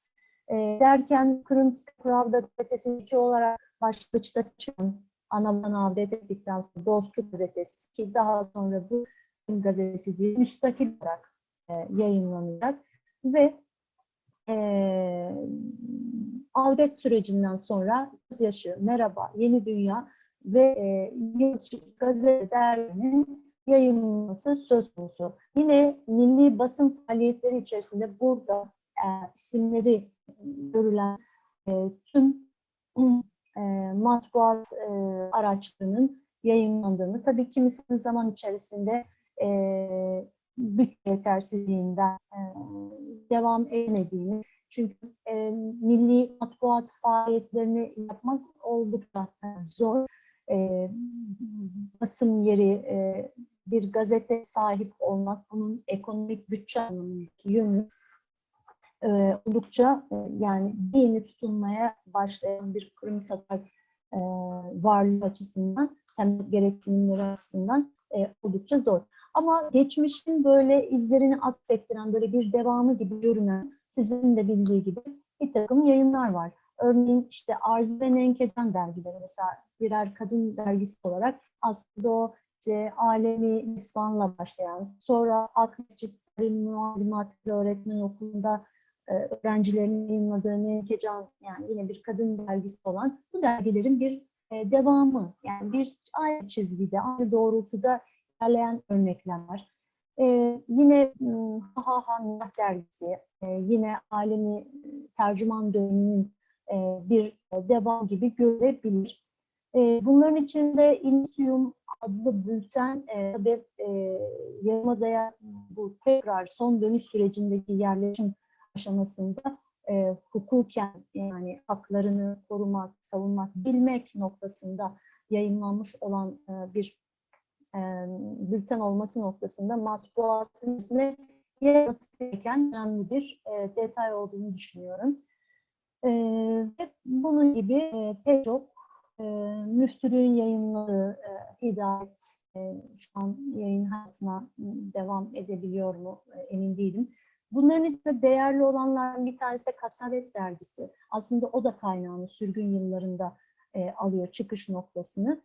Derken Kırımska Pravda gazetesi olarak başlıçta çıkan ana avdet ettikten sonra Dostluk gazetesi ki daha sonra bu gazetesi değil, müstakil olarak yayınlanacak ve Alvet sürecinden sonra Gözyaşı, Merhaba, Yeni Dünya ve Yazıcı Gazete derginin yayınlanması söz konusu. Yine milli basın faaliyetleri içerisinde burada isimleri görülen tüm matbuat araçlarının yayınlandığını, tabii kimisinin zaman içerisinde bütçe yetersizliğinden devam edemediğini, çünkü milli matbuat faaliyetlerini yapmak oldukça zor. Basım yeri, bir gazete sahip olmak, bunun ekonomik bütçe anlamındaki yönü oldukça yani dini tutunmaya başlayan bir Kırım Tatar varlığı açısından, temel gereksinimleri açısından oldukça zor. Ama geçmişin böyle izlerini aksettiren, böyle bir devamı gibi görünen, sizin de bildiği gibi bir takım yayınlar var. Örneğin işte Arzu ve Nenkecan dergileri mesela birer kadın dergisi olarak aslında o işte Alemi İslam'la başlayan, sonra Akmescit Muallimat Öğretmen Okulu'nda öğrencilerin yayınladığı Nenkecan, yani yine bir kadın dergisi olan bu dergilerin bir devamı, yani bir aynı çizgide, aynı doğrultuda ilerleyen örnekler var. Yine Ha Ha Miyah dergisi, yine Alemi Tercüman döneminin bir devam gibi görülebilir. Bunların içinde İnisiyum adlı bülten tabii Yarımada'ya bu tekrar son dönüş sürecindeki yerleşim aşamasında hukuken, yani haklarını korumak, savunmak, bilmek noktasında yayınlanmış olan bir bülten olması noktasında matbuatın izine yer alması gereken önemli bir detay olduğunu düşünüyorum. Ve bunun gibi pek çok müftülüğün yayınladığı Hidayet şu an yayın hayatına devam edebiliyor mu emin değilim. Bunların içinde değerli olanlardan bir tanesi de Kasavet dergisi. Aslında o da kaynağını sürgün yıllarında alıyor, çıkış noktasını.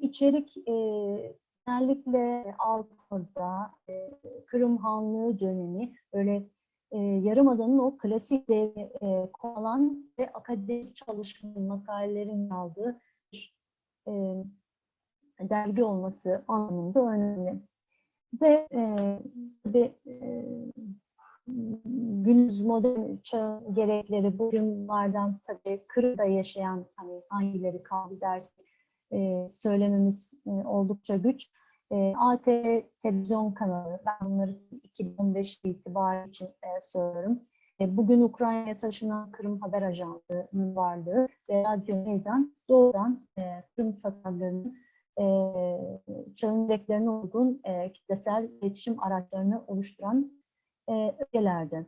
İçerik genellikle Alpor'da Kırım Hanlığı dönemi, öyle Yarımada'nın o klasik devri konulan ve akademik çalışma makalelerin aldığı bir dergi olması anlamında önemli. Ve tabii günümüz modern çağ gerekleri bugünlerden tabii Kırım'da yaşayan, hani hangileri kaldı dersek söylememiz oldukça güç. ATV televizyon kanalı, ben bunları 2015 itibariyle için söylüyorum. Bugün Ukrayna'ya taşınan Kırım Haber Ajansı'nın varlığı ve Radyo Meydan doğrudan Kırım Tatarlarının çağın gereklerine uygun kitlesel iletişim araçlarını oluşturan ülkelerde.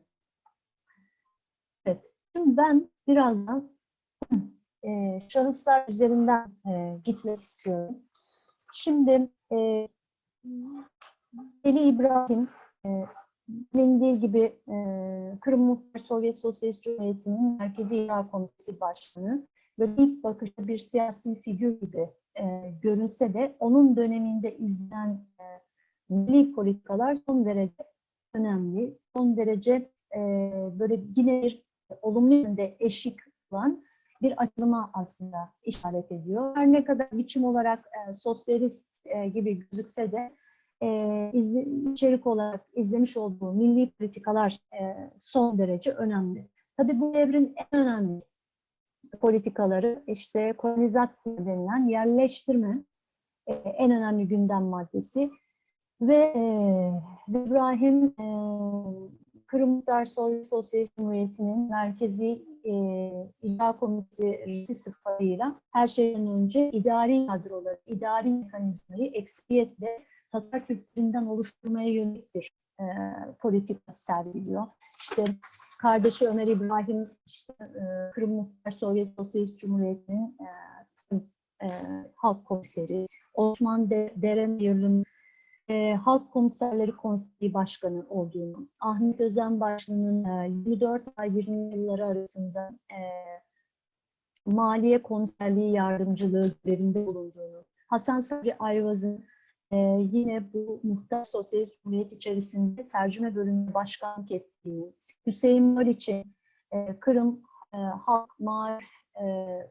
Evet, şimdi ben birazdan şahıslar üzerinden gitmek istiyorum. Şimdi Veli İbrahim, bilindiği gibi Kırım Muhtar Sovyet Sosyalist Cumhuriyeti'nin Merkezi İdare Komitesi Başkanı ve ilk bakışta bir siyasi figür gibi görünse de onun döneminde izlenen milli politikalar son derece önemli, son derece böyle yine bir olumlu yönde eşik olan bir açılıma aslında işaret ediyor. Her ne kadar biçim olarak sosyalist gibi gözükse de içerik olarak izlemiş olduğu milli politikalar son derece önemli. Tabii bu devrin en önemli politikaları işte kolonizasyon denilen yerleştirme en önemli gündem maddesi ve İbrahim Kırım Muhtar Sovyet Sosyalist Cumhuriyeti'nin Merkezi İcra Komitesi reisi sıfatıyla her şeyden önce idari kadroları, idari mekanizmayı ekseriyetle Tatar Türklerinden oluşturmaya yönelik bir politika sergiliyor. İşte kardeşi Ömer İbrahim, işte, Kırım Muhtar Sovyet Sosyalist Cumhuriyeti'nin halk komiseri, Osman Deremirli'nin Halk Komiserleri Konseyi Başkanı olduğunu, Ahmet Özen Başkanı'nın 24 ay 20 yılları arasında Maliye Komiserliği Yardımcılığı görevinde bulunduğunu, Hasan Sabri Ayvaz'ın yine bu muhtar sosyalist cumhuriyet içerisinde tercüme bölümünde başkanlık ettiğini, Hüseyin Moriç'in Kırım Halk Maarif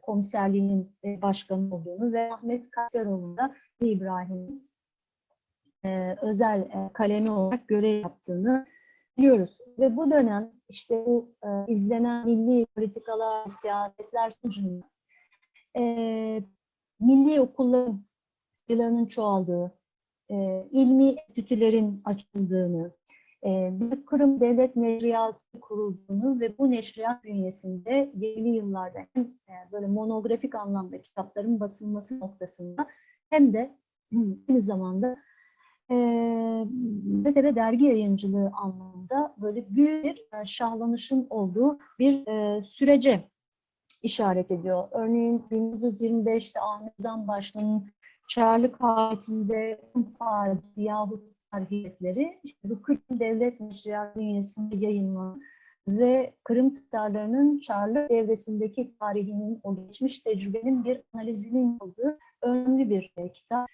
Komiserliği'nin başkanı olduğunu ve Ahmet Kaseroğlu'nun da İbrahim'in özel kalemi olarak görev yaptığını biliyoruz. Ve bu dönem işte bu izlenen milli politikalar, siyasetler sonucunda milli okulların sayılarının çoğaldığı, ilmi enstitülerin açıldığını, bir Kırım Devlet Neşriyatı kurulduğunu ve bu neşriyat bünyesinde 50 yıllarda hem böyle monografik anlamda kitapların basılması noktasında hem de aynı zamanda gazete ve dergi yayıncılığı anlamında böyle büyük bir şahlanışın olduğu bir sürece işaret ediyor. Örneğin 1925'te Ahmet Zanbaşlı'nın Çarlık Hariti'nde Faaliyeti yahut Harfiyetleri işte bu Kırım Devlet Neşriyatı bünyesinde yayınlanan ve Kırım Tatarlarının Çarlık devresindeki tarihinin, o geçmiş tecrübenin bir analizinin olduğu önemli bir kitap.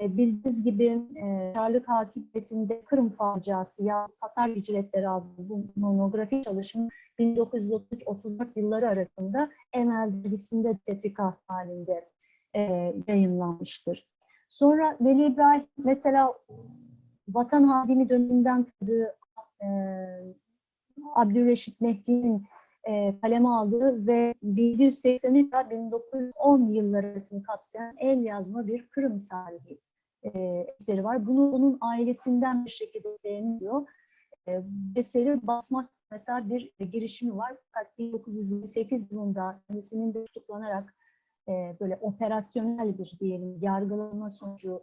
Bildiğiniz gibi Çarlık Hakimiyeti'nde Kırım Faciası ya Tatar Hicretleri adlı bu monografik çalışma 1933-34 yılları arasında Enel dergisinde tefrika halinde yayınlanmıştır. Sonra Veli İbrahim mesela Vatan Hadimi döneminden tanıdığı Abdülreşit Mehdi'nin kaleme aldığı ve 1183 ile 1910 yılları arasını kapsayan el yazma bir Kırım tarihi eseri var. Bunu onun ailesinden bir şekilde beğeniliyor. Eseri basmak mesela bir girişimi var. Fakat 1928 yılında kendisinin de tutuklanarak böyle operasyonel bir diyelim yargılama sonucu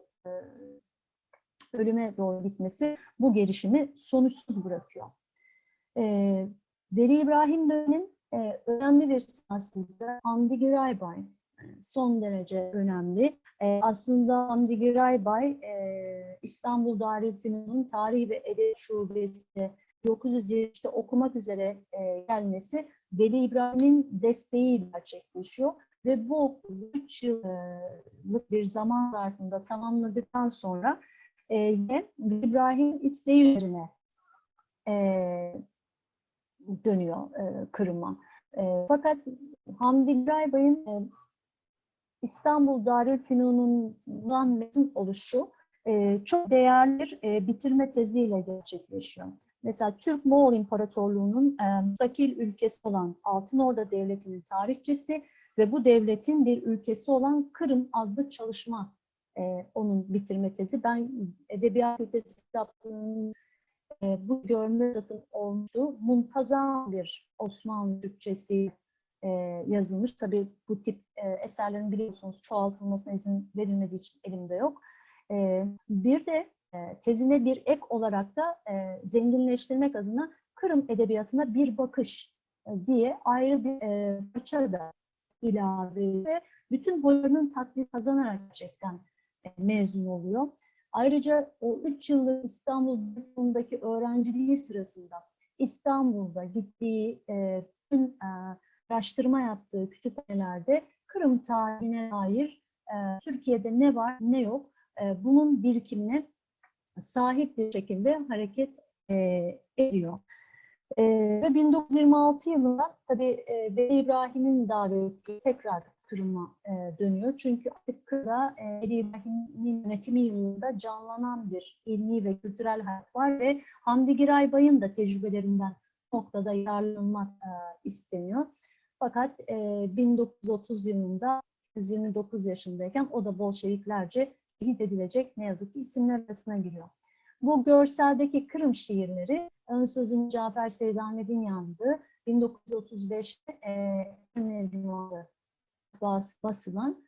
ölüme doğru gitmesi bu girişimi sonuçsuz bırakıyor. Veli İbrahim döneminin önemli bir aslında Hamdi Güraybay son derece önemli. Aslında Hamdi Güraybay İstanbul Darülfünun'un Tarih ve Edebiyat Şubesi'nde 1923'te okumak üzere gelmesi Veli İbrahim'in desteğiyle gerçekleşiyor ve bu okulu 3 yıllık bir zaman zarfında tamamladıktan sonra Veli İbrahim isteği üzerine dönüyor Kırım'a. Fakat Hamdi Graybay'ın İstanbul Darülfünun'dan mezun oluşu çok değerli bir bitirme teziyle gerçekleşiyor. Mesela Türk-Moğol İmparatorluğu'nun müstakil ülkesi olan Altınorda Devleti'nin tarihçesi ve bu devletin bir ülkesi olan Kırım adlı çalışma onun bitirme tezi. Ben Edebiyat Fakültesi kitaplarının bu görme zatın olmuştu. Muntazam bir Osmanlı Türkçesi yazılmış. Tabii bu tip eserlerin biliyorsunuz çoğaltılmasına izin verilmediği için elimde yok. Bir de tezine bir ek olarak da zenginleştirmek adına Kırım Edebiyatı'na bir bakış diye ayrı bir parça da ilave ediyor ve bütün boylarının takdir kazanarak gerçekten mezun oluyor. Ayrıca o 3 yıllık İstanbul'daki öğrenciliği sırasında İstanbul'da gittiği bütün araştırma yaptığı kütüphanelerde Kırım tarihine dair Türkiye'de ne var ne yok bunun birikimine sahip bir şekilde hareket ediyor. Ve 1926 yılında tabii Veli İbrahim'in daveti tekrar Kırım'a dönüyor. Çünkü artık Kırım'da Veli İbrahim'in yönetimi yılında canlanan bir ilmi ve kültürel hayat var ve Hamdi Giraybay'ın da tecrübelerinden bu noktada yararlanmak isteniyor. Fakat 1930 yılında 129 yaşındayken o da Bolşeviklerce şehit edilecek ne yazık ki isimler arasına giriyor. Bu görseldeki Kırım şiirleri ön sözünü Cafer Seydanet'in yazdığı 1935'te basılan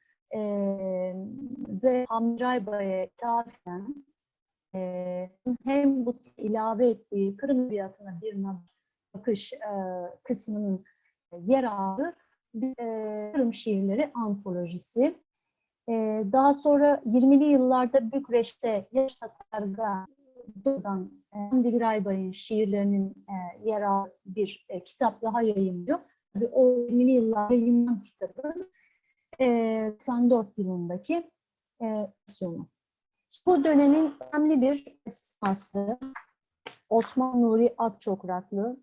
ve Hamdi Giraybay'a ithafen hem bu ilave ettiği Kırım Edebiyatı'na bir bakış kısmının yer aldığı Kırım şiirleri antolojisi. Daha sonra 20'li yıllarda Bükreş'te Yaş Tatar'da doğrudan Hamdi Giraybay'ın şiirlerinin yer aldığı bir kitap daha yayınlıyor. Tabii o 20'li yıllarda yayınlanan kitabın 94 yılındaki versiyonu. Bu dönemin önemli bir esması Osman Nuri Akçokraklı,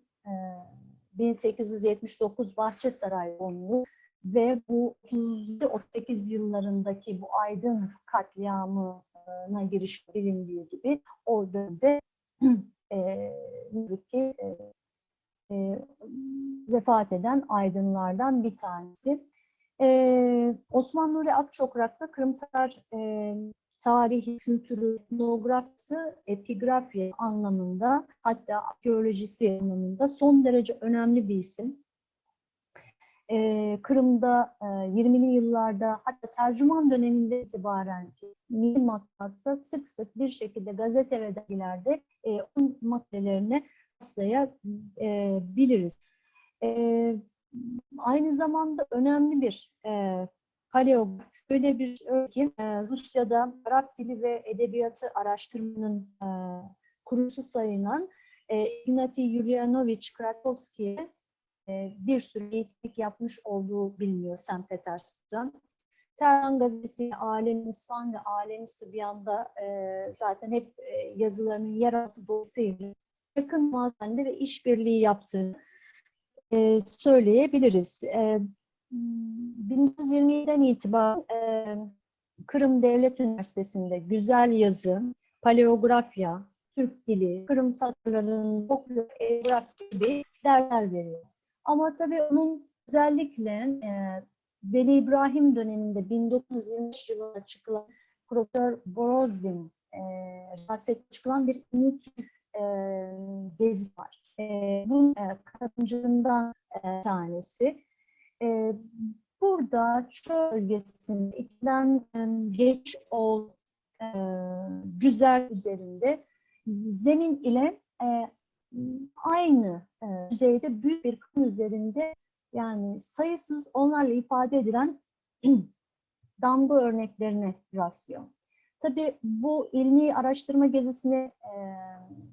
1879 Bahçesaray doğumlu ve bu 37-38 yıllarındaki bu Aydın katliamına giriş bilindiği gibi o dönemde yazık ki vefat eden aydınlardan bir tanesi. Osman Nuri Akçokrak'ta Kırım Tatar tarihi, kültürü, etnografisi, epigrafya anlamında, hatta arkeolojisi anlamında son derece önemli bir isim. Kırım'da 20'li yıllarda, hatta tercüman döneminde itibaren Milli Matbaa'da sık sık bir şekilde gazete ve dergilerde onun makalelerini rastlayabiliriz. Aynı zamanda önemli bir paleograf. Öyle bir ki Rusya'da Arap dili ve edebiyatı araştırmanın kurucusu sayılan Ignatiy Yulianovich Krakowski'ye bir sürü eğitimlik yapmış olduğu biliniyor St. Petersburg'dan. Terran Gazetesi, Alem-i İsvan ve Alem-i Sıbyan'da zaten hep yazılarının yer alması dolayısıyla yakın malzemede ve işbirliği yaptığını söyleyebiliriz. 1927'den itibaren Kırım Devlet Üniversitesi'nde güzel yazı, paleografya, Türk dili, Kırım Tatarlarının folklor gibi dersler veriyor. Ama tabii onun özellikle Veli İbrahim döneminde 1923 yılında çıkılan Profesör Borozdin riyasete çıkılan bir inikif gezi var. Bunun katılımcılarından tanesi. Burada çöl bölgesinde içinden geç güzel üzerinde zemin ile aynı düzeyde büyük bir kum üzerinde, yani sayısız onlarla ifade edilen damga örneklerine rastlıyor. Tabii bu ilmi araştırma gezisine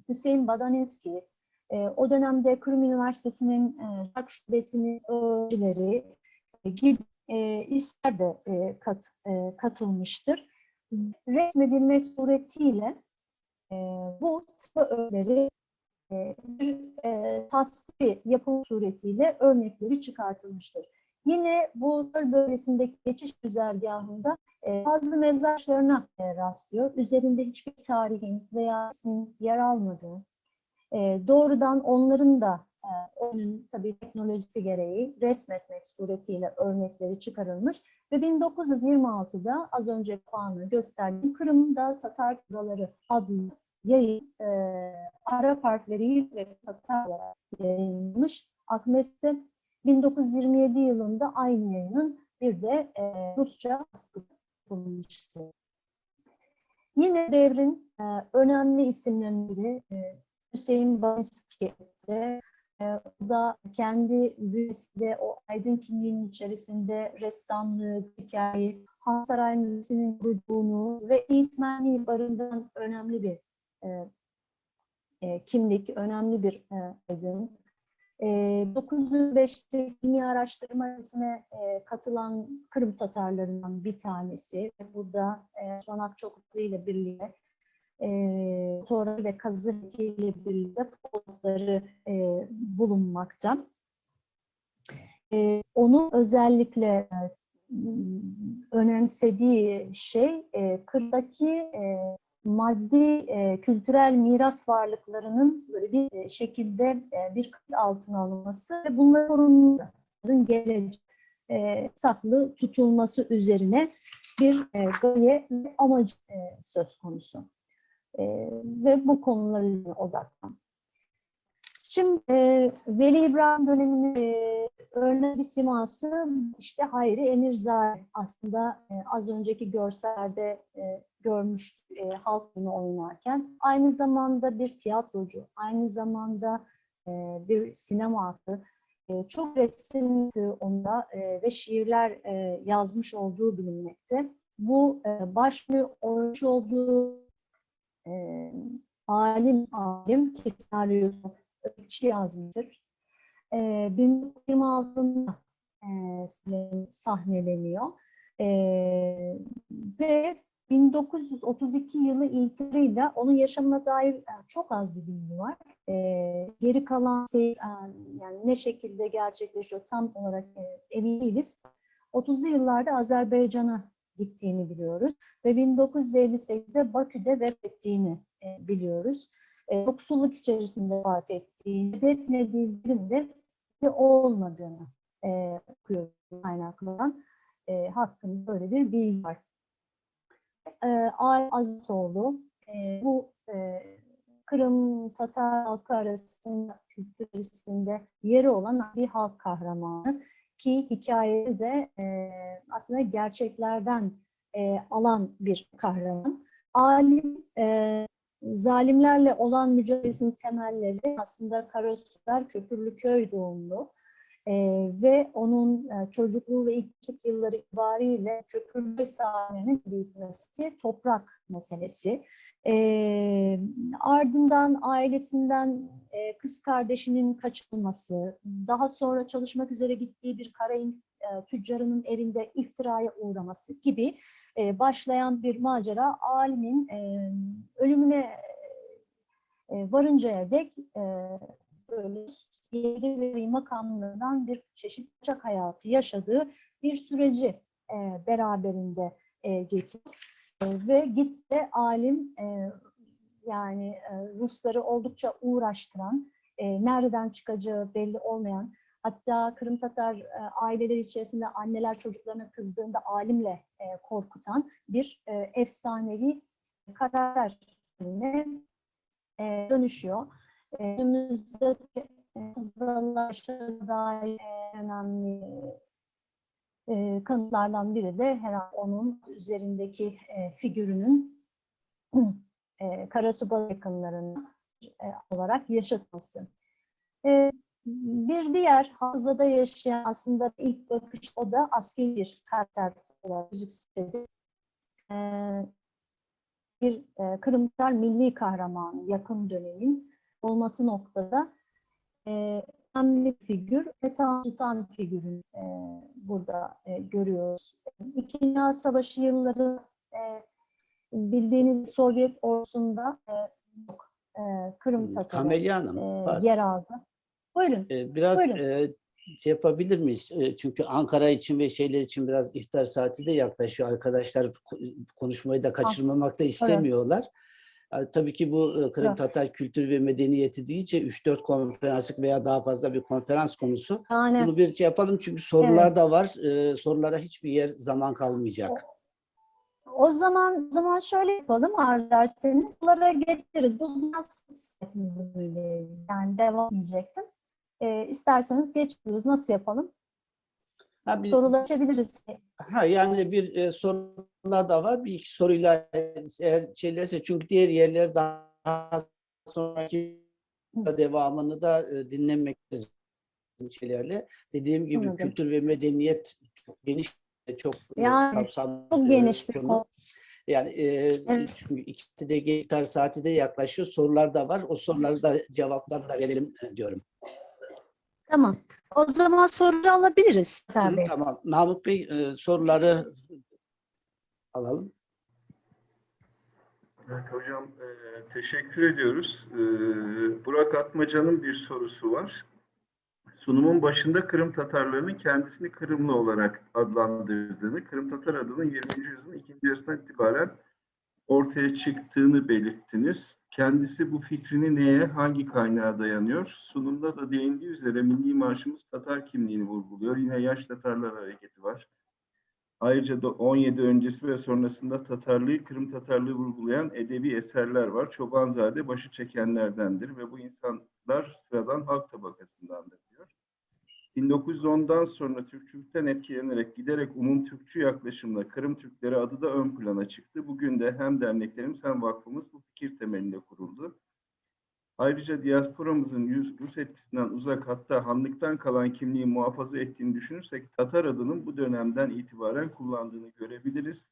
Hüseyin Badaninski, o dönemde Kırım Üniversitesi'nin Şark Şubesi'nin öğrencileri gibi ister de katılmıştır. Resmedilmek suretiyle bu öğeleri bir tasvir yapım suretiyle örnekleri çıkartılmıştır. Yine bu bölgesindeki geçiş güzergahında bazı mezarlarına rastlıyor. Üzerinde hiçbir tarihin veya ismin yer almadığı, doğrudan onların da onun tabii teknolojisi gereği resmetmek suretiyle örnekleri çıkarılmış ve 1926'da az önce Kaan'ı gösterdiğim Kırım'da Tatar Kralı adlı yayın Arap harfleri ve Tatar olarak yayınlanmış. Akmes'te 1927 yılında aynı yayının bir de Rusça baskısı yapılmıştı. Yine devrin önemli isimlerinden biri Hüseyin Badaninski'de, o da kendi bünyesinde o aydın kimliğinin içerisinde ressamlığı, hikaye, Han Saray Müzesi'nin kurduğunu ve eğitmenliği barındıran önemli bir kimlik, önemli bir aydın. 905'te ilmi araştırmasına katılan Kırım Tatarlarından bir tanesi. Burada Osman Akçoklu ile birlikte fotoğrafı ve kazı ile birlikte fotoğrafları bulunmakta. Onun özellikle önemsediği şey kırdaki maddi kültürel miras varlıklarının böyle bir şekilde bir kayıt altına alınması ve bunların korunmasının gelecek saklı tutulması üzerine bir gaye ve amacı söz konusu. Ve bu konulara odaklan. Şimdi Veli İbrahim döneminin örnek bir siması işte Hayri Emirzade. Aslında az önceki görselde görmüştük halk oyunu oynarken. Aynı zamanda bir tiyatrocu, aynı zamanda bir sinema aktörü. Çok resim onda ve şiirler yazmış olduğu bilinmekte. Bu başlı oyuncu olduğu alim ki senaryosu öykü yazmıştır. 1926'da sahneleniyor. Ve 1932 yılı itibariyle onun yaşamına dair çok az bir bilgi var. Geri kalan şey yani ne şekilde gerçekleşiyor tam olarak emin değiliz. 30'lu yıllarda Azerbaycan'a gittiğini biliyoruz ve 1958'de Bakü'de vefat ettiğini biliyoruz. Yoksulluk içerisinde vefat ettiğini, defnedildiğinde olmadığını okuyoruz kaynaklardan. Hakkında böyle bir bilgi var. Azatoğlu bu Kırım Tatar halkı arasında kültür içerisinde yeri olan bir halk kahramanı ki hikayesi de aslında gerçeklerden alan bir kahraman. Alim zalimlerle olan mücadelesinin temelleri aslında Karasular Köprülüköy doğumlu. Ve onun çocukluğu ve ilk yılları itibariyle Köprülüköy sahanenin büyütmesi toprak meselesi. Ardından ailesinden kız kardeşinin kaçırılması, daha sonra çalışmak üzere gittiği bir Karayin tüccarının evinde iftiraya uğraması gibi başlayan bir macera alimin ölümüne varıncaya dek böyle yeri ve makamlarından bir çeşit kaçak hayatı yaşadığı bir süreci beraberinde getiriyor. Ve gitgide alim yani Rusları oldukça uğraştıran, nereden çıkacağı belli olmayan, hatta Kırım Tatar aileleri içerisinde anneler çocuklarına kızdığında alimle korkutan bir efsanevi karakterine dönüşüyor. Önümüzdeki hızlılaşa dair önemli kanıtlardan biri de herhalde onun üzerindeki figürünün Karasuba yakınlarında olarak yaşatması. Bir diğer hafızada yaşayan aslında ilk bakış o da askeri bir karakter olarak gözükse bir Kırım Tatar milli kahramanı yakın dönemin olması noktada önemli bir figür ve Sultan figürünü burada görüyoruz. İkinci Dünya Savaşı yılları bildiğiniz Sovyet ordusunda Kırım Tatarı yer aldı. Buyurun. Biraz buyurun. Şey yapabilir miyiz? Çünkü Ankara için ve şeyler için biraz iftar saati de yaklaşıyor. Arkadaşlar konuşmayı da kaçırmamak da istemiyorlar. Tabii ki bu Kırım Tatar kültür ve medeniyeti deyince 3-4 konferanslık veya daha fazla bir konferans konusu. Yani, bunu bir şey yapalım çünkü sorular da var. Sorulara hiçbir yer zaman kalmayacak. O zaman şöyle yapalım arzu ederseniz. Sorulara geçeriz. Bu nasıl yani devam edecektim. İsterseniz geçiriz. Nasıl yapalım? Sorular açabiliriz. Yani bir sorular da var. Bir iki soruyla eğer şeylerse çünkü diğer yerler daha sonraki devamını da dinlemek şeylerle. Dediğim gibi Anladım. kültür ve medeniyet çok geniş, çok kapsamlı çok geniş bir konu. Yani Evet. çünkü ikisi de iftar saati de yaklaşıyor. Sorular da var. O soruları da cevaplarını da verelim diyorum. Tamam. O zaman soru alabiliriz. Tamam. Namık Bey soruları alalım. Evet hocam, teşekkür ediyoruz. Burak Atmaca'nın bir sorusu var. Sunumun başında Kırım Tatarlarının kendisini Kırımlı olarak adlandırdığını, Kırım Tatar adının 20. yüzyılın ikinci yarısından itibaren ortaya çıktığını belirttiniz. Kendisi bu fikrini neye, hangi kaynağa dayanıyor? Sunumda da değindiği üzere milli marşımız Tatar kimliğini vurguluyor. Yine Yaş Tatarlar Hareketi var. Ayrıca da 17 öncesi ve sonrasında Tatarlığı, Kırım Tatarlığı vurgulayan edebi eserler var. Çobanzade başı çekenlerdendir ve bu insanlar sıradan halk tabakasındandır diyor. 1910'dan sonra Türkçülükten etkilenerek giderek umum Türkçü yaklaşımla Kırım Türkleri adı da ön plana çıktı. Bugün de hem derneklerimiz hem vakfımız bu fikir temelinde kuruldu. Ayrıca diasporamızın Rus etkisinden uzak hatta hanlıktan kalan kimliği muhafaza ettiğini düşünürsek Tatar adının bu dönemden itibaren kullandığını görebiliriz.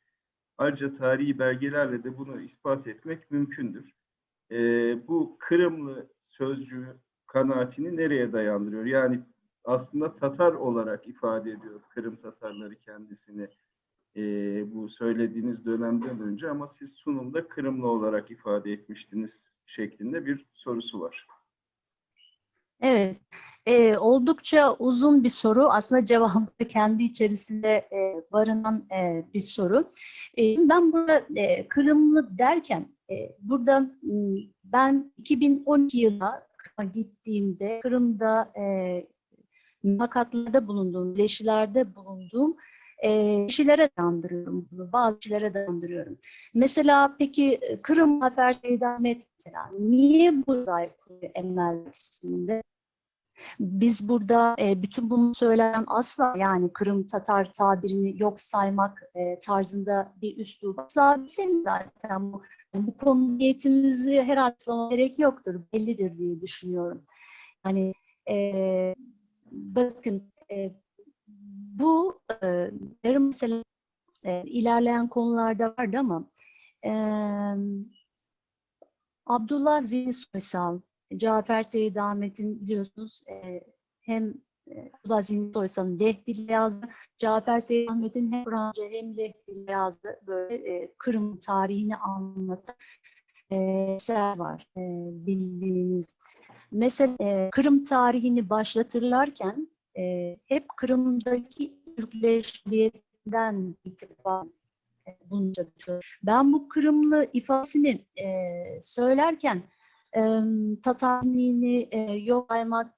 Ayrıca tarihi belgelerle de bunu ispat etmek mümkündür. Bu Kırımlı sözcüğü kanaatini nereye dayandırıyor? Yani aslında Tatar olarak ifade ediyor Kırım Tatarları kendisini. bu söylediğiniz dönemden önce ama siz sunumda Kırımlı olarak ifade etmiştiniz şeklinde bir sorusu var. Evet, oldukça uzun bir soru. Aslında cevabı da kendi içerisinde barınan bir soru. Ben burada Kırımlı derken, burada ben 2012 yılında Kırım'a gittiğimde, Kırım'da mülakatlarda bulunduğum, leşilerde bulunduğum kişilere dayandırıyorum bunu, bazı kişilere dayandırıyorum. Mesela peki Kırım Zafer Seyit Ahmet mesela niye bu zayıflığı enler ikisinde? Biz burada bütün bunu söyleyen asla yani Kırım Tatar tabirini yok saymak tarzında bir üslup asla bizim zaten bu konu niyetimizi herhalde gerek yoktur, bellidir diye düşünüyorum. Yani bakın bu yarım mesele ilerleyen konularda vardı ama Abdullah Zihni Soysal, Cafer Seyit Ahmet'in biliyorsunuz hem Abdullah Zihni Soysal'ın Leh dili yazdı, Cafer Seyit Ahmet'in hem Fransızca hem Leh dili yazdı. Böyle Kırım tarihini anlatan eser var bildiğiniz. Mesela Kırım tarihini başlatırlarken hep Kırım'daki Türkleşliğinden itibaren bunca. Ben bu Kırımlı ifadesini söylerken Tatarliğini yok saymak,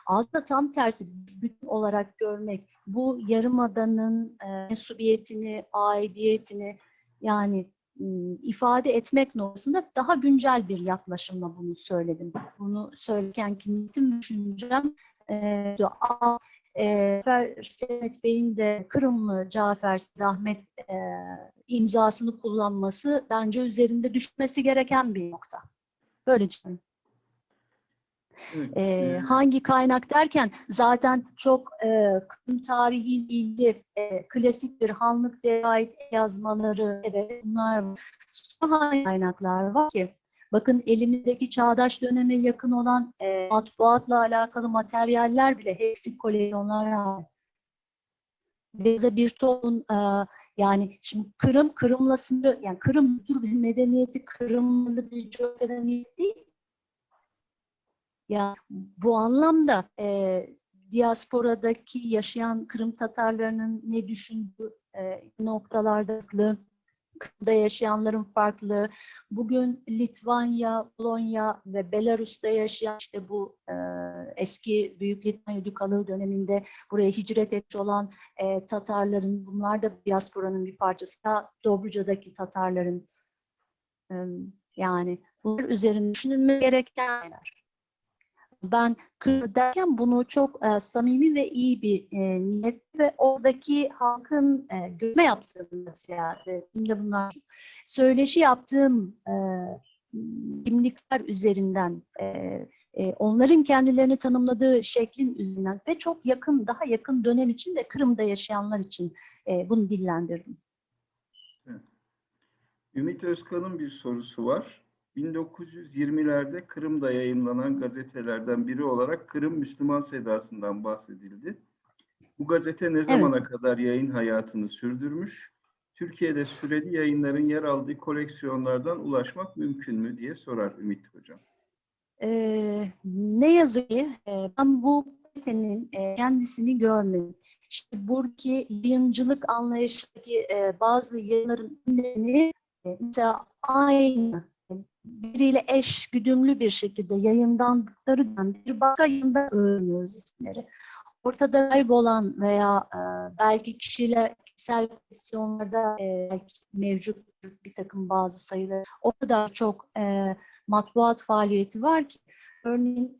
aslında tam tersi bütün olarak görmek, bu yarımadanın mensubiyetini, aidiyetini yani ifade etmek noktasında daha güncel bir yaklaşımla bunu söyledim. Bunu söylerken niyetim, düşüncem Cafer Seyit Bey'in de Kırımlı Cafer Seyit Ahmet imzasını kullanması bence üzerinde düşmesi gereken bir nokta. Böyle düşünüyorum. Evet, Hangi kaynak derken zaten çok Kırım tarihiyle ilgili klasik bir Hanlık'ta ait yazmaları, evet bunlar var. Hangi kaynaklar var ki? Bakın elimizdeki çağdaş döneme yakın olan matbuatla alakalı materyaller bile hepsi koleksiyonlar var. Bize bir ton yani şimdi Kırım'la sınırı, yani Kırım bir medeniyeti, Kırımlı bir medeniyet değil. Ya bu anlamda diasporadaki yaşayan Kırım Tatarlarının ne düşündüğü noktalarda farklı, Kırım'da yaşayanların farklı. Bugün Litvanya, Polonya ve Belarus'ta yaşayan işte bu eski Büyük Litvanya Dükalığı döneminde buraya hicret etmiş olan Tatarların, bunlar da diasporanın bir parçası. Dobruca'daki Tatarların yani bunlar üzerinde düşünülme gereken şeyler. Ben Kırım derken bunu çok samimi ve iyi bir niyet ve oradaki halkın görme yaptığım siyasetinde bunlar söyleşi yaptığım kimlikler üzerinden onların kendilerini tanımladığı şeklin üzerinden ve çok yakın, daha yakın dönem için de Kırım'da yaşayanlar için bunu dillendirdim. evet. Ümit Özkan'ın bir sorusu var. 1920'lerde Kırım'da yayımlanan gazetelerden biri olarak Kırım Müslüman Sedası'ndan bahsedildi. Bu gazete ne zamana kadar yayın hayatını sürdürmüş? Türkiye'de süreli yayınların yer aldığı koleksiyonlardan ulaşmak mümkün mü diye sorar Ümit Hocam. Ne yazık ki ben bu gazetenin kendisini görmedim. İşte buradaki yayıncılık anlayışındaki bazı yayınların ünlerini mesela aynı biriyle eş güdümlü bir şekilde yayınlandıkları bir başka yayında öğreniyoruz isimleri. Ortada kaybolan veya belki kişisel koleksiyonlarda belki mevcut bir takım bazı sayılar o kadar çok matbuat faaliyeti var ki örneğin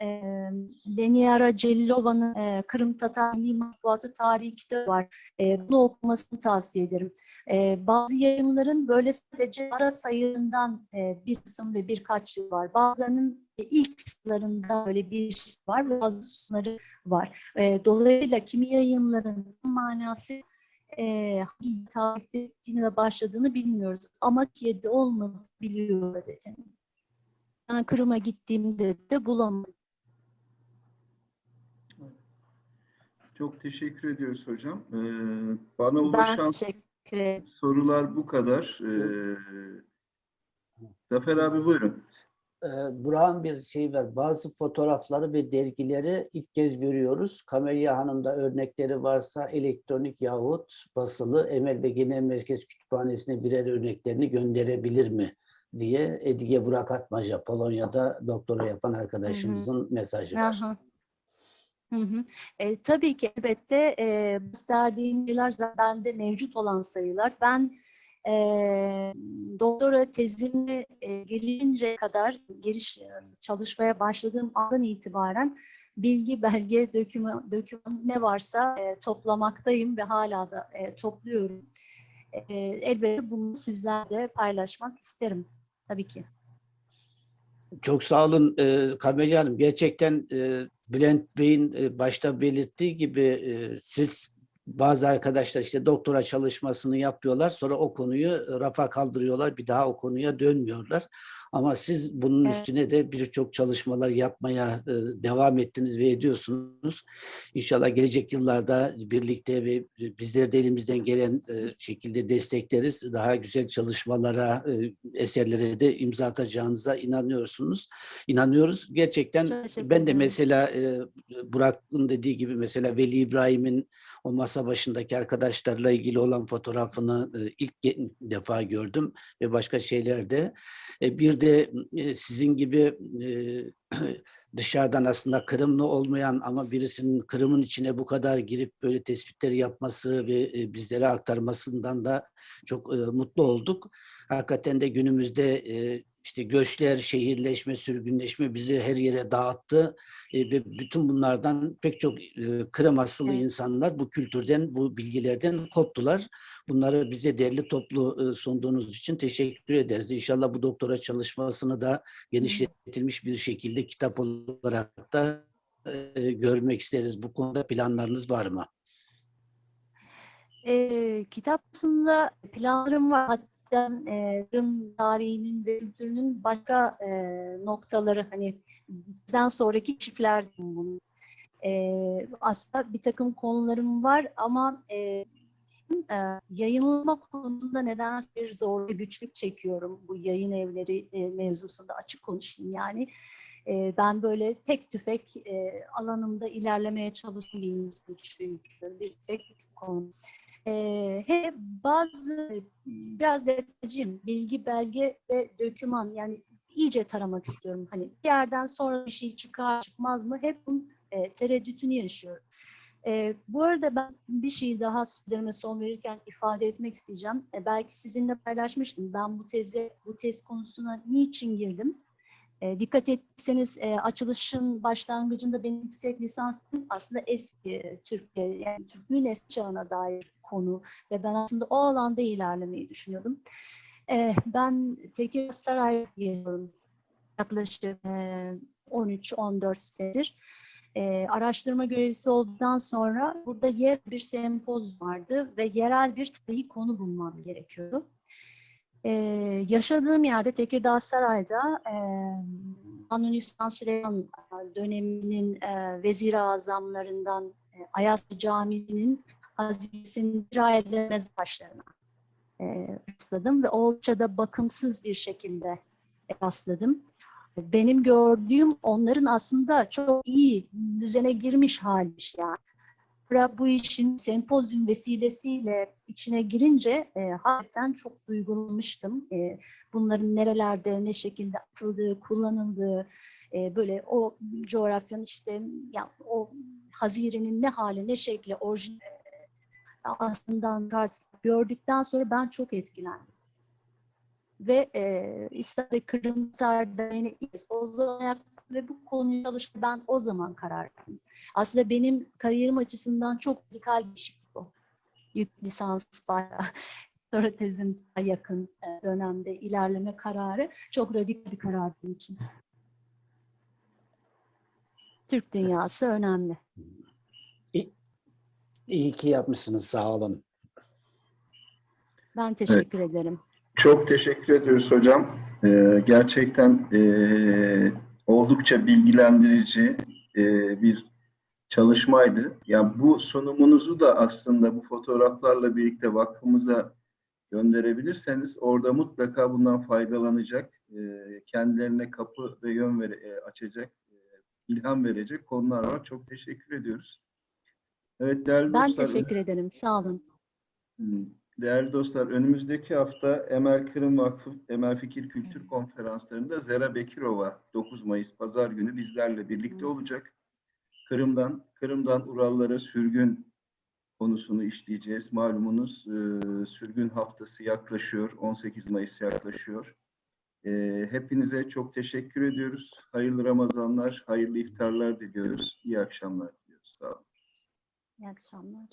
Leniara Celilova'nın Kırım Tatar Milli Matbuatı Tarihi kitabı var. Bunu okumasını tavsiye ederim. Bazı yayınların böyle sadece ara sayılarından bir kısım ve birkaç yıl var. Bazılarının ilk kısımlarında böyle bir var ve bazıları var. Dolayısıyla kimi yayınların manası hangi tarihte bittiğini ve başladığını bilmiyoruz. Ama Türkiye'de olmadığını biliyoruz gazetenin. Ben Kırım'a gittiğimde de bulamadım. Çok teşekkür ediyoruz hocam. Bana Ben ulaşan teşekkür Teşekkür ederim. Sorular bu kadar. Zafer abi buyurun. Burak'ın bir şey var. Bazı fotoğrafları ve dergileri ilk kez görüyoruz. Kamelya Hanım'da örnekleri varsa elektronik yahut basılı Emel ve Genel Merkez Kütüphanesi'ne birer örneklerini gönderebilir mi diye Edige Burak Atmaca, Polonya'da doktora yapan arkadaşımızın mesajı var. Aha. Hı hı. Tabii ki elbette gösterdiğim şeyler zaten bende mevcut olan sayılar. Ben doktora tezimi gelinceye kadar çalışmaya başladığım andan itibaren bilgi, belge, doküman ne varsa toplamaktayım ve hala da topluyorum. Elbette bunu sizlerle paylaşmak isterim. Tabii ki. Çok sağ olun Kamelya Hanım. Gerçekten Bülent Bey'in başta belirttiği gibi siz bazı arkadaşlar işte doktora çalışmasını yapıyorlar, sonra o konuyu rafa kaldırıyorlar, bir daha o konuya dönmüyorlar. Ama siz bunun üstüne de birçok çalışmalar yapmaya devam ettiniz ve ediyorsunuz. İnşallah gelecek yıllarda birlikte ve bizler de elimizden gelen şekilde destekleriz. Daha güzel çalışmalara, eserlere de imza atacağınıza inanıyoruz. Gerçekten ben de mesela Burak'ın dediği gibi mesela Veli İbrahim'in o masa başındaki arkadaşlarla ilgili olan fotoğrafını ilk defa gördüm ve başka şeyler de. Bir de sizin gibi dışarıdan aslında Kırımlı olmayan ama birisinin Kırım'ın içine bu kadar girip böyle tespitleri yapması ve bizlere aktarmasından da çok mutlu olduk. Hakikaten de günümüzde işte göçler, şehirleşme, sürgünleşme bizi her yere dağıttı ve bütün bunlardan pek çok Kırım asıllı insanlar bu kültürden, bu bilgilerden koptular. Bunları bize derli toplu sunduğunuz için teşekkür ederiz. İnşallah bu doktora çalışmasını da genişletilmiş bir şekilde kitap olarak da görmek isteriz. Bu konuda planlarınız var mı? Kitap konusunda planlarım var. Hatta Kırım tarihinin ve kültürünün başka noktaları, hani bizden sonraki kişiler bunun. Aslında bir takım konularım var ama yayınlama konusunda nedense bir zor ve güçlük çekiyorum bu yayın evleri mevzusunda, açık konuşayım yani. Ben böyle tek tüfek alanımda ilerlemeye çalışan bir insan, çünkü bir tek konu. Hep biraz detaycıyım, bilgi, belge ve doküman, yani iyice taramak istiyorum. Hani bir yerden sonra bir şey çıkar çıkmaz mı, hep bunun tereddütünü yaşıyorum. Bu arada ben bir şey daha sözlerime son verirken ifade etmek isteyeceğim. Belki sizinle paylaşmıştım. Ben bu tez konusuna niçin girdim? Dikkat ettiyseniz açılışın başlangıcında benim yüksek lisansım aslında eski Türkiye, yani Türklüğün eski çağına dair konu ve ben aslında o alanda ilerlemeyi düşünüyordum. Ben Tekirdağ yaşıyorum yaklaşık 13-14 senedir. Araştırma görevlisi olduktan sonra burada bir sempozyum vardı ve yerel bir tarihi konu bulmam gerekiyordu. Yaşadığım yerde Tekirdağ Saray'da Kanuni Sultan Süleyman döneminin vezir-i azamlarından Ayasofya Camii'nin haznesinin bir aile mezar taşlarına rastladım ve oldukça da bakımsız bir şekilde rastladım. Benim gördüğüm onların aslında çok iyi düzene girmiş halmiş yani. Bu işin sempozyum vesilesiyle içine girince hakikaten çok duygulanmıştım. Bunların nerelerde, ne şekilde atıldığı, kullanıldığı, böyle o coğrafyanın işte yani o hazirenin ne hali, ne şekli, orijinal aslında gördükten sonra ben çok etkilendim. Ve İslam Kırım tarihine o zaman ve bu konuyu çalışmaya ben o zaman karar verdim. Aslında benim kariyerim açısından çok radikal bir şey bu. Yüksek lisans bayağı, sonra tezim yakın dönemde ilerleme kararı çok radikal bir karar benim için. Türk dünyası önemli. İyi ki yapmışsınız, sağ olun. Ben teşekkür ederim. Çok teşekkür ediyoruz hocam. Gerçekten oldukça bilgilendirici bir çalışmaydı. Yani bu sunumunuzu da aslında bu fotoğraflarla birlikte vakfımıza gönderebilirseniz orada mutlaka bundan faydalanacak, kendilerine kapı ve yön açacak, ilham verecek konular var. Çok teşekkür ediyoruz. Evet değerli Ben dostlar, teşekkür ederim. Sağ olun. değerli dostlar, önümüzdeki hafta Emel Kırım Vakfı Emel Fikir Kültür Konferansları'nda Zera Bekirova 9 Mayıs Pazar günü bizlerle birlikte olacak. Kırım'dan Urallara sürgün konusunu işleyeceğiz. Malumunuz sürgün haftası yaklaşıyor. 18 Mayıs yaklaşıyor. Hepinize çok teşekkür ediyoruz. Hayırlı Ramazanlar, hayırlı iftarlar diliyoruz. İyi akşamlar diliyoruz. Sağ olun. İyi akşamlar.